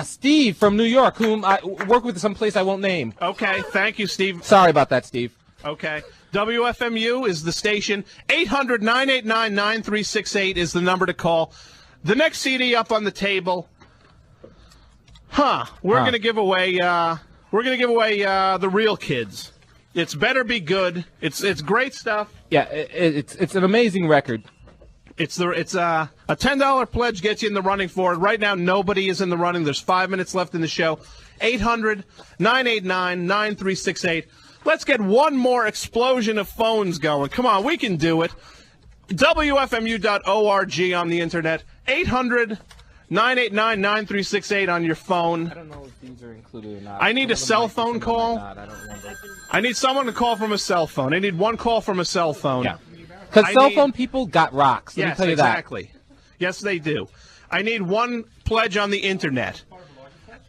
[SPEAKER 4] Steve from New York, whom I work with someplace I won't name.
[SPEAKER 3] Okay, thank you, Steve.
[SPEAKER 4] Sorry about that, Steve.
[SPEAKER 3] Okay. WFMU is the station. 800-989-9368 is the number to call. The next CD up on the table. We're going to give away. The Real Kids. It's Better Be Good. It's great stuff.
[SPEAKER 4] Yeah, it's an amazing record.
[SPEAKER 3] It's a $10 pledge gets you in the running for it. Right now, nobody is in the running. There's 5 minutes left in the show. 800-989-9368. Let's get one more explosion of phones going. Come on, we can do it. WFMU.org on the internet. 800-989-9368 on your phone.
[SPEAKER 4] I don't know if these are included or not.
[SPEAKER 3] I need a cell phone call. I need someone to call from a cell phone. I need one call from a cell phone.
[SPEAKER 4] Yeah. Because cell phone people got rocks. Let me tell you
[SPEAKER 3] exactly. Yes, they do. I need one pledge on the internet.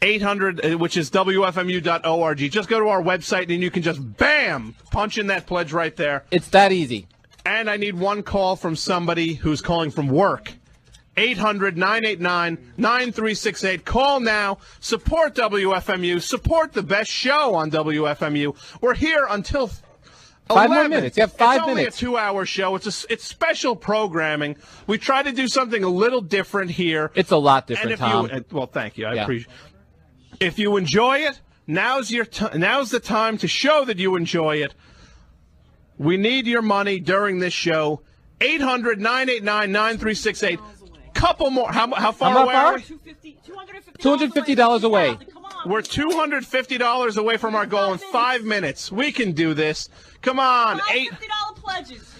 [SPEAKER 3] 800, which is WFMU.org. Just go to our website and you can just, bam, punch in that pledge right there.
[SPEAKER 4] It's that easy.
[SPEAKER 3] And I need one call from somebody who's calling from work. 800-989-9368. Call now. Support WFMU. Support the best show on WFMU. We're here until
[SPEAKER 4] 5 more minutes. You have 5 minutes.
[SPEAKER 3] It's only a 2-hour show. It's special programming. We try to do something a little different here.
[SPEAKER 4] It's a lot different, Tom.
[SPEAKER 3] Well, thank you. I appreciate it. If you enjoy it, now's the time to show that you enjoy it. We need your money during this show. 800-989-9368. Couple more. How far away are we?
[SPEAKER 4] $250 away.
[SPEAKER 3] We're $250 away from our goal in 5 minutes. We can do this. Come on.
[SPEAKER 12] $50 pledges.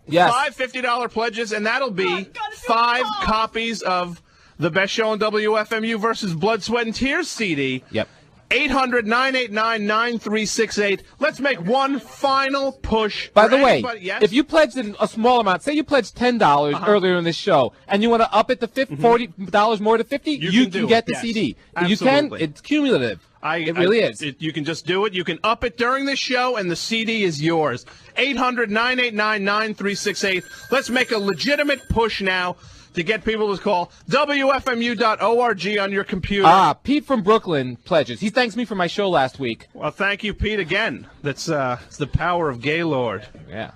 [SPEAKER 4] Yes.
[SPEAKER 3] 5 $50 pledges, and that'll be 5 copies of the best show on WFMU versus Blood, Sweat, and Tears CD.
[SPEAKER 4] Yep.
[SPEAKER 3] 800-989-9368. Let's make one final push.
[SPEAKER 4] By the way,
[SPEAKER 3] yes?
[SPEAKER 4] if you pledged a small amount, say you pledged $10 earlier in this show, and you want to up it to $40 more to $50, you can get the CD.
[SPEAKER 3] Absolutely.
[SPEAKER 4] You can. It's cumulative. It really is.
[SPEAKER 3] You can just do it. You can up it during the show, and the CD is yours. 800-989-9368. Let's make a legitimate push now to get people to call WFMU.org on your computer.
[SPEAKER 4] Pete from Brooklyn pledges. He thanks me for my show last week.
[SPEAKER 3] Well, thank you, Pete, again. That's it's the power of Gaylord.
[SPEAKER 4] Yeah.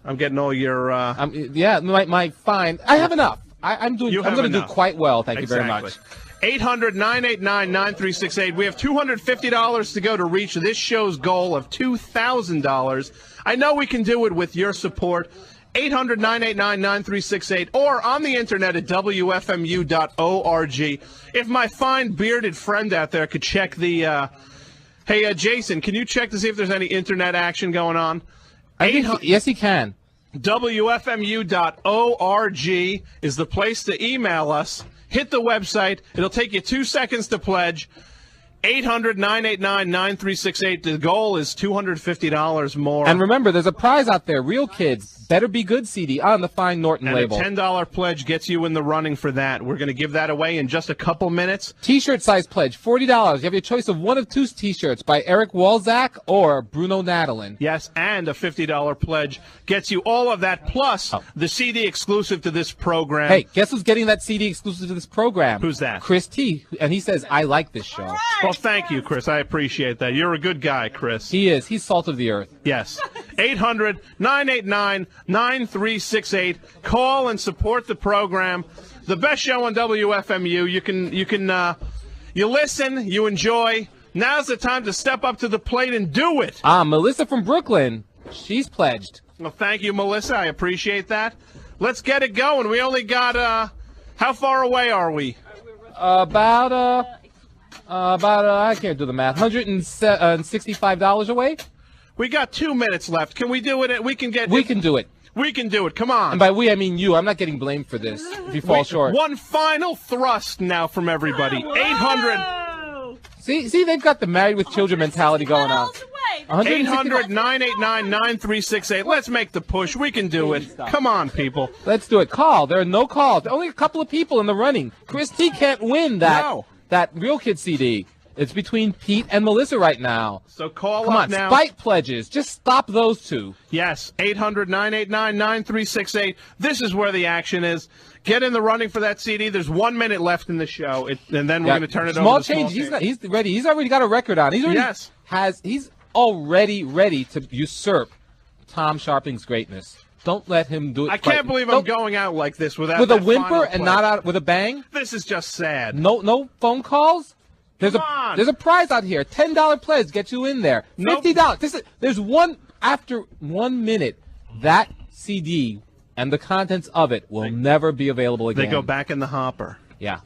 [SPEAKER 3] I'm getting all your...
[SPEAKER 4] my fine. I have enough. I'm going to do quite well. Thank you very much.
[SPEAKER 3] 800-989-9368. We have $250 to go to reach this show's goal of $2,000. I know we can do it with your support. 800-989-9368 or on the internet at WFMU.org. If my fine bearded friend out there could check the... Hey, Jason, can you check to see if there's any internet action going on?
[SPEAKER 4] Yes, he can.
[SPEAKER 3] WFMU.org is the place to email us. Hit the website. It'll take you 2 seconds to pledge. 800-989-9368. The goal is $250 more.
[SPEAKER 4] And remember, there's a prize out there. Real Kids, Better Be Good CD on the Fine Norton
[SPEAKER 3] and
[SPEAKER 4] label.
[SPEAKER 3] A $10 pledge gets you in the running for that. We're going to give that away in just a couple minutes.
[SPEAKER 4] T-shirt size pledge, $40. You have your choice of one of two T-shirts by Eric Walzak or Bruno Nadalin.
[SPEAKER 3] Yes, and a $50 pledge gets you all of that, plus the CD exclusive to this program.
[SPEAKER 4] Hey, guess who's getting that CD exclusive to this program?
[SPEAKER 3] Who's that?
[SPEAKER 4] Chris T. And he says, I like this show.
[SPEAKER 3] Well, thank you, Chris. I appreciate that. You're a good guy, Chris.
[SPEAKER 4] He is. He's salt of the earth.
[SPEAKER 3] Yes. 800-989-9368. Call and support the program. The best show on WFMU. You listen, you enjoy. Now's the time to step up to the plate and do it.
[SPEAKER 4] Melissa from Brooklyn. She's pledged.
[SPEAKER 3] Well, thank you, Melissa. I appreciate that. Let's get it going. We only got, how far away are we?
[SPEAKER 4] About I can't do the math. $165 away.
[SPEAKER 3] We got 2 minutes left. Can we do it? We can do it. We can do it. Come on.
[SPEAKER 4] And by we, I mean you. I'm not getting blamed for this if you fall short.
[SPEAKER 3] One final thrust now from everybody. 800.
[SPEAKER 4] See, they've got the married with children mentality going on.
[SPEAKER 3] 800-989-9368. Let's make the push. We can do it. Come on, people.
[SPEAKER 4] Let's do it. Call. There are no calls. Only a couple of people in the running. Chris T can't win that Real Kid CD. It's between Pete and Melissa right now.
[SPEAKER 3] So call
[SPEAKER 4] Come
[SPEAKER 3] up
[SPEAKER 4] on,
[SPEAKER 3] now.
[SPEAKER 4] spite pledges. Just stop those two.
[SPEAKER 3] Yes, 800-989-9368. This is where the action is. Get in the running for that CD. There's 1 minute left in the show, and then we're going to turn it over to
[SPEAKER 4] change. He's ready. He's already got a record on. He's already ready to usurp Tom Scharpling's greatness. Don't let him do it.
[SPEAKER 3] I can't believe I'm going out like this without
[SPEAKER 4] with a
[SPEAKER 3] that
[SPEAKER 4] whimper
[SPEAKER 3] final
[SPEAKER 4] and
[SPEAKER 3] pledge.
[SPEAKER 4] not out with a bang.
[SPEAKER 3] This is just sad.
[SPEAKER 4] No phone calls. There's a prize out here. $10 pledge gets you in there. $50. There's one after 1 minute. That CD and the contents of it will never be available again.
[SPEAKER 3] They go back in the hopper.
[SPEAKER 4] Yeah.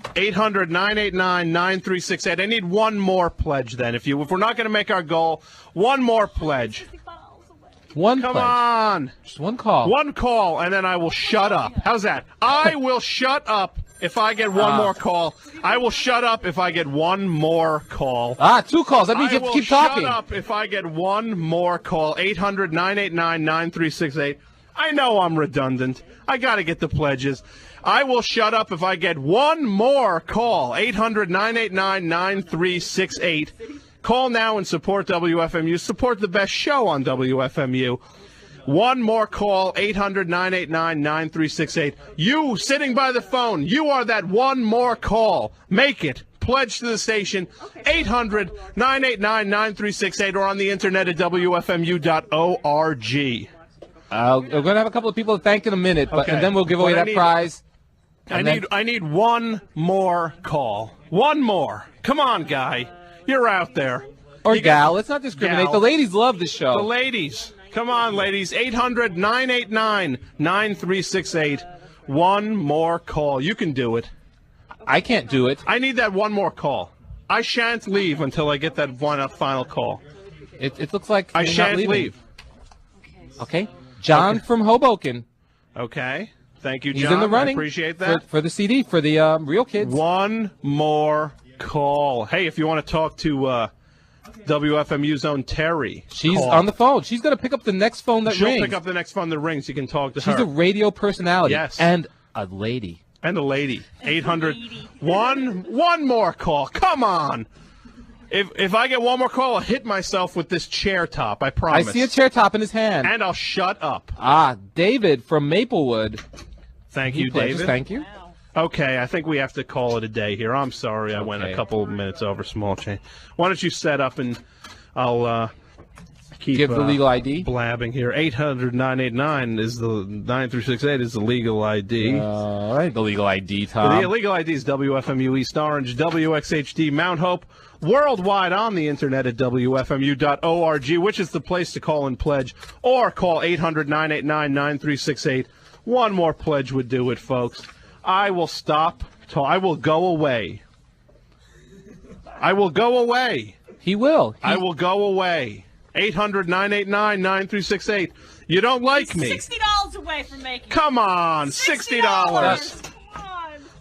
[SPEAKER 3] 800-989-9368. I need one more pledge then. If we're not going to make our goal, one more pledge.
[SPEAKER 4] Come
[SPEAKER 3] on.
[SPEAKER 4] Just one call.
[SPEAKER 3] One call, and then I will shut up. How's that? I will shut up if I get one more call. I will shut up if I get one more call.
[SPEAKER 4] 2 calls. That means you have to keep talking.
[SPEAKER 3] I will shut up if I get one more call. 800-989-9368. I know I'm redundant. I got to get the pledges. I will shut up if I get one more call. 800-989-9368. Call now and support WFMU. Support the best show on WFMU. One more call, 800-989-9368. You sitting by the phone, you are that one more call. Make it. Pledge to the station, 800-989-9368, or on the internet at WFMU.org.
[SPEAKER 4] We're going to have a couple of people to thank in a minute, and then we'll give away that prize.
[SPEAKER 3] I need one more call. One more. Come on, guy. You're out there.
[SPEAKER 4] Or gal. Let's not discriminate.
[SPEAKER 3] Gal.
[SPEAKER 4] The ladies love the show.
[SPEAKER 3] The ladies. Come on, ladies. 800-989-9368. One more call. You can do it.
[SPEAKER 4] I can't do it.
[SPEAKER 3] I need that one more call. I shan't leave until I get that one final call.
[SPEAKER 4] It looks like
[SPEAKER 3] I
[SPEAKER 4] you're
[SPEAKER 3] shan't
[SPEAKER 4] not leaving.
[SPEAKER 3] leave.
[SPEAKER 4] Okay. John from Hoboken.
[SPEAKER 3] Okay. Thank you, John.
[SPEAKER 4] He's in the running.
[SPEAKER 3] I appreciate that.
[SPEAKER 4] For the CD, for the Real Kids.
[SPEAKER 3] One more call. Hey, if you want to talk to WFMU's own Terry.
[SPEAKER 4] She's on the phone. She's going to pick up the next phone that
[SPEAKER 3] She'll
[SPEAKER 4] rings.
[SPEAKER 3] pick up the next phone that rings. You can talk to her.
[SPEAKER 4] She's a radio personality.
[SPEAKER 3] Yes.
[SPEAKER 4] And a lady.
[SPEAKER 3] And a lady. 800. One more call. Come on. If I get one more call, I'll hit myself with this chair top. I promise.
[SPEAKER 4] I see a chair top in his hand.
[SPEAKER 3] And I'll shut up.
[SPEAKER 4] David from Maplewood.
[SPEAKER 3] Thank you, David.
[SPEAKER 4] Thank you.
[SPEAKER 3] Okay, I think we have to call it a day here. I'm sorry I went a couple of minutes over. Small change. Why don't you set up and I'll keep
[SPEAKER 4] give the legal ID
[SPEAKER 3] blabbing here. 800-989 is the 9368 is the legal ID.
[SPEAKER 4] All right, the legal ID, Tom.
[SPEAKER 3] The legal ID is WFMU East Orange, WXHD Mount Hope, worldwide on the internet at WFMU.org, which is the place to call and pledge, or call 800-989-9368. One more pledge would do it, folks. I will stop. I will go away. I will go away.
[SPEAKER 4] He will.
[SPEAKER 3] I will go away. 800-989-9368. You don't like me.
[SPEAKER 12] $60 away from making.
[SPEAKER 3] Come on, $60.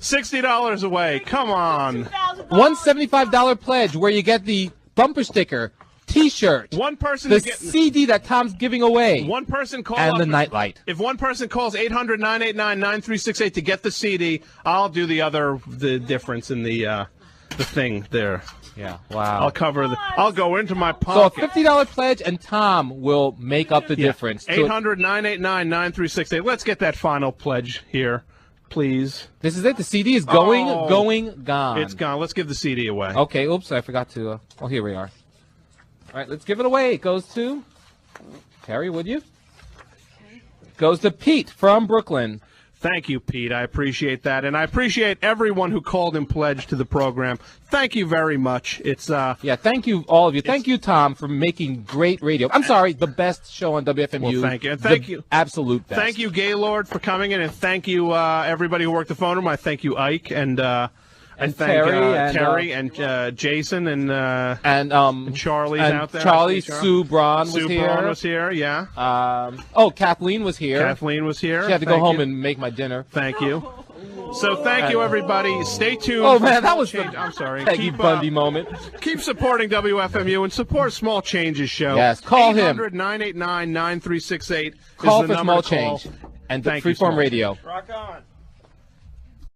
[SPEAKER 3] $60 away. Come on.
[SPEAKER 4] $175 pledge where you get the bumper sticker, T-shirt,
[SPEAKER 3] one person
[SPEAKER 4] the CD that Tom's giving away,
[SPEAKER 3] one person call
[SPEAKER 4] and
[SPEAKER 3] up
[SPEAKER 4] the nightlight.
[SPEAKER 3] If one person calls 800-989-9368 to get the CD, I'll do the difference in the thing there.
[SPEAKER 4] Yeah, wow.
[SPEAKER 3] I'll cover I'll go into my pocket.
[SPEAKER 4] So a $50 pledge, and Tom will make up the difference.
[SPEAKER 3] 800-989-9368. Let's get that final pledge here, please.
[SPEAKER 4] This is it. The CD is going, gone.
[SPEAKER 3] It's gone. Let's give the CD away.
[SPEAKER 4] Okay, oops, I forgot to. Oh, here we are. All right, let's give it away. It goes to Terry, would you? Goes to Pete from Brooklyn.
[SPEAKER 3] Thank you, Pete. I appreciate that, and I appreciate everyone who called and pledged to the program. Thank you very much. It's
[SPEAKER 4] thank you, all of you. Thank you, Tom, for making great radio. I'm sorry, the best show on WFMU.
[SPEAKER 3] Well, thank you, and thank you,
[SPEAKER 4] absolute best.
[SPEAKER 3] Thank you, Gaylord, for coming in, and thank you, everybody who worked the phone room. I thank you, Ike, and thank Terry and Jason and Charlie's out there.
[SPEAKER 4] Charlie, Sue Braun was here.
[SPEAKER 3] Braun was here, yeah.
[SPEAKER 4] Kathleen was here.
[SPEAKER 3] Kathleen was here.
[SPEAKER 4] She had to go home and make my dinner.
[SPEAKER 3] Thank you. So thank you, everybody. Stay tuned.
[SPEAKER 4] Oh, man, that was
[SPEAKER 3] I'm sorry.
[SPEAKER 4] Peggy Bundy moment.
[SPEAKER 3] Keep supporting WFMU and support Small Changes show.
[SPEAKER 4] Yes, call him.
[SPEAKER 3] 800-989-9368
[SPEAKER 4] Call
[SPEAKER 3] is the
[SPEAKER 4] for
[SPEAKER 3] number
[SPEAKER 4] Small
[SPEAKER 3] to call.
[SPEAKER 4] Change and Freeform Radio.
[SPEAKER 3] Rock on.